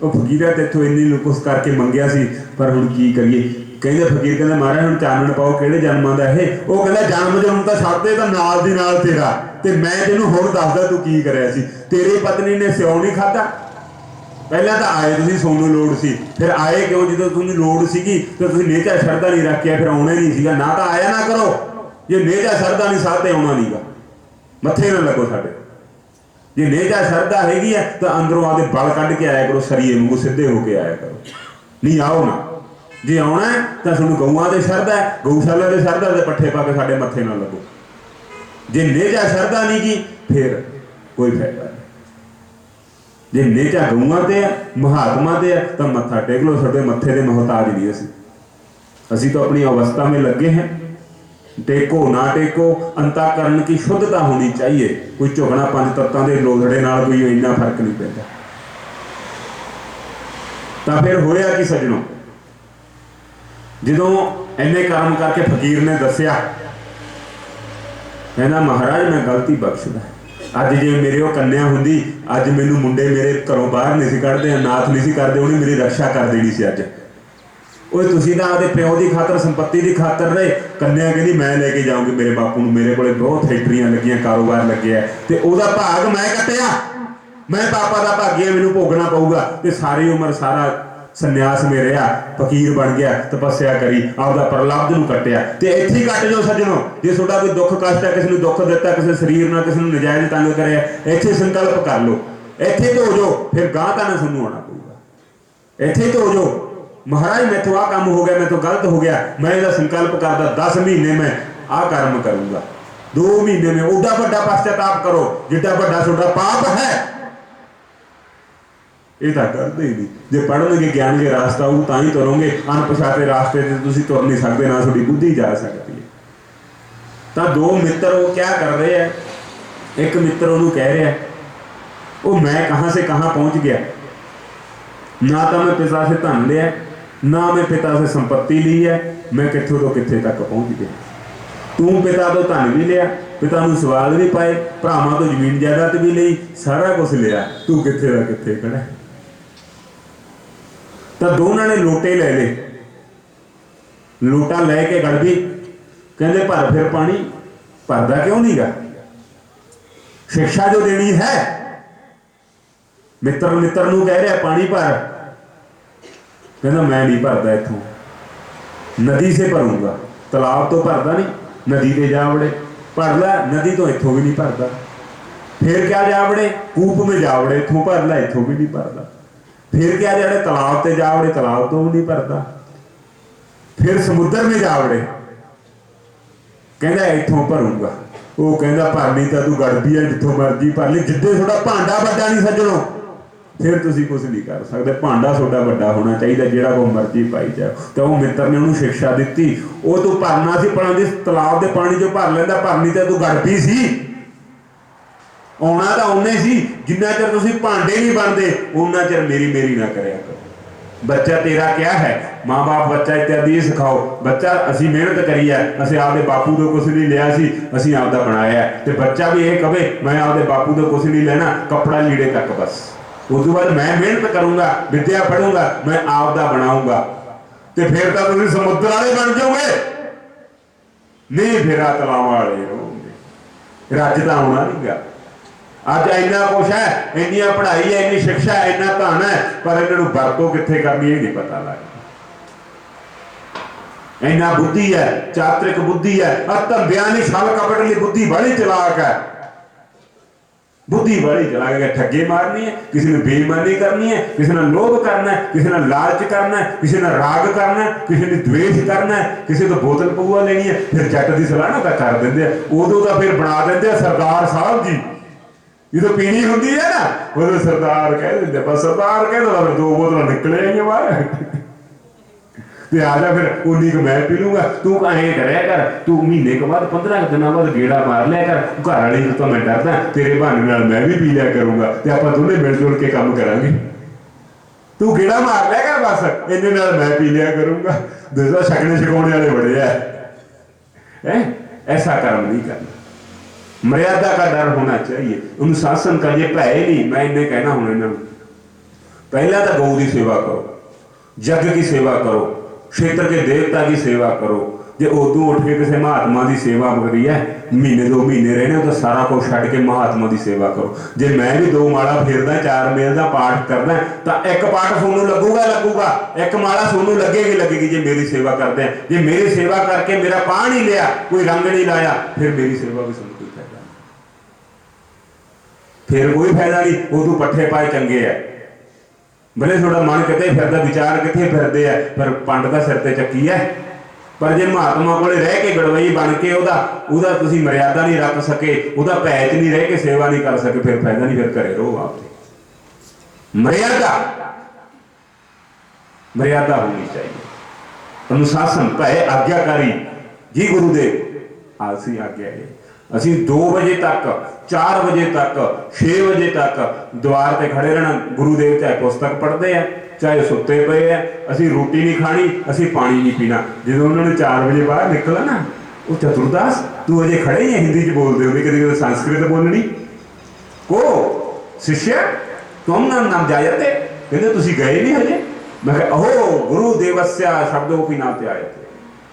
वो फकीर तेथों इन्नी कुछ करके मंगया सी, पर हुण की करिए। कहते फकीर कहते महाराज हुण चानण पाओ, किहड़े जन्मां दा है? वो कहता जन्म जन्म तो छड्ड दे, तां नाल दी नाल तेरा, ते मैं तैनूं हुण दसदा तूं की करिया सी। तेरी पत्नी ने स्यौ नहीं खाधा, पहला तो आए तुसीं, सोनू लोड़ सी, फिर आए क्यों? जो तुहानूं लोड़ सीगी तो तुसीं नेचा शरधा नहीं रखिया, फिर आउणा नहीं सीगा। ना तो आया ना करो, जे नेचा शरधा नहीं साथ ते आउणा नहीं गा, मत्थे ना लगो साडे। जे नेचा शरधा हैगी है तो अंदरों आदे बल कढ के आया करो, सरीए वांगू सीधे होके आया करो, नहीं आओ ना। जे आउणा है तो तुहानूं गऊआं ते शरधा है, गऊशाला ते शरधा, ते पट्ठे पा के साडे मत्थे ना लगो। जे नेजा शरधा नहीं की फिर कोई फायदा नहीं। जे नेजा गऊआं ते है, महात्मा ते है, तो मत्था टेक लो, साडे मत्थे दे मोहताज नहीं असीं। असीं तो अपनी अवस्था में लगे हैं। टेको ना टेको, अंतःकरण की शुद्धता होनी चाहिए। कोई झुकना पंज तत्तां दे लोधड़े नाल कोई इन्ना फर्क नहीं पैंदा। तो फिर होया कि सज्जनों, जदों इन्ने कर्म करके फकीर ने दसिया, कहना महाराज मैं गलती बख्शदा, अज जे मेरे वो कन्या हुंदी, अज मैनू मुंडे मेरे घरों बाहर नहीं सी कढ़दे, नाथ नहीं सी करदे, उन्हें मेरी रक्षा कर देनी सी। अज वो तुसीं तां आपदे प्यो की खातर, संपत्ति की खातर रहे। कन्या कहती मैं लेके जाऊँगी मेरे बापू नूं, मेरे को बहुत फैक्ट्रियां लगियां, कारोबार लगे है, तो वह भाग मैं कट्टिया, मैं पापा का भागी, मैनू भोगना पऊगा। तो सारी उम्र सारा संन्यास में रहा, फकीर बन गया, तपस्या करी, आपदा प्रलब्ध नूं कट्टिया। तो इत्थे ही कट जाओ सज्जनों, जे तुहाडा कोई दुख कष्ट है, किसी ने दुख दिता, किसी शरीर ना, किसी ने नजायज तंग करे, इत्थे संकल्प कर लो इत्थे तो हो जाओ, फिर गांह तो ना सुनू आना पऊगा। इत्थे तो हो जाओ, महाराज मैथों आ काम हो गया, मैं तो गलत हो गया, मैं इसका संकल्प करता 10 महीने मैं आ कर्म करूंगा, 2 महीने में उड्डा बड़ा पश्चाताप करो जिड्डा बड़ा छोटा पाप है। ये तो करते ही नहीं। जो पढ़नगे ज्ञान के रास्ता हो तो ही तुरोगे, अनपछाते रास्ते से तुम तुर नहीं सकते, ना थोड़ी बुद्धि जा सकती है। तो 2 मित्र वो क्या कर रहे हैं, एक मित्र उन्होंने कह रहा है वो मैं कहाँ से कहाँ पहुँच गया, ना तो मैं पिता से धन लिया, ना मैं पिता से संपत्ति ली है, मैं कितों तो कितने तक पहुँच गया। तू पिता तो धन भी लिया, पिता नूं सवाल भी पाए, भरावां तो जमीन जायदाद भी ली, सारा कुछ लिया, तू कितने का कितने खड़ा। तो दोनों ने लोटे ले ले, लोटा लैके गड़बी, कहते भर फिर पानी, भरदा क्यों नहीं गा, शिक्षा जो देनी है। मित्र मित्र नूं कह रहा पानी भर, कहना मैं नहीं भरदा, इथों नदी से भरूंगा, तालाब तो भरदा नहीं, नदी ते जा वड़े, भर ला, नदी तो इथों भी नहीं भरदा, फिर क्या जा वड़े, कूप में जा वड़े, इथों भर ला, इथों भी नहीं भरदा, फिर क्या जाड़े तालाब ते जा वड़े, तालाब तो नहीं भरदा, फिर समुद्र में जा वड़े, कहना इथों भरूंगा। वो कहना भरनी तो तू गड़बी है, जिथों मर्जी भर ली, जिद्दे थोड़ा भांडा वड्डा नहीं सज्जणों, फिर तुसीं कुछ नहीं कर सकते, भांडा थोड़ा वड्डा होना चाहिए, जिहड़ा कोई मर्जी पाई जाओ। तो वो मित्र ने उन्होंने शिक्षा दी, वो तू भरना सी भला दी तलाब के पानी जो भर लेंदा, भरनी तो तू गड़बी सी, आना तो उन्हें सी, जिन्ना चਿਰ तुसीं भांडे नहीं बनते उन्ना चਿਰ मेरी मेरी ना करिया करो। बच्चा तेरा क्या है, माँ बाप बच्चा इत्यादि ये सिखाओ, बच्चा असी मेहनत करी है, असं आपके बापू तो कुछ नहीं लिया सी, असी आपका बनाया है, तो बच्चा भी ये कहे मैं आपके बापू तो कुछ नहीं लेना, कपड़ा लीड़े तक बस, उस तो बाद मैं मेहनत करूंगा, विद्या पढ़ूंगा, मैं आपका बनाऊंगा, तो फिर तो तुम समुद्र वाले बन जाओगे, नहीं फिर आ तलाव वाले रहोगे, रज तो आना नहीं गा। अज इन्ना कुछ है, इन्नी पढ़ाई है, इन्नी शिक्षा है, इन्ना धन है, पर इन्हों वरतों कित्थे करनी नहीं पता लगता। इन्ना बुद्धि है, चात्रिक बुद्धि है, धंधियां दी छल कपट ली बुद्धि बड़ी चलाक है, बुद्धि बड़ी चलाक है। ठगे मारनी है, किसी ने बेईमानी करनी है, किसी ने लोभ करना है, किसी ने लालच करना है, किसी ने राग करना है, किसी ने द्वेष करना है, किसी तो बोतल पऊआ लेनी है, फिर जट की सलाह ना कर देंगे, उदों तो फिर बना देंगे सरदार साहब जी, जो पीनी होंगी है ना वो तो सरदार कह देंगे, बस सरदार कह दो, फिर 2 बोतल निकले बाहर, आ जा फिर उन्नी को मैं पी लूंगा, तू ऐ कराया कर, तू महीने के बाद 15 दिनों बाद गेड़ा मार लिया कर, घर वाली तो मैं डरदा, तेरे बहाने मैं भी पी लिया करूंगा, तो आप दोनों मिलजुल के काम करांगे, तू गेड़ा मार लिया कर, बस इन्ने नाल मैं पी लिया करूंगा। दूसरा छकने छकाने वाले बड़े है, ऐसा कर्म नहीं करना, मर्यादा का डर होना चाहिए, अनुशासन का ये भय नहीं। मैं इन्हें कहना हूं इन्होंने, पहला तो गौ की सेवा करो, जग की सेवा करो, क्षेत्र के देवता की सेवा करो, जो उदू उठ के किसी महात्मा की सेवा करी है, महीने 2 महीने रहने तो सारा कुछ छड़ के महात्मा की सेवा करो। जे मैं भी 2 माला फिरदा 4 मेल का पाठ करदा तो एक पाठ सोनू लगूगा, एक माला सोनू लगेगी जे मेरी सेवा करते हैं। जे मेरी सेवा करके मेरा पा नहीं लिया, कोई रंग नहीं लाया, फिर मेरी सेवा भी सुन कोई फायदा नहीं, फिर कोई फायदा नहीं। उदू पट्ठे पाए चंगे है, भले थोड़ा मन कितने फिरदा, विचार कितने फिरते हैं, पर पंड का सिर ते चक्की है, पर जे महात्मा को रह के गड़वई बन के उदा तुसी मर्यादा नहीं रख सके, उदा भैच नहीं रह के सेवा नहीं कर सके, फिर फायदा नहीं, फिर घरे रहो आप। मर्यादा होनी चाहिए, अनुशासन, भय, आज्ञाकारी। जी गुरुदेव आसी आज्ञा है, असी 2 बजे तक, 4 बजे तक, 6 बजे तक द्वार पर खड़े रहना। गुरुदेव चाहे पुस्तक पढ़ते हैं, चाहे सुते पे है, असी रोटी नहीं खानी, असी पानी नहीं पीना। जो उन्होंने 4 बजे बाहर निकला ना, वो चतुरदास तू अजे खड़े ही हिंदी च बोलते हो, कभी संस्कृत बोलनी को शिष्य तुम नाम जायते, कहते तुसी गए नहीं हजे। मैं कहा ओहो गुरुदेवस्य शब्दों ना आए थे,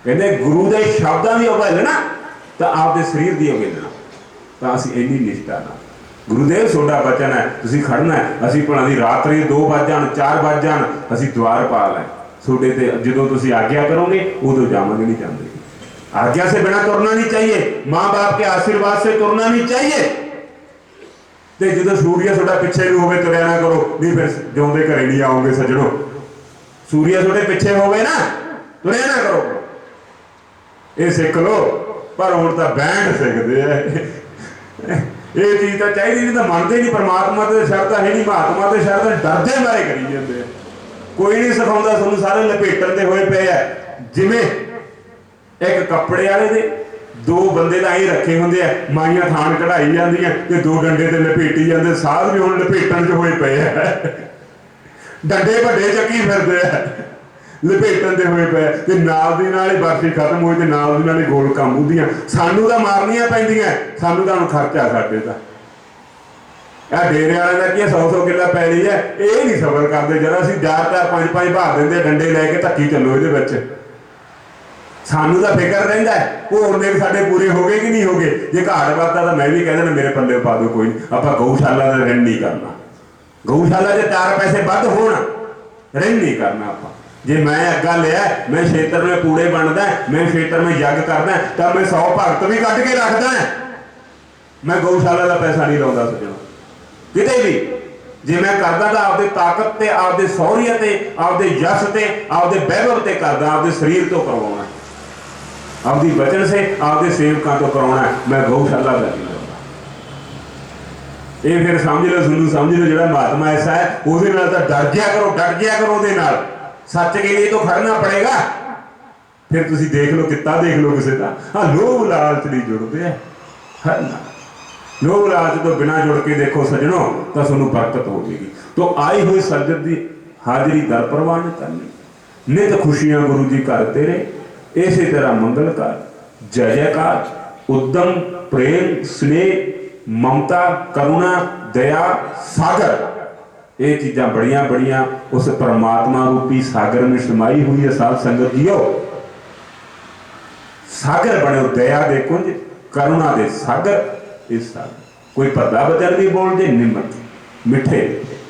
कहते गुरु के शब्दों की अवहेलना तो आपके शरीर की अवहेलना, तो असी इन्नी निष्ठा ना। गुरुदेव सोडा बचन है, तुसी खड़ना है, असी भला दी रात्रि 2 बज जान 4 बज जान, असी द्वार पा लें सोडे ते, जो तुसी आज्ञा करोगे उदों जावांगे नहीं चाहते। आज्ञा से बिना तुरना नहीं चाहिए, माँ बाप के आशीर्वाद से तुरना नहीं चाहिए। तो जो सूर्य थोड़ा पिछे भी होवे तुरया ना करो, नहीं फिर जिउंदे घरे नहीं आओगे सज्जणों। सूर्य थोड़े पिछे होवे ना, तुरया ना करो, ये सीख लो। पर हुण तां बैंड सिखदे आ ये चीज़ तो चाहिए नहीं, तो मनते नहीं। परमात्मा तो शरत है नहीं, महात्मा तो शरत डरदे मारे करी जाते। कोई नहीं सिखाउंदा तुहानूं, सारे लपेटन दे होए पे है। जिवें एक कपड़े वाले दे दो बंदे तो आई रखे होंगे, माइया थान कढ़ाई जांदियां ते दो डंडे ते लपेटी जाते। साध भी हुण लपेटन च होए पे है, डंडे वड्डे चक्की फिरदे आ, लपेटन दे होए पे ते नाल दी नाल ही बरसी खत्म होई ते नाल दी नाल ही गोलकां मूहदियां। सानू तां मारनियां पैंदियां, सानू तां हुण खर्चा साडे दा। आ डेरे वाले का की 100-100 किला पैली है, ये नहीं सबर करते। जरा असीं 4-4 5-5 भार देंदे, डंडे लैके धक्की चलो इहदे विच। सानू तो फिक्र रहिंदा है वो उन्ने साडे पूरे हो गए कि नहीं हो गए। जे घाट वधदा तो मैं भी कह देना मेरे पल्ले पा दो, कोई नहीं, आपां गऊशाला का ऋण नहीं करना। गऊशाला के 4 पैसे वध होण, ऋण नहीं करना आपां। जे मैं अग्गा लिया, मैं क्षेत्र में कूड़े बनदा, मैं क्षेत्र में यज्ञ करदा, तो मैं 100 भगत भी कढ के रखदा। मैं गऊशाला का पैसा नहीं लाउंदा सज्जणों किते भी। जे मैं करदा तो आपदे ताकत ते, आपदे सौहरियत ते, आपदे यश ते, आपदे वैभव ते करदा, आपदे शरीर तो करवाउणा, आपकी वचन से, आपके सेवकों तो कराना। मैं गौशाला का नहीं लाऊंगा। ये फिर समझ लो, सुनू समझ लो, जो महात्मा ऐसा है उसके नाल तो डर जाया करो, डर जाया करो। उसके नाल सच के लिए तो खड़ना पड़ेगा। फिर तुम देख लो, किता देख लो किसी का। हाँ, लोभ लालच नहीं जुड़ते हैं, हरना लोभ लालच तो बिना जुड़ के देखो सज्जनों, तो तुहानूं बरकत हो जाएगी। तो आई हुई संगत की हाजिरी दर प्रवान करनी, नित खुशियां गुरु जी घर तेरे, इसी तरह मंगल कर, जय जयकार, उद्यम, प्रेम, स्नेह, ममता, करुणा, दया, सागर, ये चीज़ां बड़ियां बड़ियां उस परमात्मा रूपी सागर में समाई हुई है। साध संगत जीओ, सागर बने, दया दे कुंज, करुणा दे सागर। इस सागर कोई भद्दा वचन भी बोल दे, निम्मत मिठे,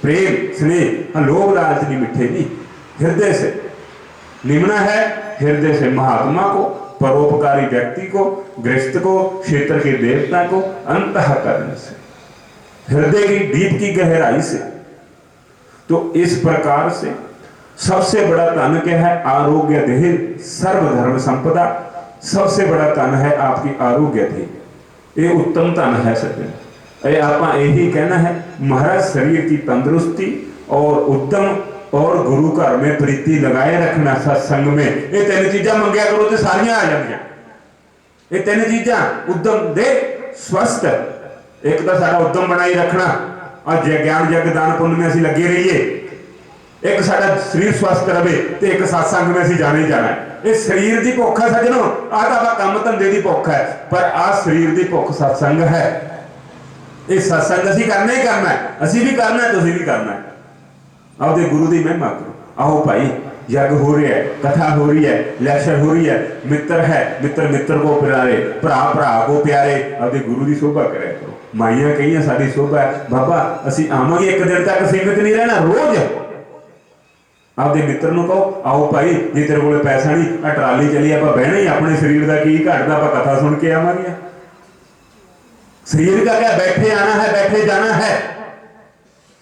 प्रेम, स्नेह, लोभ लालच नहीं, मिठे नहीं, हृदय से निम्ना है, हृदय से महात्मा को, परोपकारी व्यक्ति को, गृहस्थ को, क्षेत्र के देवता को, अंतःकरण से, हृदय की डीप की गहराई से। तो इस प्रकार से सबसे बड़ा धन क्या है? आरोग्य देह सर्वधर्म संपदा। सबसे बड़ा धन है आपकी आरोग्य देह, ये उत्तम धन है सज्जन। ये आप यही कहना है, महाराज शरीर की तंदुरुस्ती और उद्यम और गुरु घर में प्रीति लगाए रखना, सत्संग में, ये 3 चीज़ां मंगया करो तो सारियां आ जाएंगियां। ये 3 चीज़ां उद्यम दे स्वस्थ, एक तो साडा उद्यम बनाई रखना और ज्ञान जग दान पुण्य में असीं लगे रहिए, एक साडा शरीर स्वस्थ रहे, तो एक सत्संग में असीं जाने जाना है। ये शरीर की भुख है सज्जनों, आ तो काम धंधे की भुख है, पर आ शरीर की भुख सत्संग है। ये सत्संग असीं करना ही करना है, असीं भी करना है, तुसीं भी करना है। आपके गुरु की महिमा करो। आओ भाई, यज्ञ हो रहा है, कथा हो रही है, लेक्चर हो रही है, मित्र है, मित्र मित्र को प्यारे, भरा भरा को प्यारे, आपके गुरु की शोभा करे करो। माइया कही साड़ी शोभा है, बाबा असीं आवांगे, एक दिन तक सीमित नहीं रहना, रोज आपके मित्र को कहो, आओ भाई जे तेरे को पैसा नहीं, आ ट्राली चली, आप बहना ही, अपने शरीर का की घटता, आप कथा सुन के आवांगे। शरीर का क्या, बैठे आना है, बैठे जाना है,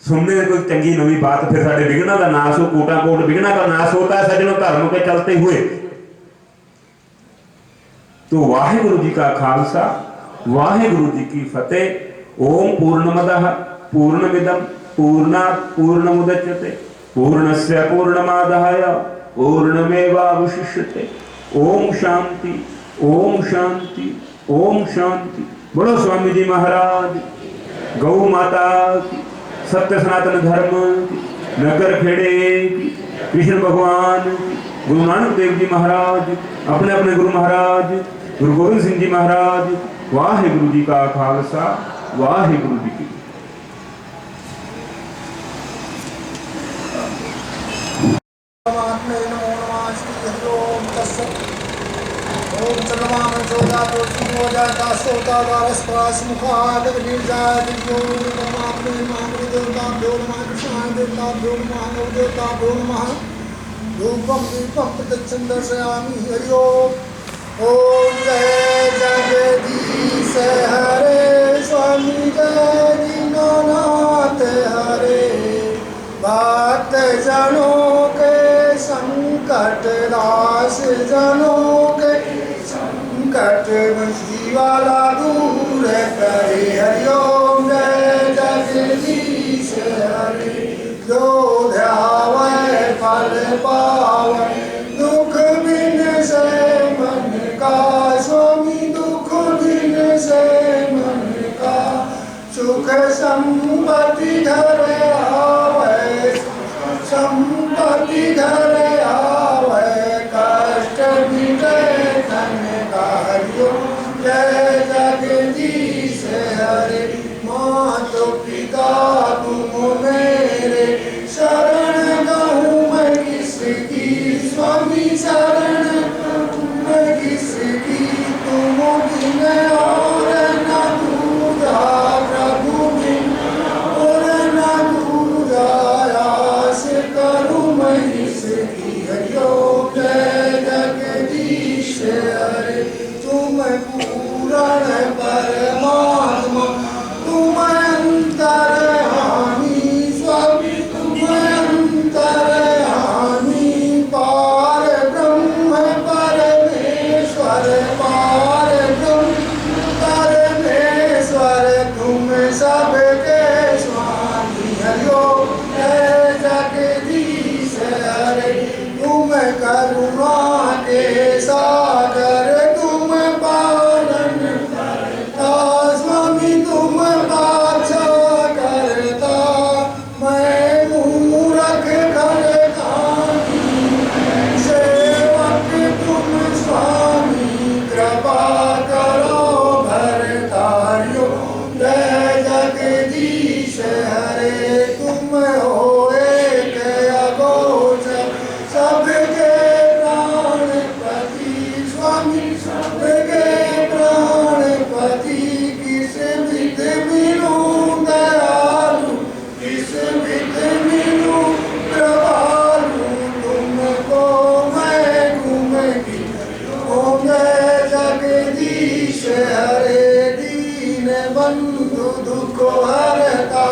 सुनने कोई चंगी नवी बात, फिर साढ़े विघ्ना का नाश हो, कोटा कोट विघ्ना का नाश होता है सज्जनों धर्म के चलते हुए। तो वाहिगुरु जी का खालसा, वाहिगुरु जी की फतेह। ओम पूर्णमदः पूर्णमिदं पूर्णात् पूर्णमुदच्यते पूर्णस्य पूर्णमादाय पूर्णमेवावशिष्यते। ओम शांति, ओम शांति, ओम शांति। बोलो स्वामी जी महाराज, गौ माता की, सत्य सनातन धर्म की, नगर खेड़े की, कृष्ण भगवान की, गुरु नानक देव जी महाराज, अपने अपने गुरु महाराज, गुरु गोविंद सिंह जी महाराज, वाहिगुरु जी का खालसा, वाहिगुरु जी की। ओम चंद्रमा में जोधा तो हो जाता सोता वारस प्रास मुखाद निर्जात जो अपने महागुरु देवता देव नमः कृष्ण देवता देव नमः नव देवता देव नमः रूपम दीपम प्रत्यक्षं दर्शयामि। हरि ओम। ओम जय जगदीश हरे स्वामी जय दीनानाथ हरे। भक्त जनों के संकट दास जनों के संकट जीवाला दूर करे। हरि ओम जय जगदीश हरे। जो ध्यावै फल पावै दुख बिन से मन का। स्वामी दुख बिन से मन का। सुख संपत्ति घर आवे संपत्ति घर आवे। कष्ट मिटे तन का। हरि ओम जय जगदीश हरे। माता पिता तुम मेरे शरण गहूँ मैं किसकी। स्वामी शरण मैं किसकी। तुम बिन और न दूजा प्रभु बिन और न दूजा। आस करूँ मैं किसकी। हरि ओम जय जगदीश हरे। तुम पूर्ण परमात्मा तुम अंतर्यामी। स्वामी तुम अंतर्यामी। पार ब्रह्म परमेश्वर पार ब्रह्म परमेश्वर तुम सबके स्वामी। हरि ओम जय जगदीश हरे। तुम करुणा के सागर तुम पालन करता। स्वामी तुम पाछा करता। मैं मूरख खड़कानी सेवक तुम स्वामी। कृपा करो भरता। हरि ओम जय जगदीश हरे। तुम हो एक अगोचर सबके प्राणपति। स्वामी सबके प्राणपति। किस विध मिलूं दयालु किस विध मिलूं कृपालु। तुमको मैं घूमगी। ओम जय जगदीश हरे। दीन बंधु दुख हरता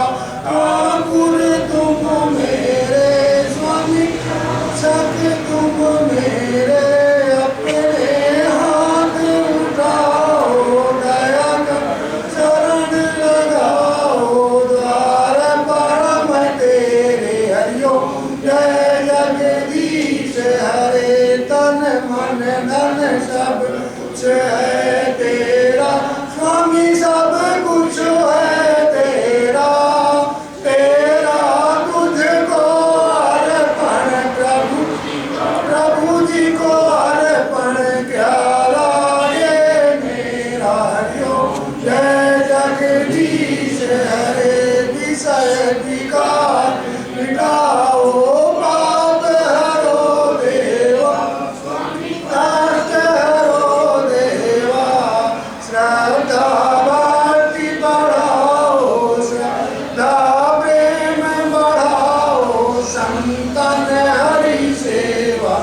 ठाकुर तुम मेरे। स्वामी सख तुम मेरे। अपने हाथ उठाओ दया कर शरण लगाओ। द्वार पर मैं तेरे। हरि ओम जय जगदीश हरे। तन मन धन सब कुछ है तेरा। स्वामी सब कुछ है तेरा। तेरा तुझको अर्पण प्रभु प्रभु जी को अर्पण क्या लागे मेरा। हरि ओम जय जगदीश हरे। विषय विकार मिटाओ पाप हरो देवा। कष्ट हरो देवा। श्रद्धा भक्ति बढ़ाओ श्रद्धा प्रेम बढ़ाओ। संतन हरि सेवा।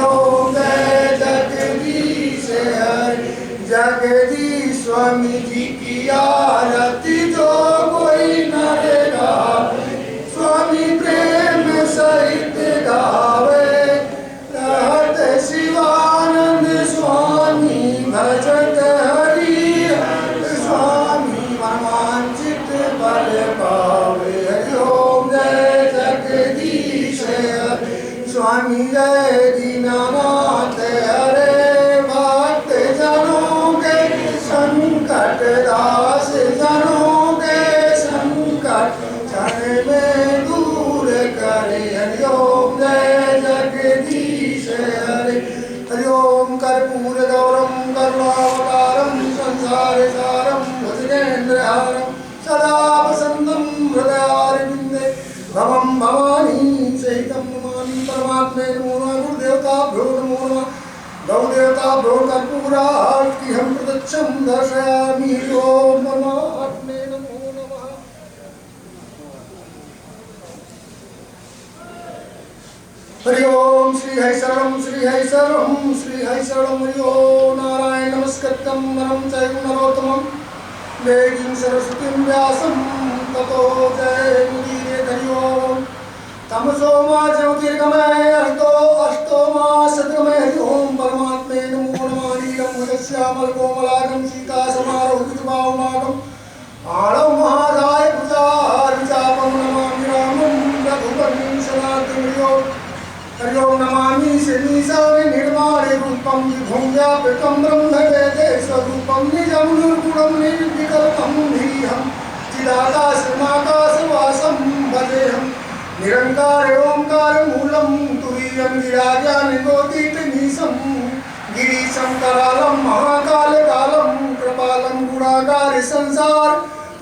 ओम जय जगदीश हरे। जगदीश स्वामी जी की आरती जो कोई नर गावे। स्वामी प्रेम सहित गावे। रहत शिवानंद स्वामी भजत हरि स्वामी। वांछित फल पावे। हरि ओम जय जगदीश हरे। स्वामी जय दीनानाथ हरे। भक्त जनों के संकट दास जनों के संकट क्षण में दूर करे। हरि ओम जय जगदीश हरे। हरि ओम कर्पूर गौरम करुणावतारम संसार सारम भुजगेन्द्रहारम सदा वसंतम हृदयारविंदे भवम भवानी सहितम नमामि। परमात्मे नमो नमः। गुरुदेवताभ्यो नमो नमः। गौदेवताभ्यो कर्पूरार्तिहं प्रदक्षं दर्शयामि। ओम परमात्मे नमो नमः। हरि ओम श्री हरि शरणम श्री हरि शरणम श्री हरि शरणम हरि ओम नारायण नमस्कृत्यं नरं चैव नरोत्तमं देवीं सरस्वतीं व्यासं ततो जयमुदीरयेत्। हरि ओम तमसो मा ज्योतिर्गमय अष्टो मा सद्गमय। हरि ओम परमात्मे नमो नमः। नीलं मुदस्यामल कोमलागं सीता समारोहितभावनागं आलं महादाय भुजारिचापं नमामि रामं रघुपतिं सनातनं। हरि ओम नमामि शनीशानि निर्माणे रूपं विभुं व्यापकं ब्रह्मवेदे स्वरूपं निजं निर्गुणं निर्विकल्पं निरीहं चिदाकाशमाकाशवासं भजेऽहं निरङ्कार ओङ्कार मूलं तुरीयं विराजानिकोटितमीशं गिरीशं करालं महाकालकालं कृपालं गुणागार संसार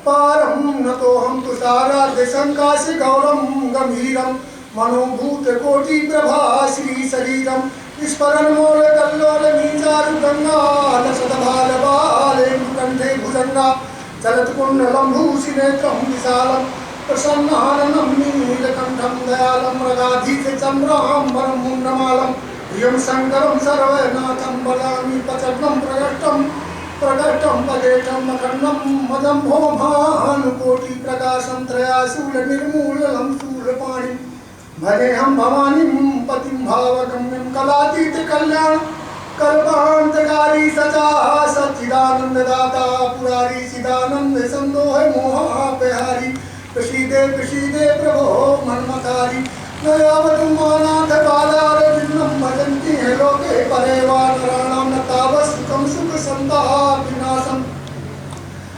पारं नतोऽहं तुषारार्ध संकाशि गौरं गंभीरं मनोभूत कोटि प्रभा श्री शरीरम स्मरण मोल कल्लोल नीचारु गंगा लसदभाल बाले कंठे भुजंगा चलत कुंडलम भूषिनेत्रम विशालम प्रसन्नाननं नीलकंठं दयालं मृगाधीश चंद्रांबरं मुंडमालं प्रियं शंकरं सर्वनाथं वदामि प्रचंडं प्रकटं पदेशं अखंडं मदं भोभानुकोटि प्रकाशं त्रयाशूल निर्मूलं शूलपाणिं भजेऽहं भवानीं पतिं भावगम्यं कलातीत कल्याण कल्पान्तकारी सचा सच्चिदानन्ददाता पुरारी चिदानंद संदोह मोहापहारी प्रसीदे प्रभो मन्मथारी न यावत् मानाथ बालारविन्दं भजन्ति है लोके परे वा नराणां न तावत्सुखं सुखसन्तापविनाशम्।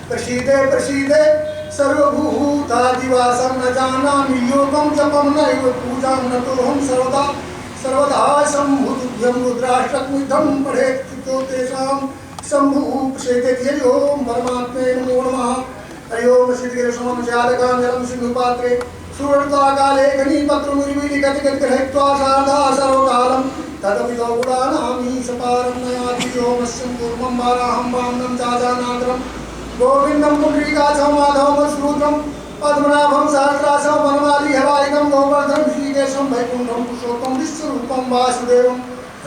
प्रसीदे सर्वभूतादिवासं न जानामि योगं जपं नैव पूजां नतोऽहं सर्वदा शम्भुतुभ्यं रुद्राष्टकमिदं पठेत् तेषां शम्भुः प्रसीदेति। हरि ओम परमात्मे नमो नमः। हरि ओम सिद्धिर्षमनुजातकाञ्जलं सिन्धुपात्रे सुवर्णकाले घनीपत्रमुर्मीलिकटिकटिकहैत्वा शारदा सर्वकालं तदपितो गुणानामी सपारं नयाति योमस्यं कूर्मं वाराहं वामनं चाचानाग्रं गोविंदं पुण्डरीकाक्षं माधवं श्रुतं पद्मनाभं सहस्राक्षं वनमाली हवायिकं गोवर्धनं श्रीकेशं वैकुण्ठं पुरुषोत्तमं विश्वरूपं वासुदेवं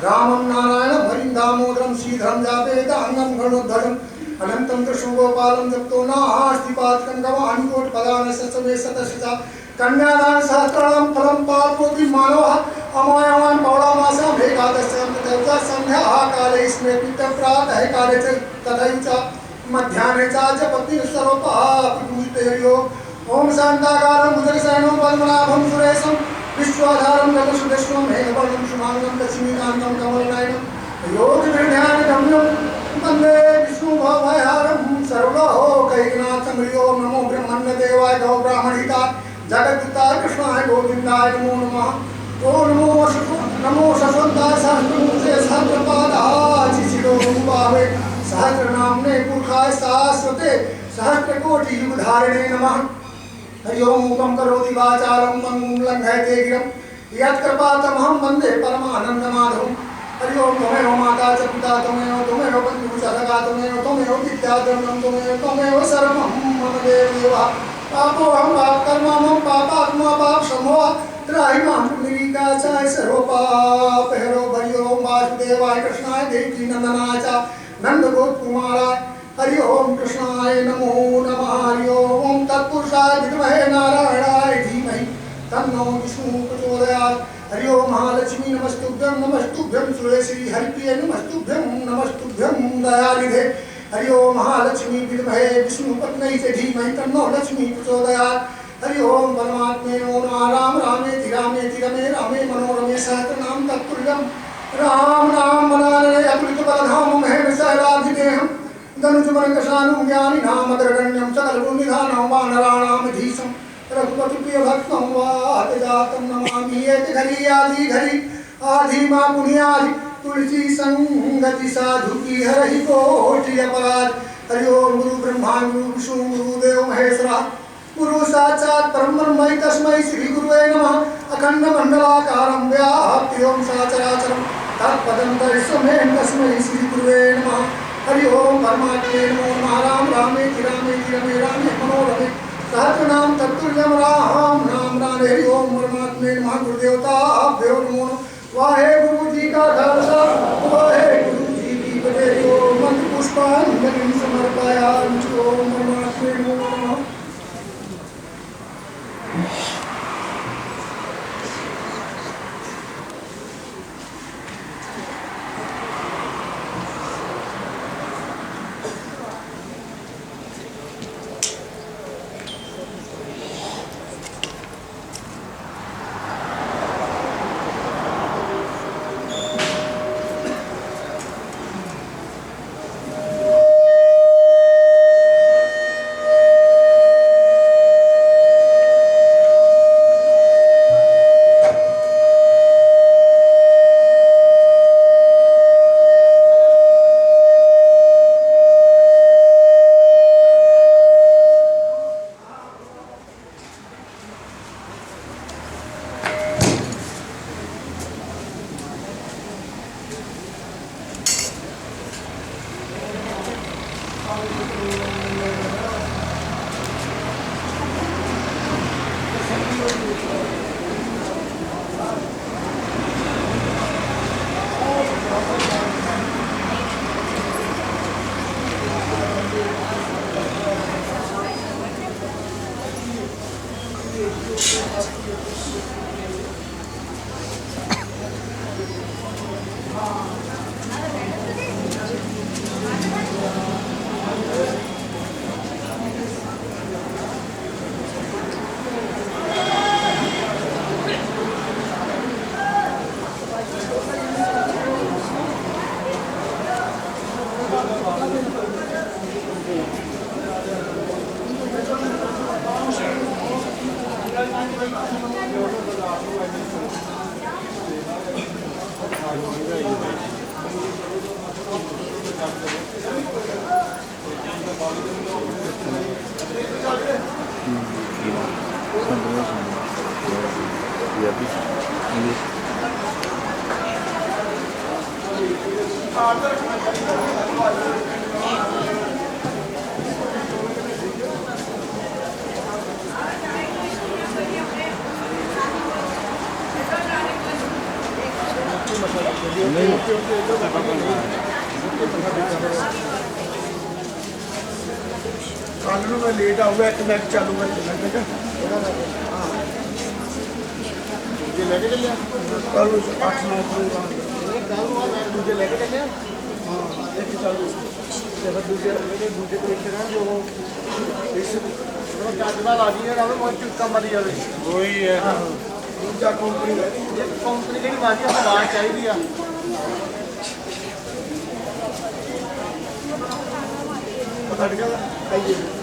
रामं नारायणं हरिं दामोदरं श्रीधरं जापेत अंगं गणोद्धरम् अनंतं कृष्ण गोपालं जप्तो नास्ति पात्रं गवाणि कोटिपदान सत्समे सतशता कन्यादान सहस्राणां फलं पाप्नोति मानवः अमायवान् पौर्णमास्याम् एकादश्यां तथैव सन्ध्याः काले स्मृतिं प्रातः काले च तथैव च मध्याह्ने च जपति सर्वपापविमुक्तयो। ओम शान्ताकारं भुजगशयनं पद्मनाभं सुरेशं विश्वाधारं गगनसदृशं मेघवर्णं शुभांगं लक्ष्मीकान्तं कमलनयनं योगिभिर्ध्यानगम्यं वन्दे विष्णुभवभयहरं सर्वलोकैकनाथं। हरि ओम नमो ब्रह्मण्यदेवाय गौ ब्राह्मणहिताय जगद्गुरुताय कृष्णाय गोविन्दाय नमो नमः। ओम नमो शश्वन्ताय सहस्रमूर्ते सहस्रपादाय शिरोमुपावे सहस्रनाम्ने पुरुषाय शाश्वते सहस्रकोटि युगधारिणे नमः। हरि ओम मूकं करोति वाचालं पंगुं लङ्घयते गिरं यत्कृपातमहं वन्दे परमानन्दमाधवम्। हरि ओम त्वमेव माता च पिता त्वमेव बन्धुः च सखा त्वमेव विद्याधनं त्वमेव सर्वं मम देव। पापोऽहं पापकर्मं पापात्मा पापसमूहः त्राहि मां पुण्डरीकाक्षाय सर्वपापहरो। हरि ओम वासुदेवाय कृष्णाय देवकीनन्दनाय च नन्दगोपकुमाराय हरि ओम कृष्णाय नमो नमः। हरि ओम तत्पुरुषाय विद्महे नारायणाय धीमहि तन्नो विष्णुः प्रचोदयात्। हरि ओम महालक्ष्मी नमस्तुभ्यं सुरेश्वरी हरिप्रिय नमस्तुभ्यं दयानिधे। हरि ओम महालक्ष्मी विद्महे विष्णुपत्न्यै च धीमहि तन्नो लक्ष्मी प्रचोदयात्। हरि ओम परमात्मे नमो नमः। राम रामेति रमे मनोरमे सहस्रनाम तत्तुल्यं राम मनालये अतुलितबलधामं हेमशैलाधिदेहं धनुजमनकशानुं ज्ञानिनामग्रगण्यं सकलगुणनिधानं वानराणामधीशं रघुपतिप्रियभक्तं वातजातं नमामि। घड़ी आधि माँ पुनियादि तुलसी संगति साधु की हरि कोटि अपराध। हरि ओम गुरु ब्रह्मा गुरु विष्णु गुरुदेव महेश्वरा गुरु साक्षात् परब्रह्म तस्मै श्री गुरुवे नमः। अखंड मंडलाकारं व्याप्योम सचराचरं तत्पदं दर्शमे तस्मै श्री गुरुवे नमः। हरि ओम परमात्मे नमो नमः। राम रामे मनोरमे सहस्रनाम तत्तुल्यं राम नाम हरि ओम परमात्मे नमः। गुरुदेवताभ्यो नमो नमः। ध्यान ओम परमात्मे नमो नमः। कल नूं मैं लेट आऊँगा एक मैच चालूगा दूजे लेके चलिया कल 8-9 दूजे लेके चलिया हाँ एक चालू दूजे दूजे तरीके ना जो इस चार्जर आ गई है मैं चुटका मरी जाए वही है दूजा कंपनी की मारी आवाज चाहिए पता लगा